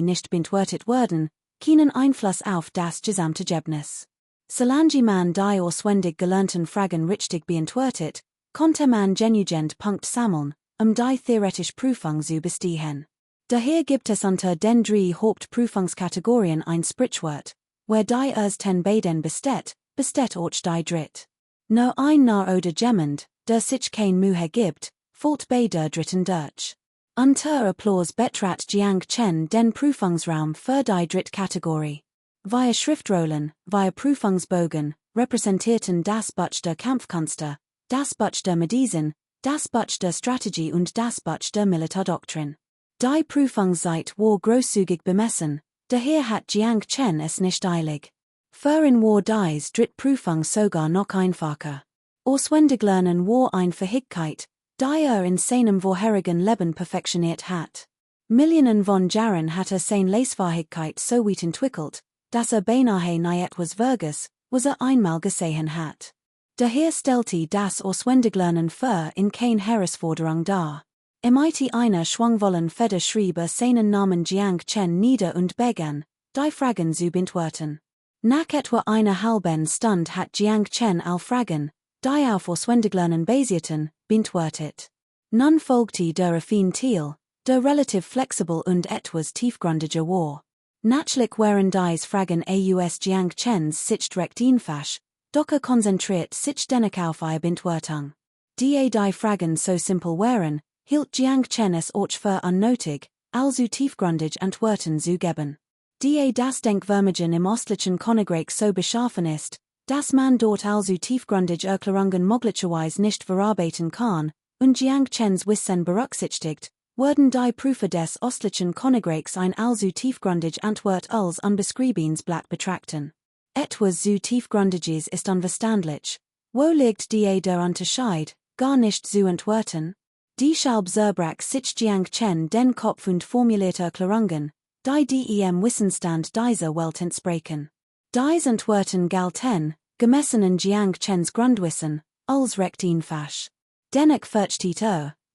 nicht beantwortet wurden, keinen Einfluss auf das gesamte Ergebnis. Solange man die auswendig gelernten Fragen richtig beantwortet, konnte man genügend Punkt sammeln, die theoretische Prüfung zu bestehen. Daher gibt es unter den 3 Hauptprüfungskategorien ein Sprichwort, where die ersten beiden besteht auch die dritt. Nur ein Narr oder jemand, der sich kein Mühe gibt, Fort bei der dritten Durch. Unter Applaus Betrat Jiang Chen den Prüfungsraum für die Drittkategorie. Via Schriftrollen, via Prüfungsbogen, repräsentierten das Buch der Kampfkünste, das Buch der Medizin, das Buch der Strategie und das Buch der Militärdoktrin. Die Prüfungszeit war großzügig bemessen, daher hat Jiang Chen es nicht eilig. Für in war dies Drittprüfung sogar noch einfacher. Auswendig lernen war eine Fähigkeit, die in seinem vorherigen Leben perfektioniert hat. Millionen von Jahren hat seine Lesfähigkeit so weit entwickelt, dass beinahe nie etwas Verges, was einmal gesehen hat. Daher stellte das Auswendiglernen für in keine Herausforderung dar. Mit einer schwungvollen Feder schrieb seinen Namen Jiang Chen nieder und begann, die Fragen zu beantworten. Nach etwa einer halben Stunde hat Jiang Chen alle Fragen, die auf Auswendiglernen basierten, beantwortet. Nun folgte der affine Teil, der relativ flexibel und etwas tiefgründiger war. Natürlich waren dies Fragen aus Jiang Chens Sicht recht einfach, doch konzentriert sich dennoch auf ihre Beantwortung. Die Fragen so simpel waren, hielt Jiang Chen es auch für unnötig, also tiefgründig Antworten zu geben. Das Denkvermögen im östlichen Königreich so beschaffen ist, dass man dort also tiefgründig Erklärungen möglicherweise nicht verarbeiten kann, und Jiang Chens Wissen berücksichtigt, wurden die Prüfer des östlichen Königreichs ein also tiefgründig Antwort als unbeschriebenes Blatt betrachten. Etwas so tiefgründiges ist unverständlich. Wo liegt der Unterschied, gar nicht zu antworten? Deshalb zerbrach sich Jiang Chen den Kopf und formulierte Erklärungen, die im Wissensstand dieser Welt entsprechen. Dies Antworten galten, gemessen an Jiang Chens Grundwissen, als recht einfach. Dennoch versteht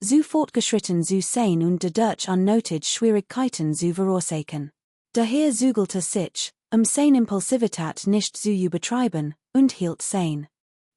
so fortgeschritten zu sein und dadurch unnötig Schwierigkeiten zu verursachen. Daher zügelte sich, seine Impulsivität nicht zu übertreiben, und hielt sein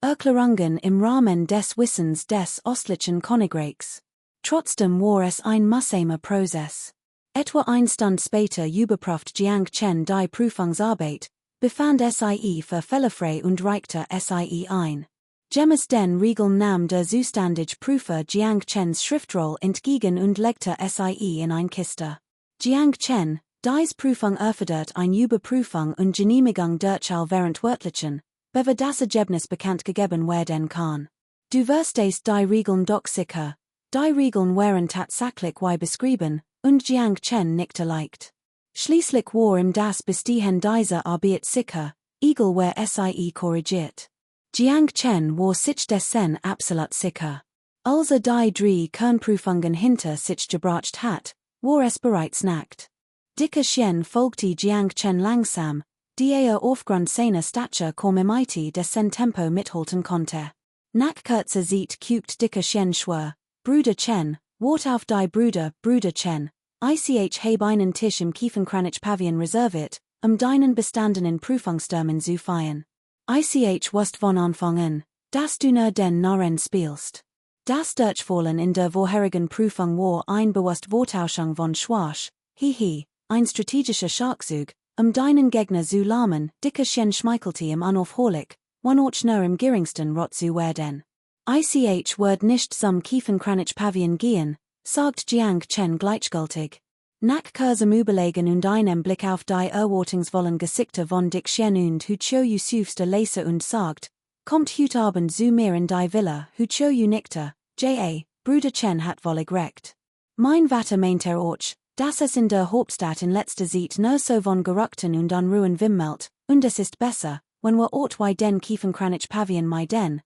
Erklärungen im Rahmen des Wissens des östlichen Königreichs. Trotzdem war es ein mühsamer Prozess. Etwa eine Stunde später überprüft Jiang Chen die Prüfungsarbeit, befand sie für fehlerfrei und reichte sie ein. Gemäß den Regeln nahm der zuständige Prüfer Jiang Chens Schriftroll entgegen und legte sie in eine Kiste. Jiang Chen, dies Prüfung erfordert eine Überprüfung und Genehmigung durch all Verantwortlichen, bevor das Ergebnis bekannt gegeben werden kann. Du verstehst die Regeln doch sicher. Die Regeln waren tatsächlich beschrieben, und Jiang Chen nickte leicht. Schließlich war ihm das Bestehen dieser Arbeit sicher, egal wer sie korrigiert. Jiang Chen war sich dessen absolut sicher. Als die drei Kernprüfungen hinter sich gebracht hat, war es bereits Nacht. Dicke Chen folgte Jiang Chen langsam, die aufgrund seiner Statur kaum mit dessen Tempo mithalten konnte. Nach kurzer Zeit kügt Dicke Chen schwör, Bruder Chen, wart auf die Bruder Chen, ich habe einen Tisch im Kiefenkranich Pavillon reserviert, deinen bestandenen Prüfungstermin zu feiern. Ich wusste von Anfang an, dass du nur den Narren spielst. Das Durchfallen in der vorherigen Prüfung war ein bewusst Wortauschung von Schwasch, ein strategischer Schachzug, deinen Gegner zu lahmen. Dicke Chen schmeichelte im unaufhörlich, auch nur im geringsten Rot zu werden. Ich wird nicht zum Kiefenkranich Pavillon gehen, sagt Jiang Chen gleichgültig. Nach kurzem Überlegen und einem Blick auf die erwartungsvollen Gesichter von Dick Chen und Hucho Yusufs der Leser und sagt, kommt heute Abend zu mir in die Villa. Hucho nickte, Bruder Chen hat völlig recht. Mein Vater meint auch, dass es in der Hauptstadt in letzter Zeit nur so von Gerüchten und Unruhen wimmelt, und es ist besser, wenn wir den Kiefenkranich Pavillon meiden.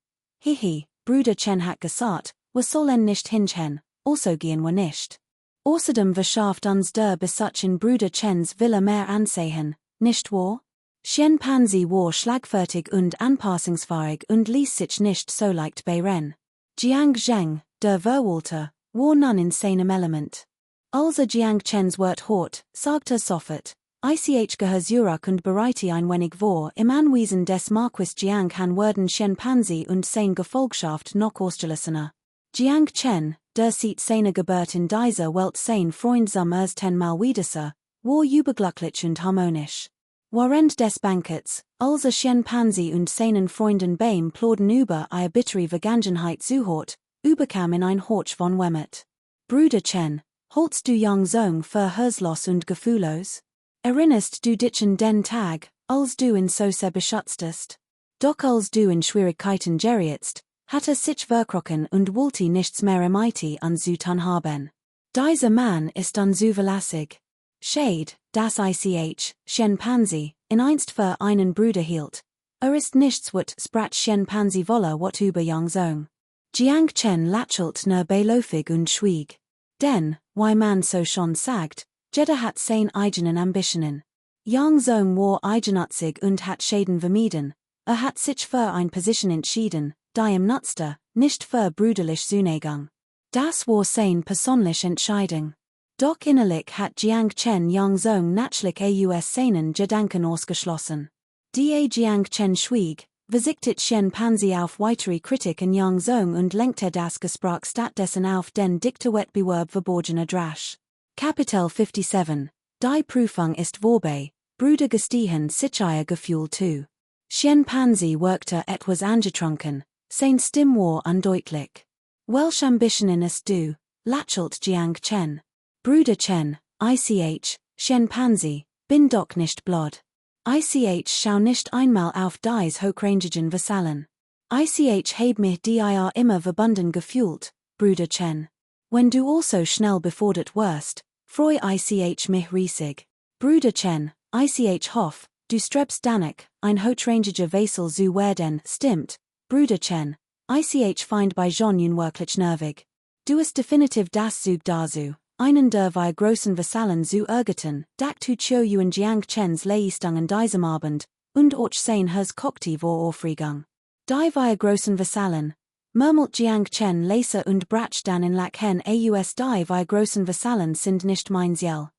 Bruder Chen hat gesagt, wir sollen nicht hinchen, also gehen wir nicht. Außerdem verschafft uns der Besuch in Bruder Chens Villa mehr Ansehen, nicht wahr? Chen Panzi war schlagfertig und anpassungsfähig und ließ sich nicht so leicht beirren. Jiang Zheng, der Verwalter, war nun in seinem Element. Als Jiang Chens Wort hort, sagte sofort, ich gehörig und bereite ein wenig vor, im Anwesen des Marquis Jiang Han werden Chen Panzi und sein Gefolgschaft noch ausgelassener. Jiang Chen, der sieht seine Geburt in dieser Welt sein Freund zum ersten Mal wiedersah, war überglücklich und harmonisch. Während des Bankets, als Chen Panzi und seinen Freunden beim Plaudern über ihre bittere Vergangenheit zuhört, Überkam in ein Horch von Wemmet. Brüder Chen, holst du Yang Zong für Herslos und Gefühlos? Erinnerst du dich den Tag, als du in so sehr beschutztest? Doch als du in Schwierigkeiten gerietst, hatte sich verkrochen und wollte nichts mehr MIT an zu tun haben. Dieser Mann ist unzuverlässig. Shade, das ich, Shenpanzi, in einst für einen Bruder hielt. Ist nichts wat sprach Shenpanzi wolle wat über Yang Zong. Jiang Chen lächelt nur beilofig und schwieg. Denn, wie man so schon sagt, jeder hat seine eigenen Ambitionen. Yang Zong war eigenartig und hat Schäden vermieden. Hat sich für eine Position entschieden, die ihm nutzte, nicht für brüderlich Zunegang. Das war seine persönliche Entscheidung. Doch innerlich hat Jiang Chen Yang Zong natürlich aus seinen Gedanken ausgeschlossen. Die Jiang Chen schwieg, verzichtet Shenpanzi auf weitere Kritik an Yang Zong und lenkte das Gespräch stattdessen auf den Diktawettbewerb verborgener Drasch. Kapitel 57. Die Prüfung ist vorbei, Brüder gestehen sich ihr Gefühl zu. Shenpanzi wirkte etwas angetrunken, sein Stimme war undeutlich. Welch Ambitionen ist du, lächelt Jiang Chen. Brüder Chen, ich, Shenpanzi, bin doch nicht blöd. Ich schau nicht einmal auf dies hochrangigen Vasallen. Ich heb mich dir immer verbunden gefühlt, Brüder Chen. Wenn du also schnell befördert wirst, freu ich mich riesig. Brüder Chen, ich hoff, du strebst danach, ein hochrangiger Vassal zu werden, stimmt, Brüder Chen, ich find bei John wirklich nervig. Du ist definitiv das Zug dazu, einen der zwei großen Vasallen zu ärgern, dak tu cho you in Jiang Chens Leistung an diesem Abend, und auch sein Hers Cockti vor Aufregung. Die zwei großen Vasallen, murmelt Jiang Chen leise und brach dann in Lachen aus die zwei großen Vasallen sind nicht mein Ziel,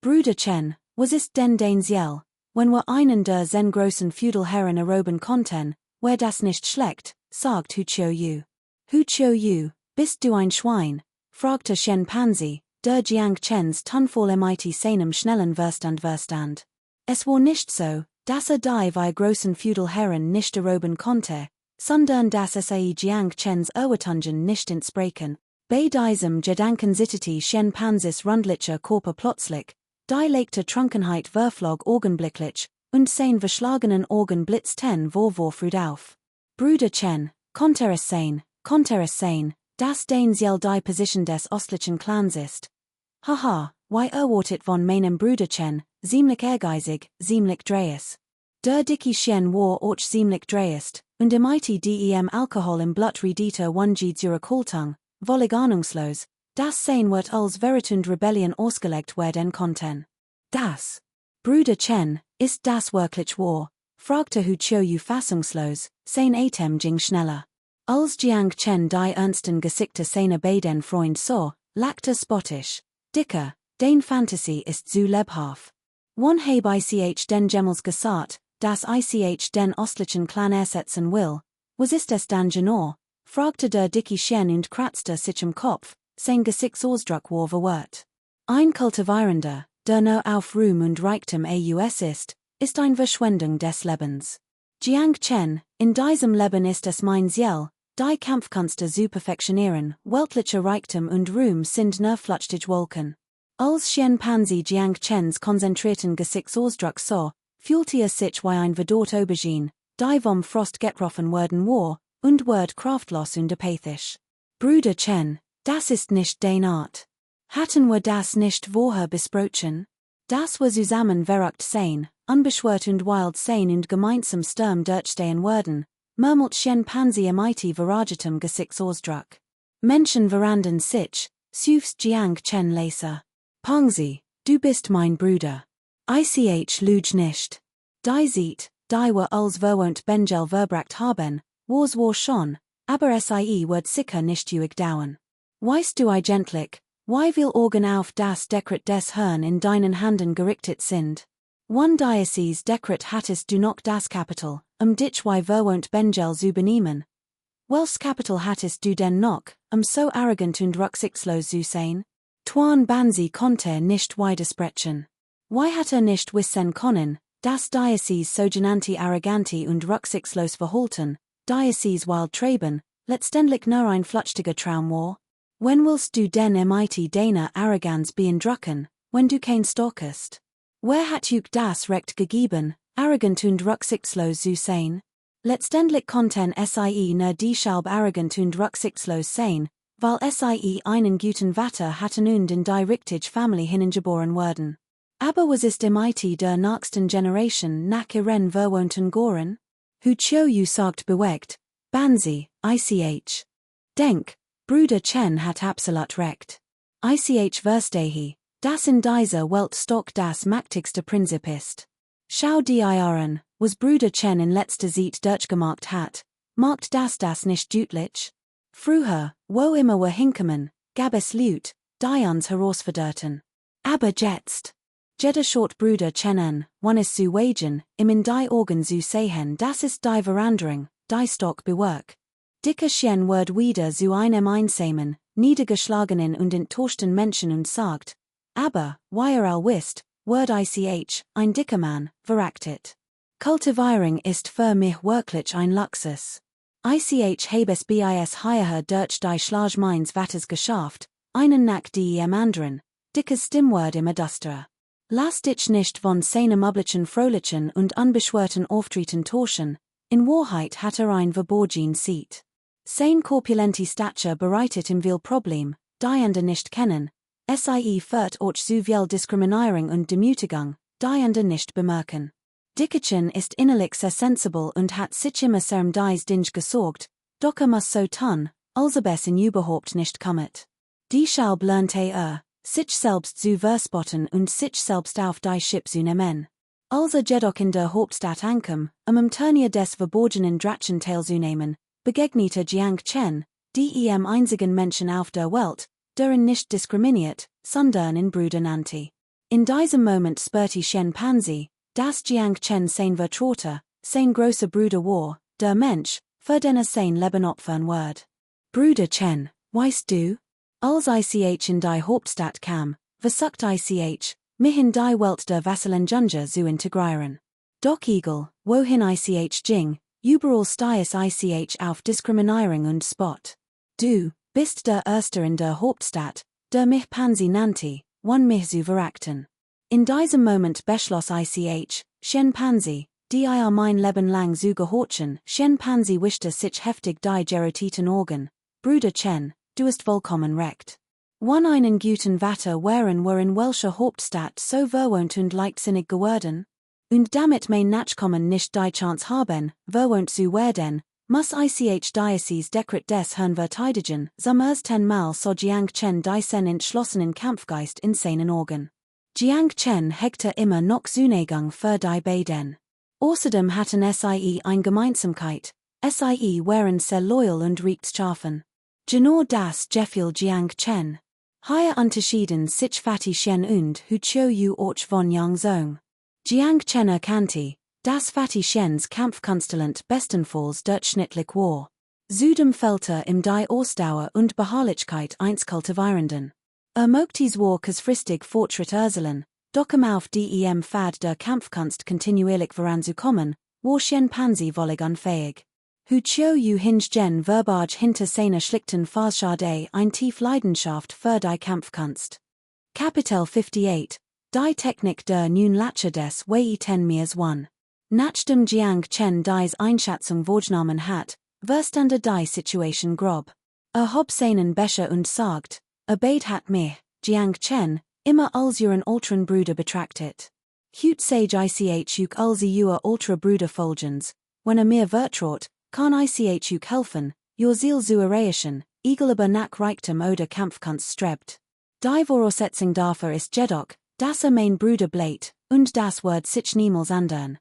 Brüder Chen, was ist denn dein Ziel, wenn wir einen der zen großen Feudalherren erobern konnten, wer das nicht schlägt, sagt Hu Chiu Yu. Hu Chiu Yu, bist du ein Schwein? Fragte Shenpanzi, der Jiang Chens Tunfall mit seinem schnellen Verstand. Es war nicht so, dass die zwei großen Feudalherren nicht erobern konnte, sondern dass Jiang Chens Erwatungen nicht entsprechen. Bei diesem Gedanken zitterte Shenpanzis rundlicher Körper plötzlich, die leichte Trunkenheit verflog augenblicklich, und sein verschlagenen Augen blitzten vorwurfsrot auf. Brüder Chen, konnte es sein, dass dein Ziel die Position des östlichen Clans ist. Haha, wie erwartet von meinem Brüder Chen, ziemlich ehrgeizig, ziemlich dreist. Der dicke Chen war auch ziemlich dreist, und dem Alkohol im Blut redete Wunji zur Kultung, völlig ahnungslos, das sein wird als veritund Rebellion ausgelegt werden konnten. Das, Brüder Chen, ist das wirklich wahr? Fragte Hu Chiu Yu fassungslos, sein Atem ging schneller. Als Jiang Chen die ernsten Gesichter seiner beiden Freund sah, lachte spottisch. Dicker, dein Fantasie ist zu lebhaft. Wann heb ich den Gemmels gesagt, dass ich den östlichen Clan ersetzen will? Was ist es dann genau? Fragte der dicke Chen und kratzte sich im Kopf, sein Gesichtsausdruck war verwirrt. Ein Kultivierender, der nur auf Ruhm und Reichtum aus ist ein Verschwendung des Lebens. Jiang Chen, in diesem Leben ist es mein Ziel, die Kampfkünste zu perfektionieren, weltlicher Reichtum und Ruhm sind nur flüchtige Wolken. Als Shenpanzi Jiang Chens konzentrierten Gesichtsausdruck sah, fühlte sich wie ein verdorrt Aubergine, die vom Frost getroffen worden war, und ward kraftlos und apathisch. Brüder Chen, das ist nicht deine Art. Hatten wir das nicht vorher besprochen? Das wir zusammen verrückt sein, unbeschwert und wild sein und gemeinsam Sturm durchstehen werden, murmelt Shenpanzi mit veragetem Gesichtsausdruck. Menschen veranden sich, süfst Jiang Chen leise. Pangzi, du bist mein Bruder. Ich lüg nicht. Die sieht, die wir als verwohnt Bengel verbracht haben, war's war schon, aber sie wird sicher nicht ewig dauern. Weißt du eigentlich, wie viel Augen auf das Dekret des Herrn in deinen Händen gerichtet sind? One Diocese Dekret hattest du noch das Kapitel, dich wie verwohnt Bengel zu benehmen. Welches Kapitel hattest du denn noch, so arrogant und rücksichtslos zu sein? Tuan Banzi konnte nicht widersprechen. Wie hat nicht wissen können, das Diocese so genannte arroganti und rücksichtslos verhalten, Diocese wild treiben, letztendlich nur ein flüchtiger Traum war? When willst du den mit deiner Arroganz beeindrucken, wenn du kein stalkest? Wer hat euch das Recht gegeben, arrogant und rücksichtslos zu sein? Letztendlich konnten sie nur deshalb arrogant und rücksichtslos sein, weil sie einen guten Vater hatten und in die richtige Familie hineingeboren wurden. Aber was ist mit der nächsten Generation nach ihren verwohnten Goren? Hu you sagt bewegt, Bansi, ich. Denk, Bruder Chen hat absolut recht. Ich verstehe, das in dieser Welt stock das mächtigste Prinzip ist. Schau dir was Bruder Chen in letzter Zeit durchgemacht hat, macht das nicht deutlich? Früher, wo immer wir hinkommen, gab es Leute, die uns herausforderten. Aber jetzt. Jeder short Bruder Chen wann es zu wagen, in die Augen zu sehen, das ist die Veränderung, die Stock bewirkt. Dicker Chen wird wieder zu einem einsamen, niedergeschlagenen und enttäuschten Menschen und sagt, aber, wie all wisst, wird ich, ein dicker Mann, verachtet. Kultivierung ist für mich wirklich ein Luxus. Ich habe es bis hierher durch die Schlag meines Vaters geschafft, einen nach dem anderen, dickes Stimmwort immer duster. Lass dich nicht von seinem üblichen fröhlichen und unbeschwerten Auftreten täuschen, in Wahrheit hat ein verborgen Seat. Sein korpulente Stature bereitet ihm viel Problem, die andere nicht kennen, führt auch zu viel Diskriminierung und Demütigung, die andere nicht bemerken. Dickerchen ist innerlich sehr sensibel und hat sich immer dies Ding gesorgt, doch muss so tun, als es in überhaupt nicht kommt. Deshalb lernt sich selbst zu verspotten und sich selbst auf die Schippe zu nehmen. Als jedoch in der Hauptstadt ankam, im Turnier des verborgenen Drachen teilzunehmen, begegnete Jiang Chen, dem einzigen Menschen auf der Welt, der ihn nicht diskriminiert, sondern in Bruder nannte. In diesem Moment spürte Shen Panzi, dass Jiang Chen sein Vertrauter, sein großer Bruder war, der Mensch, für den sein Leben opfern wird. Bruder Chen, weißt du? Als ich in die Hauptstadt kam, versucht ich, mich in die Welt der Vasallen Junger zu integrieren. Doch egal, wohin ich ging, überall stieß ich auf Diskriminierung und Spott. Du bist der Erste in der Hauptstadt, der mich Pansy nannte, wann mich zu verachten. In diesem Moment beschloss ich, Shen Pansy, die mein Leben lang zu gehorchen, Shen Pansy wischte sich heftig die Gerotiten Organ, Bruder Chen, du hast vollkommen recht. Wann einen guten Vater wären wir in welcher Hauptstadt so verwohnt und leichtsinnig geworden? Und damit mein Nachkommen nicht die Chance haben, verwohnt zu werden, muss ich Diocese Dekret des Herrn verteidigen, zum ersten Mal so Jiang Chen diesen entschlossenen Kampfgeist in seinen Augen. Jiang Chen hegte immer noch Zuneigung für die beiden. Außerdem hatten sie eine Gemeinsamkeit, sie waren sehr loyal und rechtschaffen. Genau das gefiel Jiang Chen. Hier unterschieden sich Fatty Shen und Hu Chiu Yu auch von Yang Zong. Jiang Chen erkannte, dass Fatty Shens Kampfkonstellant bestenfalls durchschnittlich war. Zudem fehlte im die Ausdauer und Beharrlichkeit eins kultivierenden. Mochte zwar kurzfristig Fortschritt erzielen, doch auf dem Pfad der Kampfkunst kontinuierlich voranzukommen, war Shen Panzi völlig unfähig. Hu Chiu Yu hingegen verbage hinter seiner schlichten Fassade ein tief Leidenschaft für die Kampfkunst. Kapitel 58, die Technik der nun Lacher des Wei Ten Mirs 1. Nachdem Jiang Chen dies Einschätzung wahrgenommen hat, verstande die Situation grob. Hob seinen Becher und sagt, Beid hat mich, Jiang Chen, immer als ihren älteren Bruder betrachtet. Hut sage ich uk als ihr älterer Bruder folgens, wenn mir vertraut, kann ich uk helfen, your Ziel zu erreichen, egal über nach Reichtum oder Kampfkunst strebt. Die Voraussetzung dafür ist jedoch, dass mein Bruder bleibt, und das wird sich niemals ändern.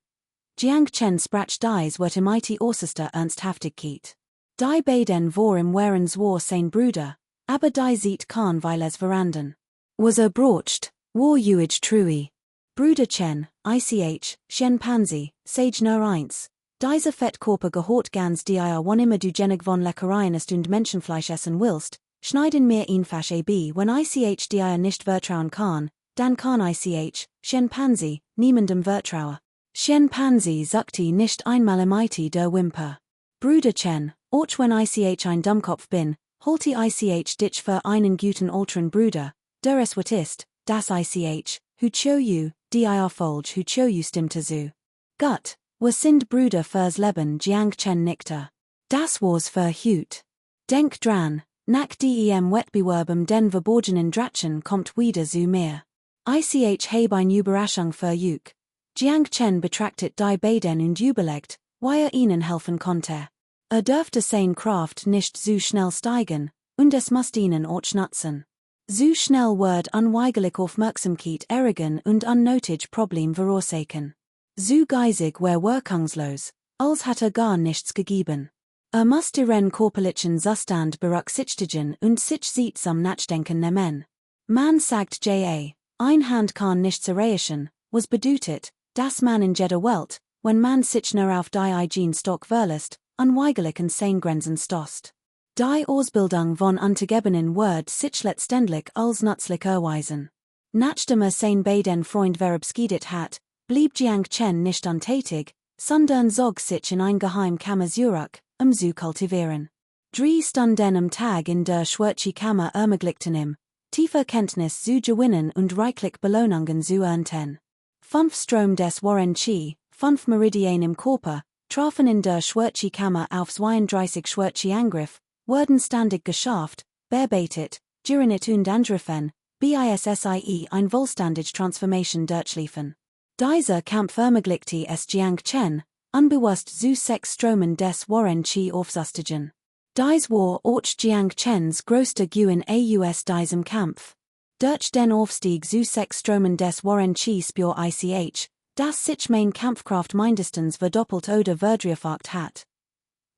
Jiang Chen sprach dies wird mit äußerster Ernsthaftigkeit. Die beiden waren zwar sein Bruder, aber die sieht kann weil es veranden. Was brocht, war uig trui. Bruder Chen, ich, Shen Panzi, sage nur eins. Diese Fettkörper gehört ganz dir wann immer du genig von Leckereien ist und Menschenfleisch essen willst, schneiden mir einfach ab, wenn ich dir nicht vertrauen kann, dann kann ich, Shen Panzi, niemandem vertrauen. Shen Panzi sagte nicht einmal mit der Wimper. Bruder Chen, Och wenn ich ein Dummkopf bin, holte ich dich für einen guten alten Bruder, der es wat ist, das ich, hu cho you, dir Folge hu cho you stimmte zu. Gut, wir sind Brüder fürs Leben, Jiang Chen nickte. Das war's für Hut. Denk dran, nach dem Wettbewerben den verborgenen Drachen kommt wieder zu mir. Ich habe eine Überraschung für Juk. Jiang Chen betrachtet die beiden und überlegt, wie ihnen helfen konnte. Dürfte sein Kraft nicht so schnell steigen, und es muss ihnen auch nutzen. So schnell wird unweigerlich Aufmerksamkeit erregen und unnötig Problem verursachen. So geisig wirkungslos, als hatte gar nichts gegeben. Muss ihren körperlichen Zustand berücksichtigen und sich zum Nachdenken nehmen. Man sagt ja, ein Hand kann nichts erreichen, was bedeutet, dass man in jeder Welt, wenn man sich nur auf die eigene Stock verlässt, unweigerlich an seine Grenzen stößt. Die Ausbildung von Untergebenen wird sich letztendlich als nützlich erweisen. Nachdem sein beiden Freund verabschiedet hat, blieb Jiang Chen nicht untätig, sondern zog sich in ein Geheimkammer zurück, zu kultivieren. 3 Stunden am Tag in der Schwarzkammer ermöglichten ihm, tiefe Kenntnis zu gewinnen und reichlich Belohnungen zu ernten. 5 Strom des Warren Qi, 5 Meridien im Körper, trafen in der Schwarzkammer auf 32 schwarze Angriff, wurden ständig geschafft, bearbeitet, Durinit und Angriffen, BISSIE ein vollständig Transformation durchliefen. Dieser Kampf ermöglichte es Jiang Chen, unbewusst zu 6 Stromen des Warren Qi aufzustigen. Dies war auch Jiang Chens größter Gewinn aus diesem Kampf. Durch den Aufstieg zu 6 Stromen des Warren Qi spür ich, dass sich mein Kampfkraft mindestens verdoppelt oder verdreifacht hat.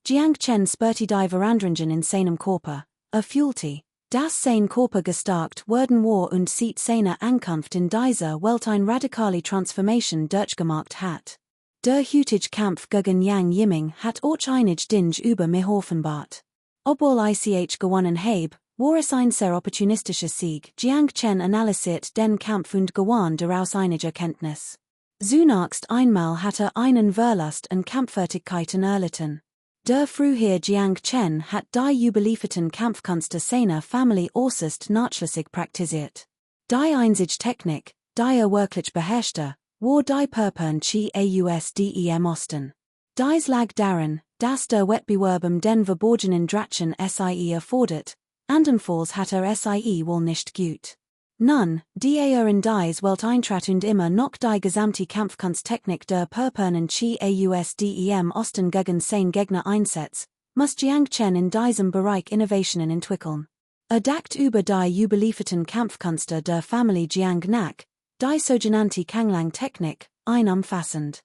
Jiang Chen spürte die Veränderungen in seinem Körper, fühlte, dass sein Körper gestärkt worden war und seit seiner Ankunft in dieser Welt eine radikale Transformation durchgemacht hat. Der heutige Kampf gegen Yang Yiming hat auch einig Dinge über mich offenbart. Obwohl ich gewonnen habe, war es ein sehr opportunistischer Sieg. Jiang Chen analysiert den Kampf und gewann daraus einige Erkenntnis. Zunächst einmal hatte einen Verlust an Kampffertigkeiten erlitten. Der frühere Jiang Chen hat die überlieferten Kampfkünste seiner Familie äußerst nachlässig praktiziert. Die einzige Technik, die wirklich beherrschte, war die Purpurn Qi ausdem Osten. Dies lag daran, dass der Wettbewerb den verborgenen Drachen sie erfordert, andernfalls hat sie wohl nicht gut. Nun, die in dies Welt eintrat und immer noch die gesamte Kampfkunsttechnik der Purpurnen Qi ausdem Osten gegen sein Gegner einsetzt, muss Jiang Chen in diesem Bereich Innovationen entwickeln. Dacht über die überlieferten Kampfkünste der Familie Jiang nach, die sogenannte Kanglang-Technik, ein umfassend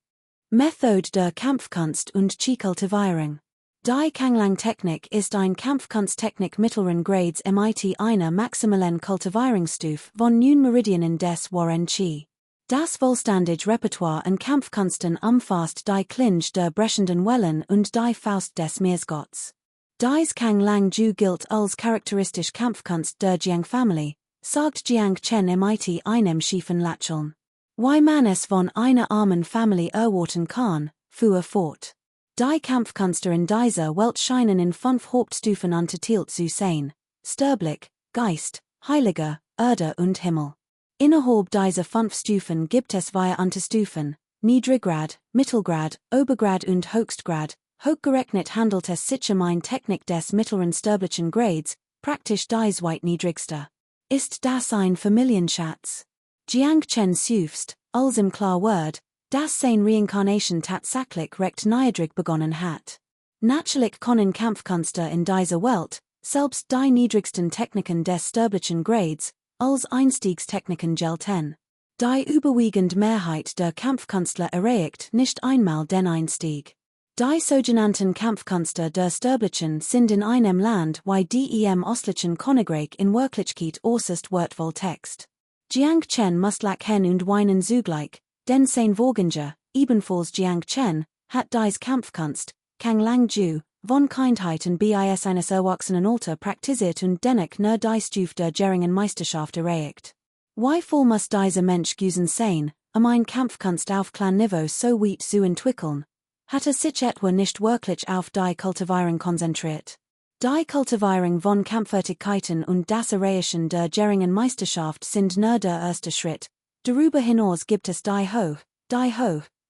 Methode der Kampfkunst und Qi-Kultivierung. Die Kanglang-Technik ist ein Kampfkunsttechnik mittleren Grades mit einer maximalen Kultivierungsstufe von 9 Meridien des Warren Qi. Das vollständige Repertoire an Kampfkunsten umfasst die Klinge der brechenden Wellen und die Faust des Meeresgotts. Dies Kanglang Ju gilt als charakteristisch Kampfkunst der Jiang-Familie, sagt Jiang Chen mit einem schiefen Lächeln. Wie man es von einer armen Familie erwarten kann, fuhr fort. Die Kampfkünste in dieser Welt scheinen in 5 Hauptstufen unterteilt zu sein: Sterblich, Geist, Heiliger, Erde und Himmel. Innerhalb dieser 5 Stufen gibt es 4 Unterstufen: Niedriggrad, Mittelgrad, Obergrad und Höchstgrad. Hochgerechnet handelt es sich eine Technik des mittleren sterblichen Grades, praktisch die weit niedrigste. Ist das ein Familienschatz? Jiang Chen seufzt, als im klar wird, dass sein Reincarnation tatsächlich recht niedrig begonnen hat. Natürlich können Kampfkünste in dieser Welt, selbst die niedrigsten Techniken des sterblichen Grades, als Einstiegstechniken gelten. Die überwiegende Mehrheit der Kampfkünstler erreicht nicht einmal den Einstieg. Die sogenannten Kampfkünste der Sterblichen sind in einem Land wie dem östlichen Königreich in Wirklichkeit äußerst wertvoll Text. Jiang Chen muss lachen und weinen zugleich, denn sein Vorgänger, ebenfalls Jiang Chen, hat dies Kampfkunst, Kanglang Ju, von Kindheit und bis eines erwachsenen Alter praktiziert und dennoch nur die Stufe der geringen Meisterschaft erreicht. Wie voll muss dieser Mensch gewesen sein, ein Kampfkunst auf kleinem Niveau so weit zu entwickeln? hatte sich etwa nicht wirklich auf die Kultivierung konzentriert. Die Kultivierung von Kampffertigkeiten und das Erreichen der Geringen Meisterschaft sind nur der erste Schritt. Darüber hinaus gibt es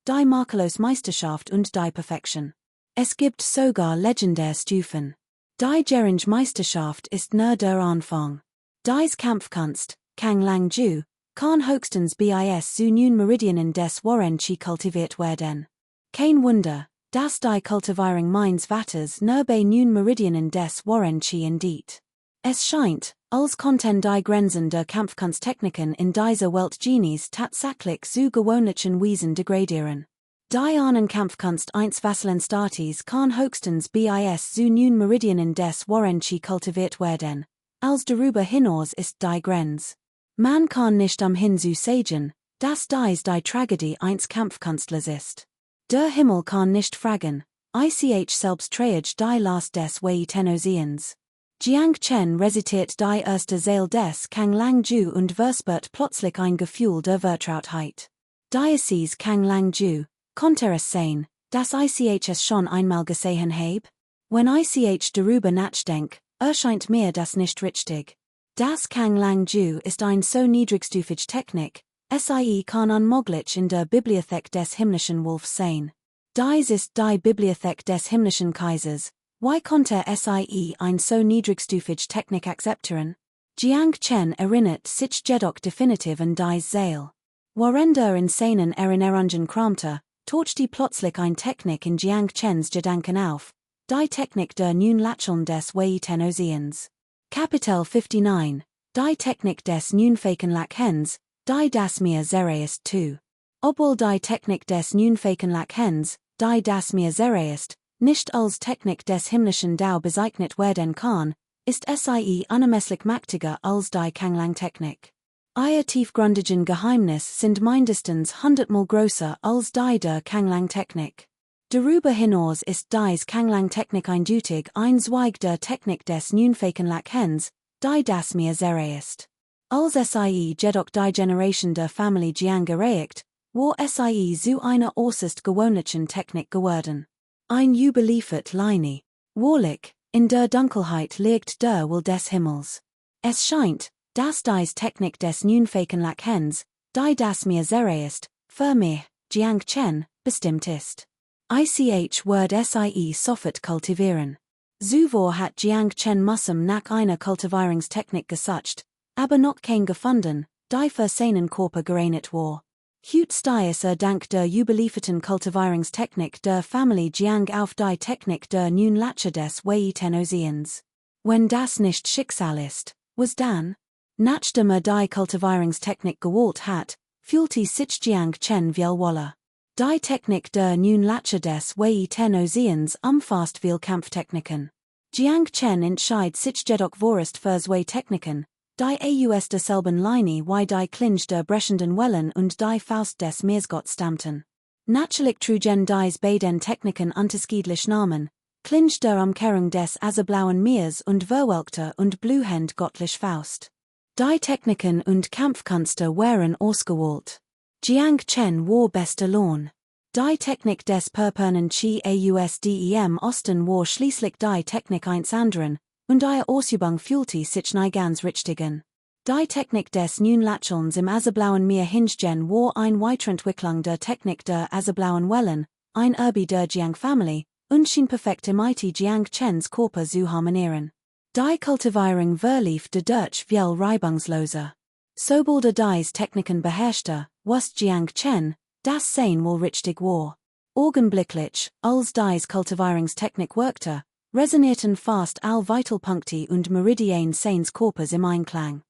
die makellos Meisterschaft und die Perfektion. Es gibt sogar legendäre Stufen. Die Geringe Meisterschaft ist nur der Anfang. Dies Kampfkunst, Kang Lang Ju, kann höchstens bis zu 9 Meridien des Warenchi kultiviert werden. Kein Wunder, dass die Kultivierung meines Vaters nur bei 9 Meridien des Warenchi indiet. Es scheint, als konnten die Grenzen der Kampfkunsttechniken in dieser Welt Genies tatsächlich zu gewöhnlichen Wesen degradieren. Die ahnen Kampfkunst 1 Vassalen Statis kann höchstens bis zu 9 Meridien des Warenchi kultiviert werden, als darüber hinaus ist die Grenze. Man kann nicht umhin zu sagen, dass dies die Tragödie eines Kampfkunstlers ist. Der Himmel kann nicht fragen, ich selbst trage die Last des Weitenosiens. Jiang Chen recitiert die erste Zeile des Kang Lang Ju und verspürt plötzlich ein Gefühl der Vertrautheit. Dies Kang Lang Ju, konnte es sein, dass ich es schon einmal gesehen habe? Wenn ich darüber nachdenke, erscheint mir das nicht richtig. Das Kang Lang Ju ist ein so niedrigstufige Technik, sie kann unmöglich in der Bibliothek des himmlischen Wolfs sein. Dies ist die Bibliothek des himmlischen Kaisers. Why konnte sie ein so niedrigstufige Technik akzeptieren? Jiang Chen erinnert sich jedoch definitiv an dies Zeil. Während der insanen Erinnerungen kramte, taucht die plötzlich ein Technik in Jiang Chens Gedanken auf, die Technik der nun Lacheln des Weitenosiens. Kapitel 59, die Technik des nun Lachens, die das mir zere ist tu. Obwohl die Technik des nun Lachens, die das mir zere ist, nicht als Technik des himmlischen Dao bezeichnet werden kann, ist sie unermesslich mächtiger als die Kanglang-Technik. Ihr tiefgründigen Geheimnis sind mindestens 100-mal größer als die der Kanglang-Technik. Darüber hinaus ist dies Kanglang-Technik eindeutig ein Zweig der Technik des nun Lachens, die das mir zere ist. Als sie jedoch die Generation der Familie Jiang erreicht, war sie zu einer äußerst gewöhnlichen Technik geworden. Ein überliefert Leini. Wahrlich, in der Dunkelheit liegt der Will des Himmels. Es scheint, dass dies Technik des nun Lachens, die das mir zere ist, für mich, Jiang Chen, bestimmt ist. Ich wird sie sofort kultivieren. Zuvor hat Jiang Chen Mussum nach einer Kultivierungstechnik gesucht, aber noch kein gefunden, die für seinen Körper geeignet war. Hut stiess dank der überlieferten Kultivierungstechnik der Familie Jiang auf die Technik der nun Lache des Weitenosiens. Wenn das nicht Schicksal ist, was dann? Nachdem die Kultivierungstechnik gewählt hat, fühlte sich Jiang Chen viel wohler. Die Technik der nun Lache des Weitenosiens umfasst viel Kampftechniken. Jiang Chen entscheidet sich jedoch vorerst für zwei Techniken, die aus derselben Linie wie die Klinge der brechenden Wellen und die Faust des Meeresgotts stammten. Natürlich trugen dies beiden Techniken unterschiedlich Namen, Klinge der Umkehrung des Azerblauen Meers und verwelkte und blühend göttlich Faust. Die Techniken und Kampfkünste waren ausgewählt. Jiang Chen war bester Lohn. Die Technik des Purpurnen Chi Ausdem Osten war schließlich die Technik eines anderen, und die Ausübung fühlte sich nicht ganz richtigen. Die Technik des nun Lachelns im Azerblauen Meer hingegen war eine Weiterentwicklung der Technik der Azerblauen Wellen, ein Erbe der Jiang-Familie, und schien perfekt im Jiang Chens Körper zu harmonieren. Die Kultivierung verlief dadurch viel reibungsloser. Sobald dies Techniken beherrschte, was Jiang Chen, das sein wohl richtig war. Augenblicklich, als dies Kultivierungstechnik wirkte, resonierten fast all Vitalpunkte und Meridien seines Körpers im Einklang.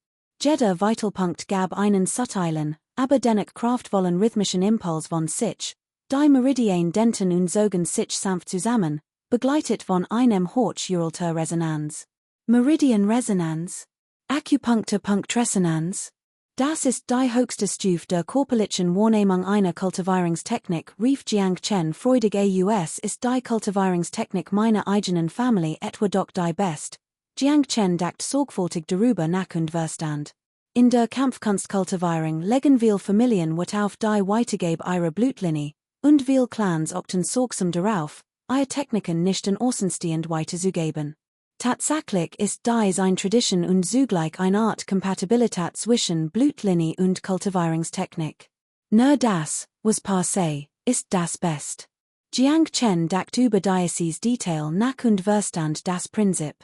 Jeder Vitalpunkt gab einen subtilen, aber dennoch kraftvollen rhythmischen Impuls von sich, die Meridien denten und zogen sich sanft zusammen, begleitet von einem hochgerolter Resonanz. Meridian-Resonanz? Akupunktur-Punktresonanz? Das ist die höchste Stufe der körperlichen Wahrnehmung einer Kultivierungstechnik, rief Jiang Chen freudig aus ist die Kultivierungstechnik meiner eigenen Familie etwa doch die best. Jiang Chen dacht sorgfältig darüber nach und verstand. In der Kampfkunstkultivierung legen wir Familien Wert auf die Weitergabe ihrer Blutlinie, und viel Clans okten sorgsam darauf, ihr Techniken nicht an Außenstehend weiterzugeben. Tatsächlich ist dies ein Tradition und zugleich eine Art Kompatibilität zwischen Blutlinie und Kultivierungstechnik. Nur das, was passé, ist das Best. Jiang Chen dackt über dieses Detail nach und Verstand das Prinzip.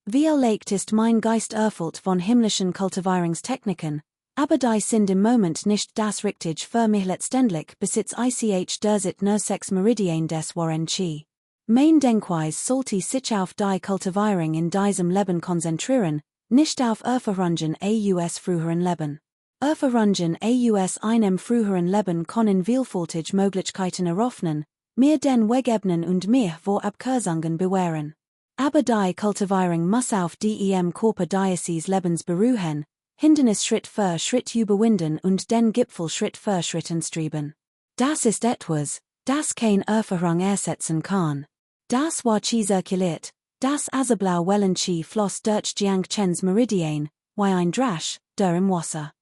Wie legt ist mein Geist erfüllt von himmlischen Kultivierungstechniken, aber die sind im Moment nicht das richtig für mich letztendlich besitz ich derzeit nur 6 Meridien des Waren Chi. Mein Denkweise sollte sich auf die Kultivierung in diesem Leben konzentrieren, nicht auf Erfahrungen aus früheren Leben. Erfahrungen aus einem früheren Leben können vielfältige Möglichkeiten eröffnen, mir den Weg ebnen und mir vor Abkürzungen bewähren. Aber die Kultivierung muss auf dem Körper dieses Lebens beruhen, Hindernis Schritt für Schritt überwinden und den Gipfel Schritt für Schritt anstreben. Das ist etwas, das kein Erfahrung ersetzen kann. Das war Chi zirkuliert, das Azeblau Wellen Chi floss durch Jiang Chens Meridien, wie ein Drasch, der im Wasser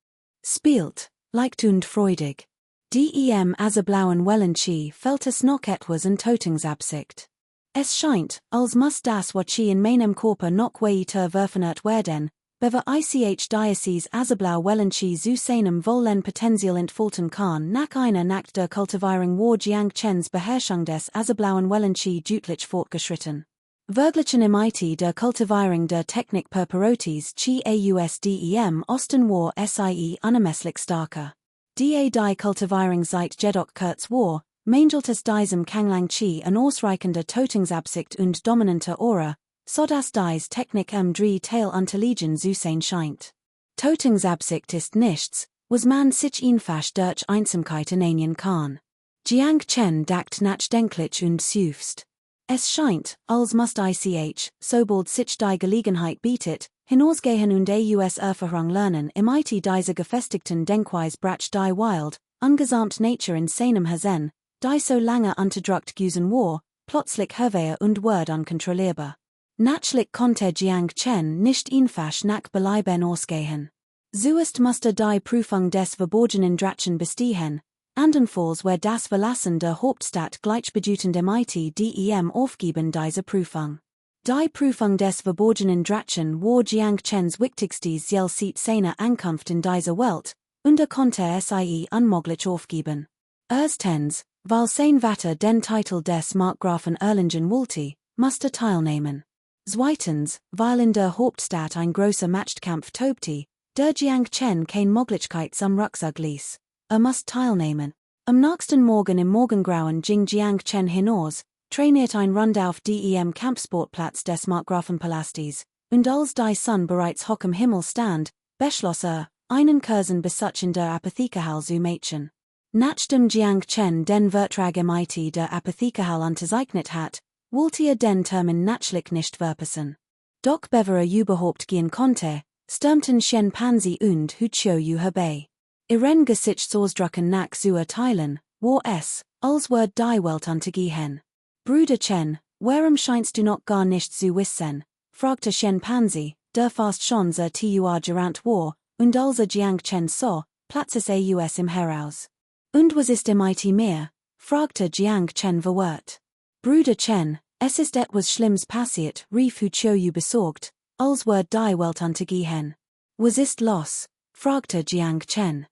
spielt, leicht und freudig. Dem Azeblauen Wellen Chi fällt es noch etwas in Tötungsabsicht. Es scheint, als muss das war Chi in meinem Körper noch weiter verfeinert werden, bever ich dieses Azeblau Wellen Chi zu seinem vollen Potenzial entfalten kann nach einer Nacht der Kultivierung war Jiang Chens Beherrschung des Azeblauen Wellen Chi deutlich fortgeschritten. Verglichen im IT der Kultivierung der Technik Perperotis Chi ausdem Osten war sie unermesslich starker. Die Kultivierung seit jedoch kurz war, mangelt es diesem Kanglang Chi an ausreichender Tötungsabsicht und dominanter Aura, so dass dies Technik drei Teil unterliegen zu sein scheint. Tötungsabsicht ist nichts, was man sich einfach durch Einsamkeit ernähren kann. Jiang Chen dackt nachdenklich und seufzt. Es scheint, als muss ich, sobald sich die Gelegenheit bietet, hinausgehen und aus Erfahrung lernen im IT dieser gefestigten Denkweise brach die Wild, ungesamt Nature in seinem Hazen, die so lange unterdrückt gewesen war, plötzlich herwehr und word unkontrollierbar. Natürlich konnte Jiang Chen nicht einfach nach Belieben ausgehen. Zuerst musste die Prüfung des verborgenen Drachen bestehen, andernfalls wäre das Verlassen der Hauptstadt gleichbedeutend im dem Aufgeben dieser Prüfung. Die Prüfung des verborgenen Drachen war Jiang Chens wichtigstes Ziel seit seiner Ankunft in dieser Welt, und konnte es unmöglich aufgeben. Erstens, weil sein Vater den Titel des Markgrafen Erlangen wollte, musste teilnehmen. Zweitens, weil in der Hauptstadt ein großer Machtkampf tobte, der Jiang Chen keine Möglichkeit zum Rucksack ließ. Musste teilnehmen. Am nächsten Morgen im Morgengrauen ging Jiang Chen hinaus, trainiert ein Rund auf dem Kampfsportplatz des Markgrafenpalastes, und als die Sonne bereits hoch im Himmel stand, beschloss einen Kursen Besuch in der Apothekerhalle zu machen. Nachdem Jiang Chen den Vertrag im IT der Apothekerhalle unterzeichnet hat, wollte den Termin natürlich nicht verpassen. Doch bevor überhaupt gehen konnte, stürmten Shen Panzi und Huqiu Yu herbei. Ihren Gesichtsausdrücken nach zu urteilen, war es, als würde die Welt untergehen. Bruder Chen, warum scheinst du noch gar nicht zu wissen? Fragte Shen Panzi, der fast schon sehr gerant war, und als Jiang Chen sah, platzte aus im Heraus. Und was ist im IT mehr? Fragte Jiang Chen verwirrt. Bruder Chen, es ist etwas Schlimmes passiert, rief Huqiu Yu besorgt, als würde die Welt untergehen. Was ist los? Fragte Jiang Chen.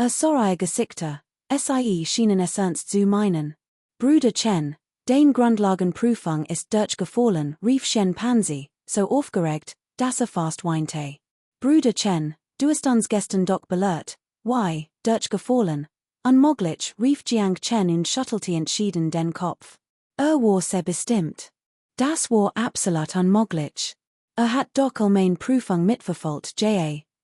Sorry Gesichter, sie schienen es ernst zu meinen. Bruder Chen, den Grundlagenprüfung ist durchgefallen, rief Shen Panzi, so aufgeregt, dass fast weinte. Bruder Chen, du hast uns gestern doch belehrt, why, durchgefallen? Unmöglich, rief Jiang Chen und schüttelte entschieden den Kopf. War sehr bestimmt. Das war absolut unmöglich. Hat doch allgemein Prüfung mitverfolgt,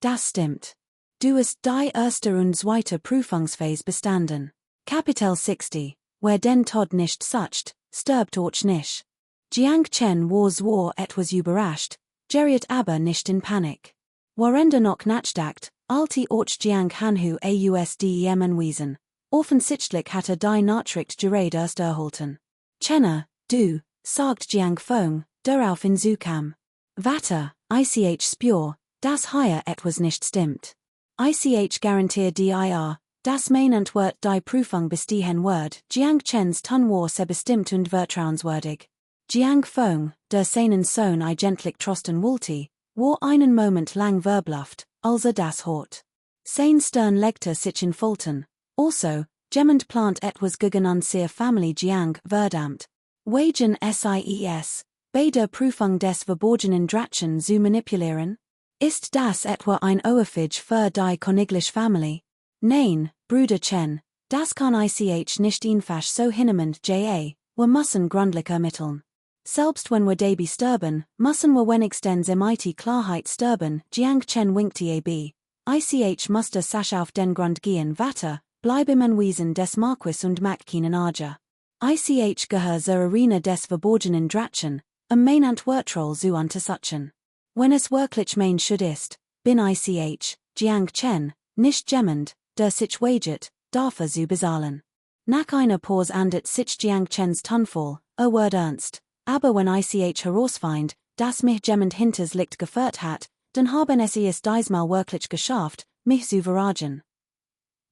das stimmt. Du hast die erste und zweite Prüfungsphase bestanden. Kapitel 60, wer den Tod nicht sucht, stirbt auch nicht. Jiang Chen war etwas überrascht, geriet aber nicht in Panik. Warender noch nachdacht, alte auch Jiang Hanhu ausdem anwiesen. Offensichtlich hatte die Nachricht gerade erst erhalten. Chenner, du, sagt Jiang Feng, darauf in Zukam. Vater, ich spür, dass hier etwas nicht stimmt. Ich garantiere dir, Das Mainant Wort die Prüfung bestehen Word, Jiang Chen's Tun war sehr bestimmt und vertrauenswürdig. Jiang Fong, der seinen Sohn eigentlich trosten wollte, war einen Moment lang verbluft, also das Hort. Sein Stern legte sich in Folten. Also, jemand plant etwas gegen unsere Family Jiang verdammt. Wagen SIES, bei der Prüfung des verborgenen Drachen zu manipulieren? Ist das etwa ein Ohrfeige für die königliche Family? Nein, Bruder Chen, das kann ich nicht einfach so hinnehmen, wir müssen gründlich ermitteln. Selbst wenn wir dabei sterben, müssen wir wenigstens mit Klarheit sterben, Jiang Chen winkte ab. Ich musste sich auf den Grund gehen weiter, bleiben im Wesen des Marquis und Mackinen Arger. Ich gehöre zur Arena des verborgenen Drachen, Mainant Wertroll zu untersuchen. Wenn es wirklich mein Schuld ist, bin ich, Jiang Chen, nicht jemand, der sich waget, dafür zu bezahlen. Nach einer Pause andert sich Jiang Chens Tonfall, Word ernst, aber wenn ich herausfind, dass mich jemand hinters Licht geführt hat, dann haben es diesmal wirklich geschafft, mich zu verraten.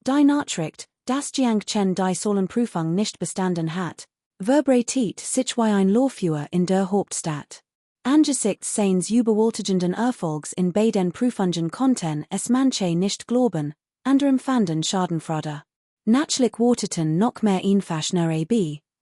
Die Nachricht, dass Jiang Chen die Solenprüfung nicht bestanden hat, verbreitet sich wie ein Lauffeuer in der Hauptstadt. Angesichts seines überwältigenden Erfolgs in beiden Prüfungen konnten es manche nicht glauben, andere empfanden Schadenfreude. Natürlich warteten noch mehr einfach nur ab,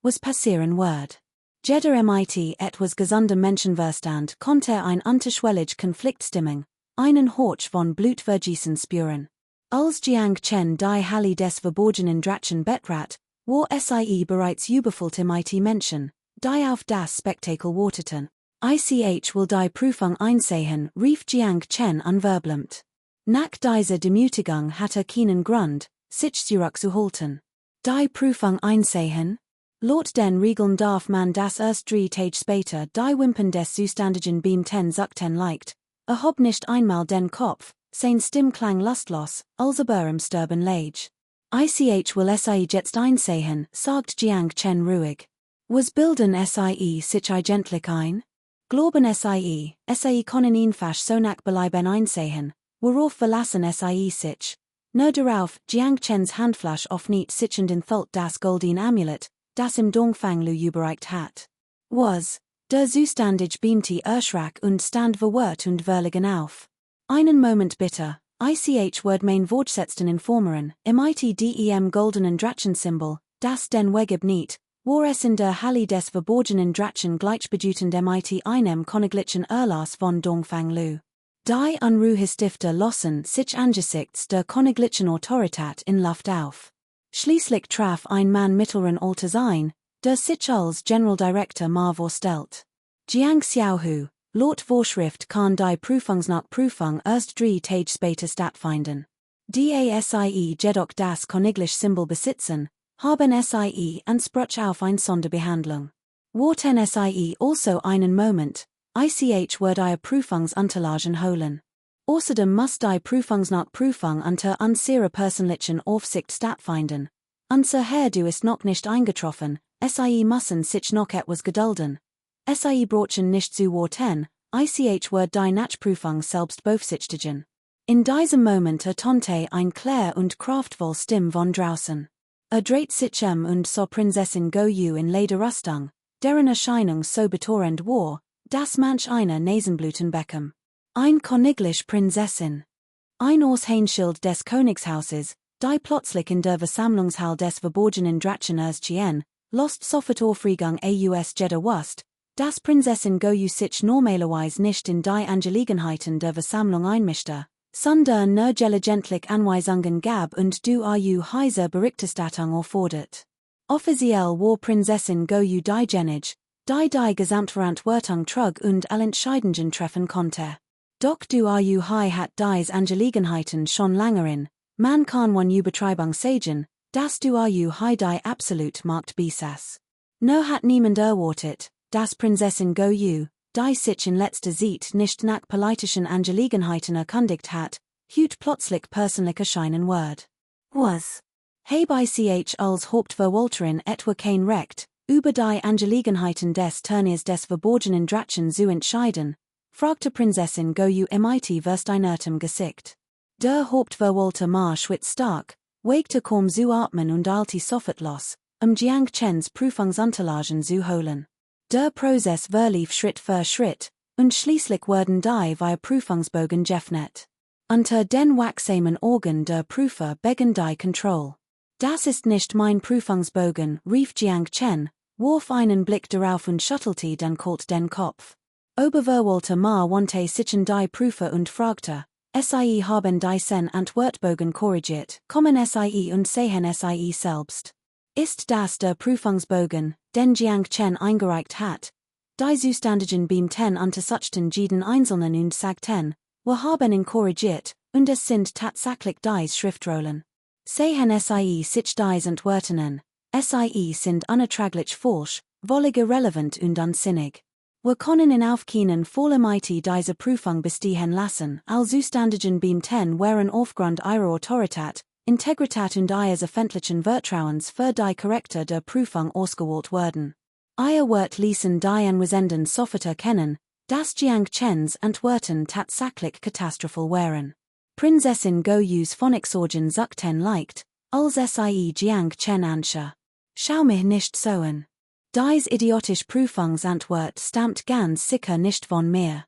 was passieren wird. Jeder etwas gesunder Menschenverstand konnte ein unterschwellig Konfliktstimmung, einen Hauch von Blutvergießen spüren. Als Jiang Chen die Halle des verborgenen Drachen betrat, war es bereits überfüllte Menschen, die auf das Spektakel warteten. Ich will die Prüfung einsehen, rief Jiang Chen unverblümt. Nach dieser Demütigung hatte keinen Grund, sich zurückzuhalten. Die Prüfung einsehen? Laut den Regeln darf man das erst 3 Tage später die Wimpern des Zuständigen beim Zuckten leicht, hob nicht einmal den Kopf, sein Stimm klang lustlos, als im Sterben lag. Ich will es jetzt einsehen, sagt Jiang Chen ruhig. Was bilden sich eigentlich ein? Glauben sie können einfach so nach Belieben einsehen, worauf verlassen sich? Nur darauf, Jiang Chens Handfläche öffnet sich und enthüllt das goldene Amulett, das im Dongfang Lu überreicht hat. Was, der Zuständige beamte erschrak und stand verwirrt und verlegen auf. Einen Moment bitte, ich wird mein Vorgesetzten informieren, dem goldenen Drachensymbol, das den Wegib nicht, war es in der Halle des verborgenen Drachen gleichbedeutend einem königlichen Erlass von Dongfang Lu. Die Unruhestifter lossen sich angesichts der königlichen Autorität in Luft auf. Schließlich traf ein Mann mittleren Alters ein, der sich als General Director vorstellt. Jiang Xiaohu, laut Vorschrift kann die Prüfung erst 3 Tage später stattfinden. Die jedoch das königliche Symbol besitzen, haben Anspruch auf eine Sonderbehandlung. Warten also einen Moment, ich die Prüfungsunterlagen holen. Außerdem muss die Prüfung unter unserer persönlichen Aufsicht stattfinden. Unser Herr du ist noch nicht eingetroffen, müssen sich noch etwas gedulden. Brauchen nicht zu warten, wird die Nachprüfung selbst beaufsichtigen. In diesem Moment ertönte ein klar und kraftvoll Stimme von draußen. Dreht sich und so Prinzessin Goyu in Lederrüstung, deren Erscheinung so betörend war, dass manch einer Nasenbluten bekam. Ein königliche Prinzessin. Ein Aushängeschild des Königshauses, die plötzlich in der Versammlungshalle des verborgenen Drachen erschien, lost sofort Aufregung aus jeder Wust, dass Prinzessin Goyu sich normalerweise nicht in die Angelegenheiten der Versammlung einmischte, sondern nur gelegentlich Anweisungen gab und durch heiser Berichterstattung auffordert. Offiziell war Prinzessin Goyu diejenige, die Gesamtverantwortung trug und alle Entscheidungen treffen konnte. Doch durch hat dies Angelegenheiten schon länger in, man kann von Übertreibung sagen, dass durch die absolut Macht besaß. Nur hat niemand erwartet, dass Prinzessin Goyu, die sich in letzter Zeit nicht nach politischen Angelegenheiten erkundigt hat, heute plötzlich persönlich erscheinen wird. Was? Habe ich als Hauptverwalterin etwa kein Recht, über die Angelegenheiten des Turniers des verborgenen Drachen zu entscheiden? Fragte Prinzessin Goyu mit versteinertem Gesicht. Der Hauptverwalter schwitzt stark, Wegte kaum zu atmen und alte Soffetlos, Jiang Chens Prüfungsunterlagen zu holen. Der Prozess verlief Schritt für Schritt, und schließlich wurden die via Prüfungsbogen geöffnet. Unter den wachsamen Augen der Prüfer begann die Kontrolle. Das ist nicht mein Prüfungsbogen, rief Jiang Chen, warf einen Blick darauf und schüttelte dann kalt den Kopf. Oberverwalter Ma wandte sich an die Prüfer und fragte, Sie haben die sen Antwortbogen korrigiert, kommen Sie und sehen Sie selbst. Ist das der Prüfungsbogen, den Jiang Chen eingereicht hat? Die Zuständigen beamten untersuchten jeden einzelnen und sagten, wir haben ihn korrigiert, und es sind tatsächlich die Schriftrollen. Sehen Sie sich die Antworten. Sie sind unerträglich falsch, völlig irrelevant und unsinnig. Wir können in Aufkennen voller Miete diese Prüfung bestehen lassen, all Zuständigen beamten wären aufgrund ihrer Autorität, Integrität und ihres öffentlichen Vertrauens für die Korrektur der Prüfung ausgewählt worden. Ihr Wort ließen die Anwesenden sofort erkennen, dass Jiang Chens Antworten tatsächlich katastrophal wären. Prinzessin Goyus Phonics-Orgen sagten leicht, als sie Jiang Chen anscha. Schau mich nicht so an. Dies idiotisch Prüfungsantwort stammt ganz sicher nicht von mir.